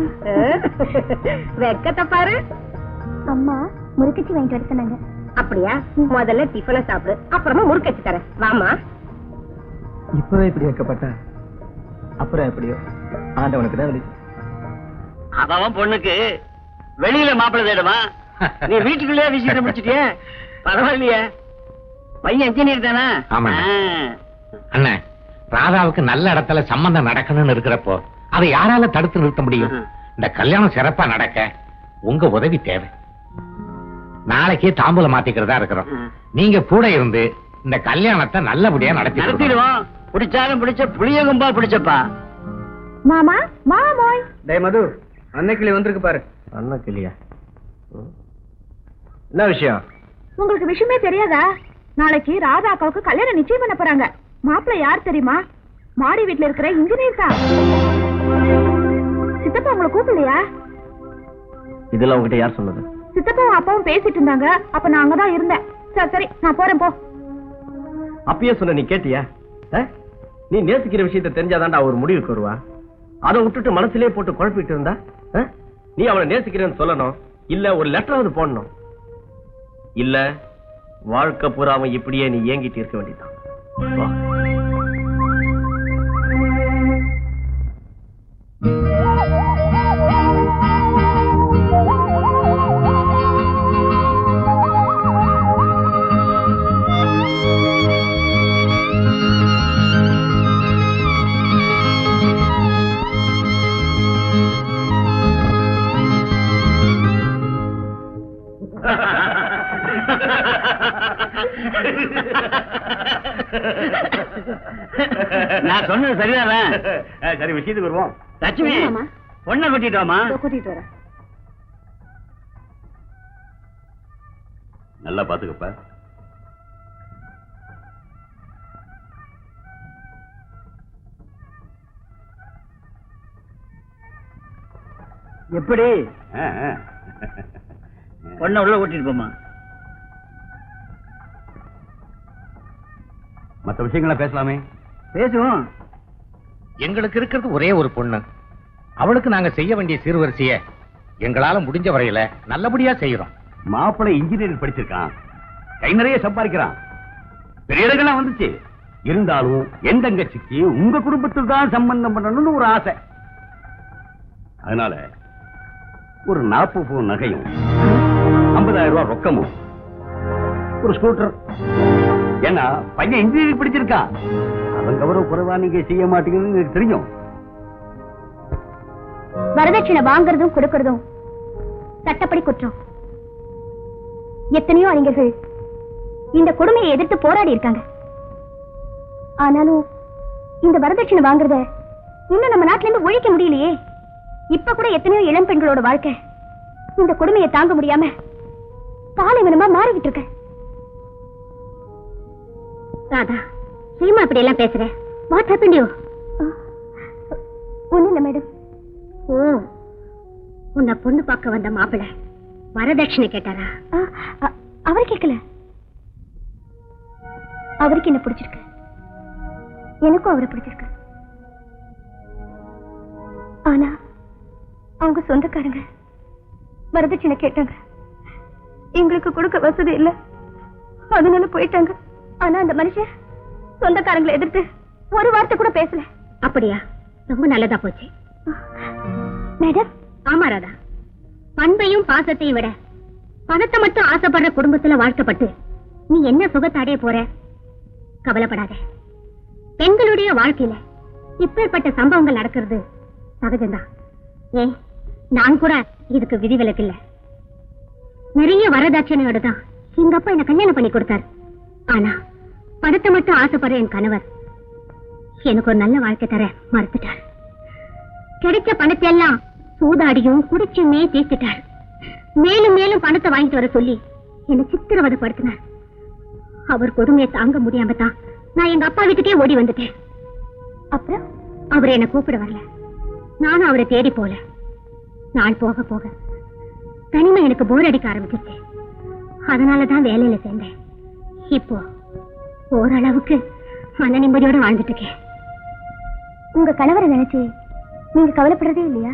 வெக்கத்தை பாரு. அம்மா முறுக்கச்சி வாங்கிட்டு வர சொன்னாங்க. அப்படியா? முதல்ல டிஃபனை சாப்பிடு, அப்புறமா முறுக்கச்சி தரேன். வாமா. இப்பவே இப்படி வைக்கப்பட்ட அப்புறம் எப்படியோ ஆண்டவனுக்கு தான் வெளி. அவன் பொண்ணுக்கு வெளியில மாப்பிள்ளை தேடுமா? நீ வீட்டுக்குள்ளேயே விஷயத்தை முடிச்சிட்டிய? பரவாயில்லையே, பையன் இன்ஜினியர் தானே? அண்ணா, ராதாவுக்கு நல்ல இடத்துல சம்பந்தம் நடக்கணும்னு இருக்கிறப்போ அதை யாரால தடுத்து நிறுத்த முடியும்? இந்த கல்யாணம் சிறப்பா நடக்க உங்க உதவி தேவை. நாளைக்கே தாம்பூலம் மாத்திக்கிறதா இருக்கிறோம். நீங்க கூட இருந்து இந்த கல்யாணத்தை நல்லபடியா நடத்திடுவோம். பிடிச்சாலும் பிடிச்ச புளியகும்பா பிடிச்சப்பா. மாமா மாமோய். டேய் மது, அன்னைக்கிளி வந்திருக்கு பாரு. அண்ணக்கிளியா? என்ன விஷயம்? உங்களுக்கு விஷயமே தெரியாதா? நாளைக்கு ராதா அக்காவுக்கு கல்யாணம் நிச்சயம் பண்ண போறாங்க. மாப்பிள்ளை யார் தெரியுமா? மாடி வீட்டுல இருக்கிற இன்ஜினியர் தான். சித்தப்பா உங்களை கூப்பிடலையா? இதெல்லாம் உங்ககிட்ட யார் சொன்னது? சித்தப்பாவும் அப்பாவும் பேசிட்டு இருந்தாங்க. அப்ப நான் அங்கதான் இருந்தேன். சரி சரி, நான் போறேன் போ. அப்பயே சொன்ன, நீ கேட்டியா? நீ நேசிக்கிற விஷயத்தை தெரிஞ்சாதான்டா ஒரு முடிவுக்கு வருவா. அதை விட்டுட்டு மனசுலயே போட்டு குழப்பிட்டு இருந்தா நீ அவளை நேசிக்கிறேன்னு சொல்லணும், இல்ல ஒரு லெட்டராவது போடணும். இல்ல வாழ்க்கை பூராம இப்படியே நீ ஏங்கிட்டு இருக்க வேண்டியதான். வா. நான் சொன்னது சரிதானே? சரி, விஷயத்துக்கு வருவோம். லட்சுமி, பொண்ணை கூட்டிட்டோமா? கூட்டிட்டு வரேன். நல்லா பாத்துக்கப்பா. எப்படி பொண்ணை உள்ள கூட்டிட்டு போமா. மற்ற விஷயங்கள பேசலாமே. பேசுவோம். எங்களுக்கு இருக்கிறது ஒரே ஒரு பொண்ணு. அவளுக்கு நாங்க செய்ய வேண்டிய சீர்வரிசைய எங்களால முடிஞ்ச வரையில நல்லபடியா செய்யறோம். மாப்பிள்ளை இன்ஜினியரிங் படிச்சிருக்கான், கை நிறைய சம்பாதிக்கிறான், பெரிய இடங்கள்லாம் வந்துச்சு. இருந்தாலும் என் தங்கச்சிக்கு உங்க குடும்பத்தில் தான் சம்பந்தம் பண்ணணும்னு ஒரு ஆசை. அதனால ஒரு 40 பவுன் நகையும் 50,000 ரூபாய் ரொக்கமும் ஒரு ஸ்கூட்டர். ஏன்னா பையன் இன்ஜினியரிங் படிச்சிருக்கான், அவன் கௌரவ குறைவா நீங்க செய்ய மாட்டீங்கன்னு எனக்கு தெரியும். வரதட்சணை வாங்குறதும் கொடுக்கறதும் சட்டப்படி குற்றம். எத்தனையோ அறிஞர்கள் இந்த கொடுமையை எதிர்த்து போராடி இருக்காங்க. ஆனாலும் இந்த வரதட்சணை வாங்குறத இன்னும் நம்ம நாட்டில இருந்து ஒழிக்க முடியலையே. இப்ப கூட எத்தனையோ இளம் பெண்களோட வாழ்க்கை இந்த கொடுமையை தாங்க முடியாம பாலைவனமா மாறிக்கிட்டு இருக்க. ராதா, சீமா அப்படி எல்லாம் பேசுற. What happened you? ஒண்ணும் இல்ல மேடம். ஓ, உன்னை பொண்ணு பார்க்க வந்த மாப்பிள்ளை வரதட்சணை கேட்டாரா? அவர் கேட்கல. அவருக்கு என்ன பிடிச்சிருக்கு, எனக்கும் அவரை பிடிச்சிருக்கு. ஆனா அவங்க சொந்தக்காரங்க வரதட்சணை கேட்டாங்க. எங்களுக்கு கொடுக்க வசதி இல்ல, அதனால போயிட்டாங்க. ஆனா அந்த மனுஷன் சொந்தக்காரங்களை எதிர்த்து ஒரு வார்த்தை கூட பேசல. அப்படியா? ரொம்ப நல்லதா போச்சு மேடம். ஆமா ராதா, பண்பையும் பாசத்தையும் விட பணத்தை மட்டும் ஆசைப்படுற குடும்பத்துல வாழ்க்கப்பட்டு நீ என்ன சுகத்தை அடைய போற? கவலைப்படாத. பெண்களுடைய வாழ்க்கையில இப்பேற்பட்ட சம்பவங்கள் நடக்கிறது சகஜம்தான். ஏன், நான் கூட இதுக்கு விதிவிலக்கு இல்ல. நிறைய வரதட்சணையோட தான் எங்க அப்பா என்ன கல்யாணம் பண்ணி கொடுத்தாரு. ஆனா பணத்தை மட்டும் ஆசைப்படுற என் கணவர் எனக்கு ஒரு நல்ல வாழ்க்கை தர மறுத்துட்டார். கிடைச்ச பணத்தை எல்லாம் சூதாடியும் குடிச்சுமே தீர்த்துட்டார். மேலும் மேலும் பணத்தை வாங்கிட்டு வர சொல்லி என்னை சித்திரவதைப்படுத்தினார். அவர் கொடுமையை தாங்க முடியாம தான் நான் எங்க அப்பா வீட்டுக்கே ஓடி வந்துட்டேன். அப்புறம் அவர் என்ன கூப்பிட வரல, நானும் அவரை தேடி போல. நாள் போக போக தனிமை எனக்கு போர் அடிக்க ஆரம்பிச்சிருச்சு. அதனாலதான் வேலையில சேர்ந்தேன். இப்போ ஓரளவுக்கு மன நிம்மதியோட வாழ்ந்துட்டு இருக்கேன். உங்க கணவரை நினைச்சு நீங்க கவலைப்படுறதே இல்லையா?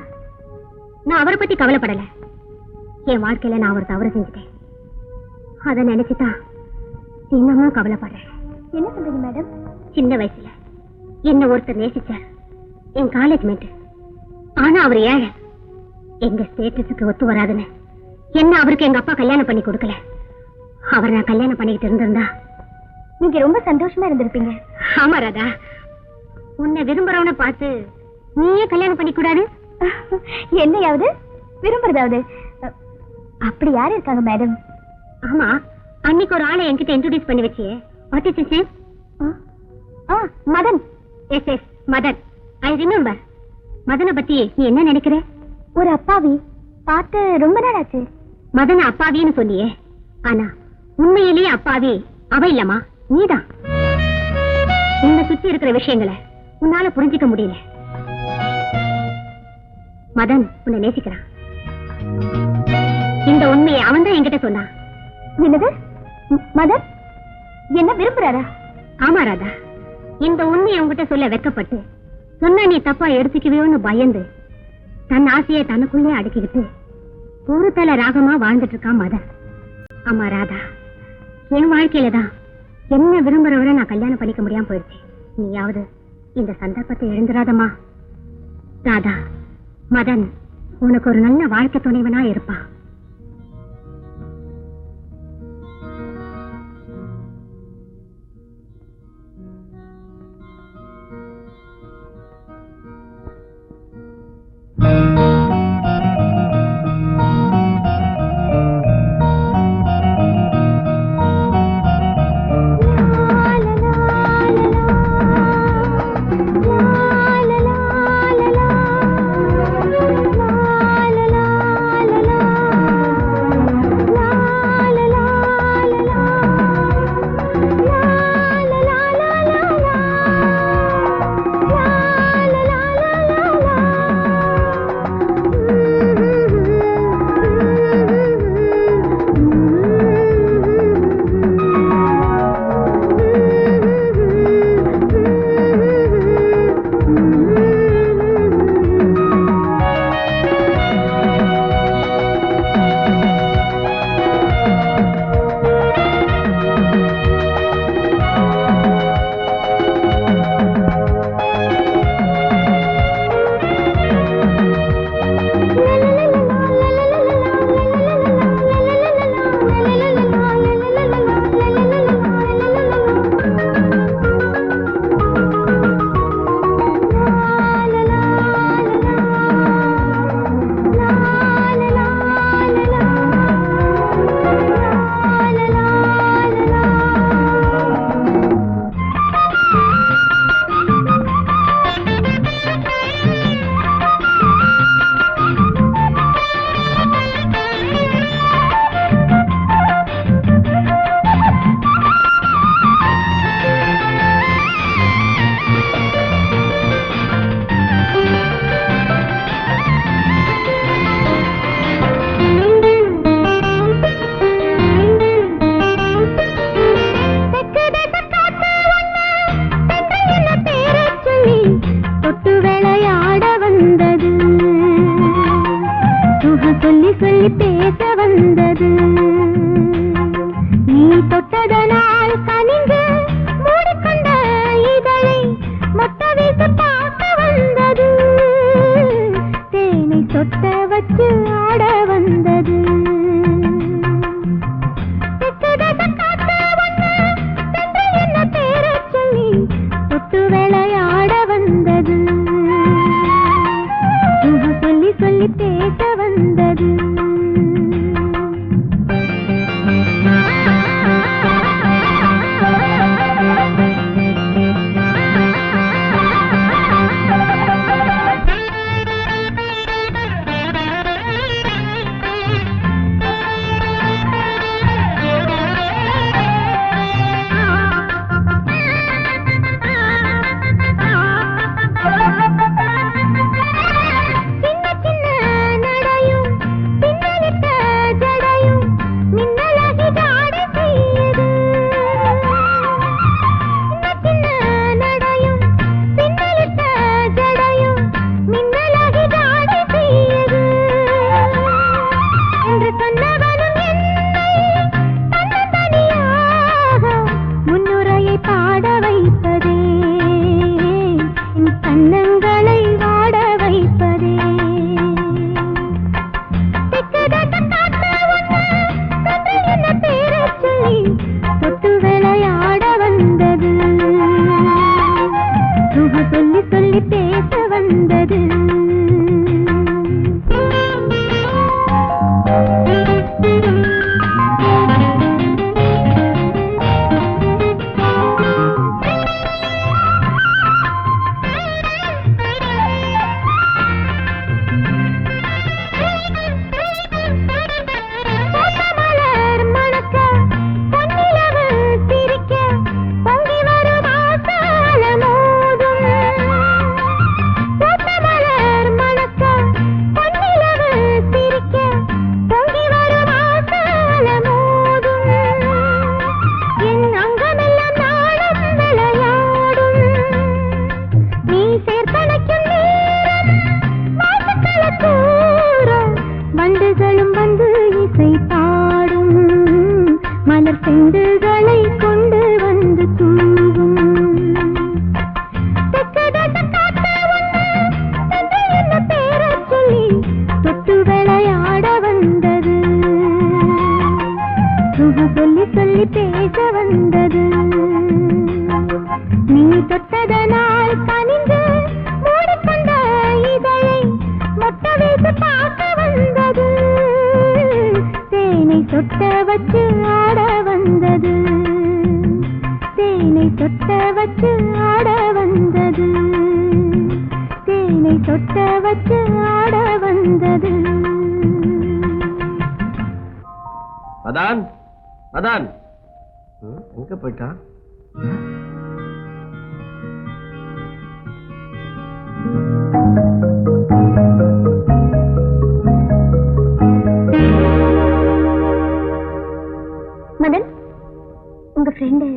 நான் அவரை பத்தி கவலைப்படல. என் வாழ்க்கையில நான் ஒரு தவறு செஞ்சுட்டேன். அதை நினைச்சுதான் இன்னமும் கவலைப்படுறேன். என்ன சொல்றீங்க மேடம்? சின்ன வயசுல என்ன ஒருத்தர் நேசிச்சார், என் காலேஜ் மேட். ஆனா அவர் ஏழை, எங்க ஸ்டேட்டஸுக்கு ஒத்து வராதுன்னு என்ன அவருக்கு எங்க அப்பா கல்யாணம் பண்ணி கொடுக்கல. அவர் நான் கல்யாணம் பண்ணிக்கிட்டு இருந்திருந்தா நீங்க ரொம்ப சந்தோஷமா இருந்திருப்பீங்க. ஆமா ராதா, உன்னை விரும்புறவனை பார்த்து நீயே கல்யாணம் பண்ணி கூடாது? என்னையாவது விரும்புறதாவது? அப்படி யாரு இருக்காங்க மேடம்? ஆமா, அன்னைக்கு ஒரு ஆளை என்கிட்ட இன்ட்ரோடியூஸ் பண்ணி வச்சியே. What is his name? Madan. Yes yes, Madan. I remember. மதனை பத்தி நீ என்ன நினைக்கிற? ஒரு அப்பாவி. பார்த்து ரொம்ப நாள் ஆச்சு. மதன் அப்பாவின்னு சொன்னியே, ஆனா உண்மையிலேயே அப்பாவி அவ இல்லம்மா, நீதான். இந்த சுத்தி இருக்கிற விஷயங்களை உன்னால புரிஞ்சிக்க முடியல. மதன் உன்னை நேசிக்கிறான். இந்த உண்மையை அவன் தான் என்கிட்ட சொன்னான். என்னது? மதன் என்ன விரும்புறாரா? ஆமா ராதா, இந்த உண்மையை உங்ககிட்ட சொல்ல வெட்கப்பட்டு சொன்னா நீ தப்பா எடுத்துக்குவியோன்னு பயந்து தன் ஆசையை தனக்குள்ளே அடக்கிக்கிட்டு ஒரு தல ராகமா வாழ்ந்துட்டு இருக்கான் மதன். ஆமா ராதா, என் வாழ்க்கையில தான் என்ன விரும்புறவரை நான் கல்யாணம் பண்ணிக்க முடியாம போயிடுச்சு. நீயாவது இந்த சந்தர்ப்பத்தை எழுந்துராதமா. ராதா, மதன் உனக்கு ஒரு நல்ல வாழ்க்கை துணைவனா இருப்பான். செண்டுகளை கொண்டு வந்து தூவும் தெக்கதட்ட காத்த ஒன்று தந்தை என்ன பேரச் சொல்லி தொட்டு விளையாட வந்தது சுகு சொல்லி சொல்லி பேச வந்தது நீ தொட்டதனால் கனிந்து மூடிக்கொண்ட இதழை மொட்ட வைத்து பார்க்க வந்தது தேனை தொட்ட வச்சு ஆட வந்தது தேனை தொட்ட வச்சு ஆட வந்தது தேனை தொட்ட வச்சு ஆட வந்தது அதான் அதான் எங்க போயிட்டான்? மதன், உங்க ஃப்ரெண்டு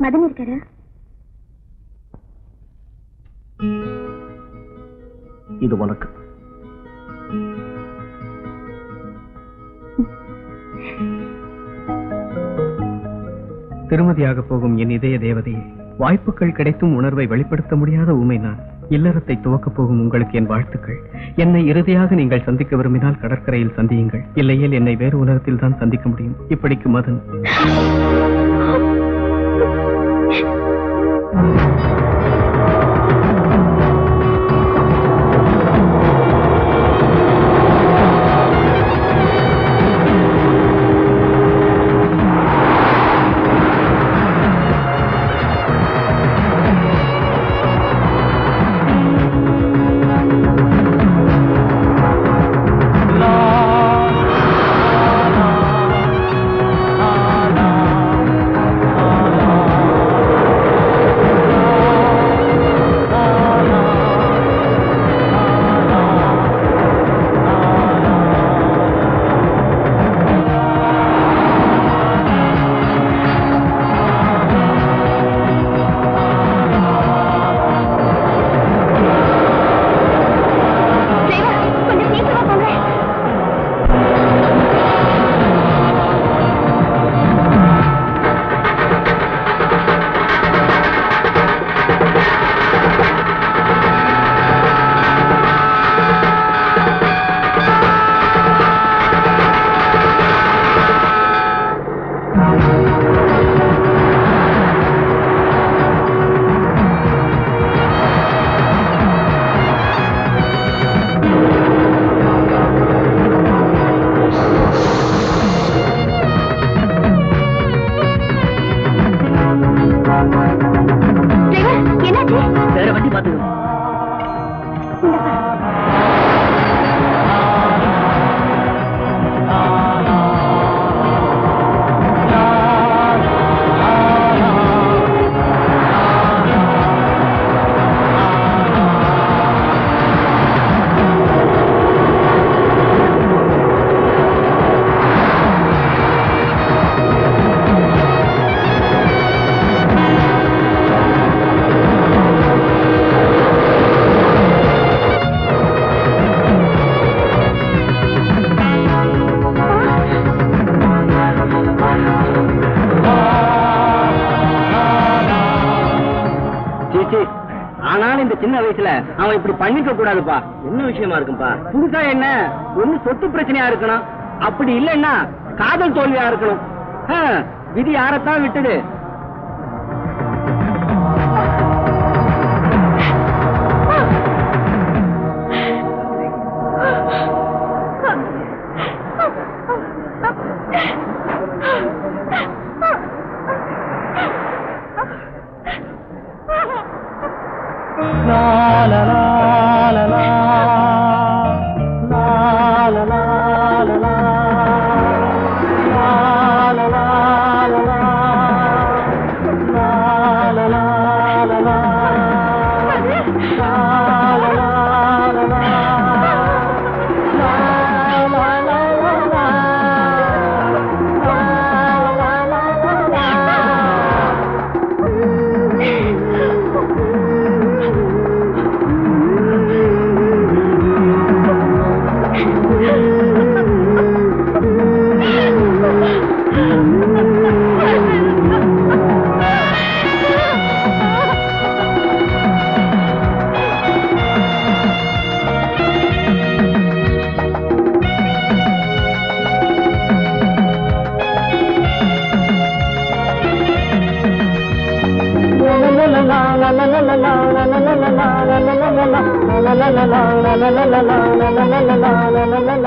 மதன் இருக்காரா? இது உனக்கு. திருமதியாக போகும் என் இதய தேவதையே, வாய்ப்புகள் கிடைத்தும் உணர்வை வெளிப்படுத்த முடியாத ஊமை நான். இல்லறத்தை துவக்கப் போகும் உங்களுக்கு என் வாழ்த்துக்கள். என்னை இறுதியாக நீங்கள் சந்திக்க விரும்பினால் கடற்கரையில் சந்தியுங்கள். இல்லையேல் என்னை வேறு உலகத்தில் தான் சந்திக்க முடியும். இப்படிக்கு மதன். ஆனாலும் இந்த சின்ன வயசுல அவன் இப்படி பண்ணிக்க கூடாதுப்பா. என்ன விஷயமா இருக்கும்பா? புதுசா என்ன ஒண்ணு சொத்து பிரச்சனையா இருக்கணும், அப்படி இல்லைன்னா காதல் தோல்வியா இருக்கணும். விதி யாரத்தான் விட்டது? la la la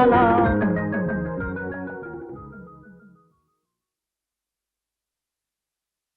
la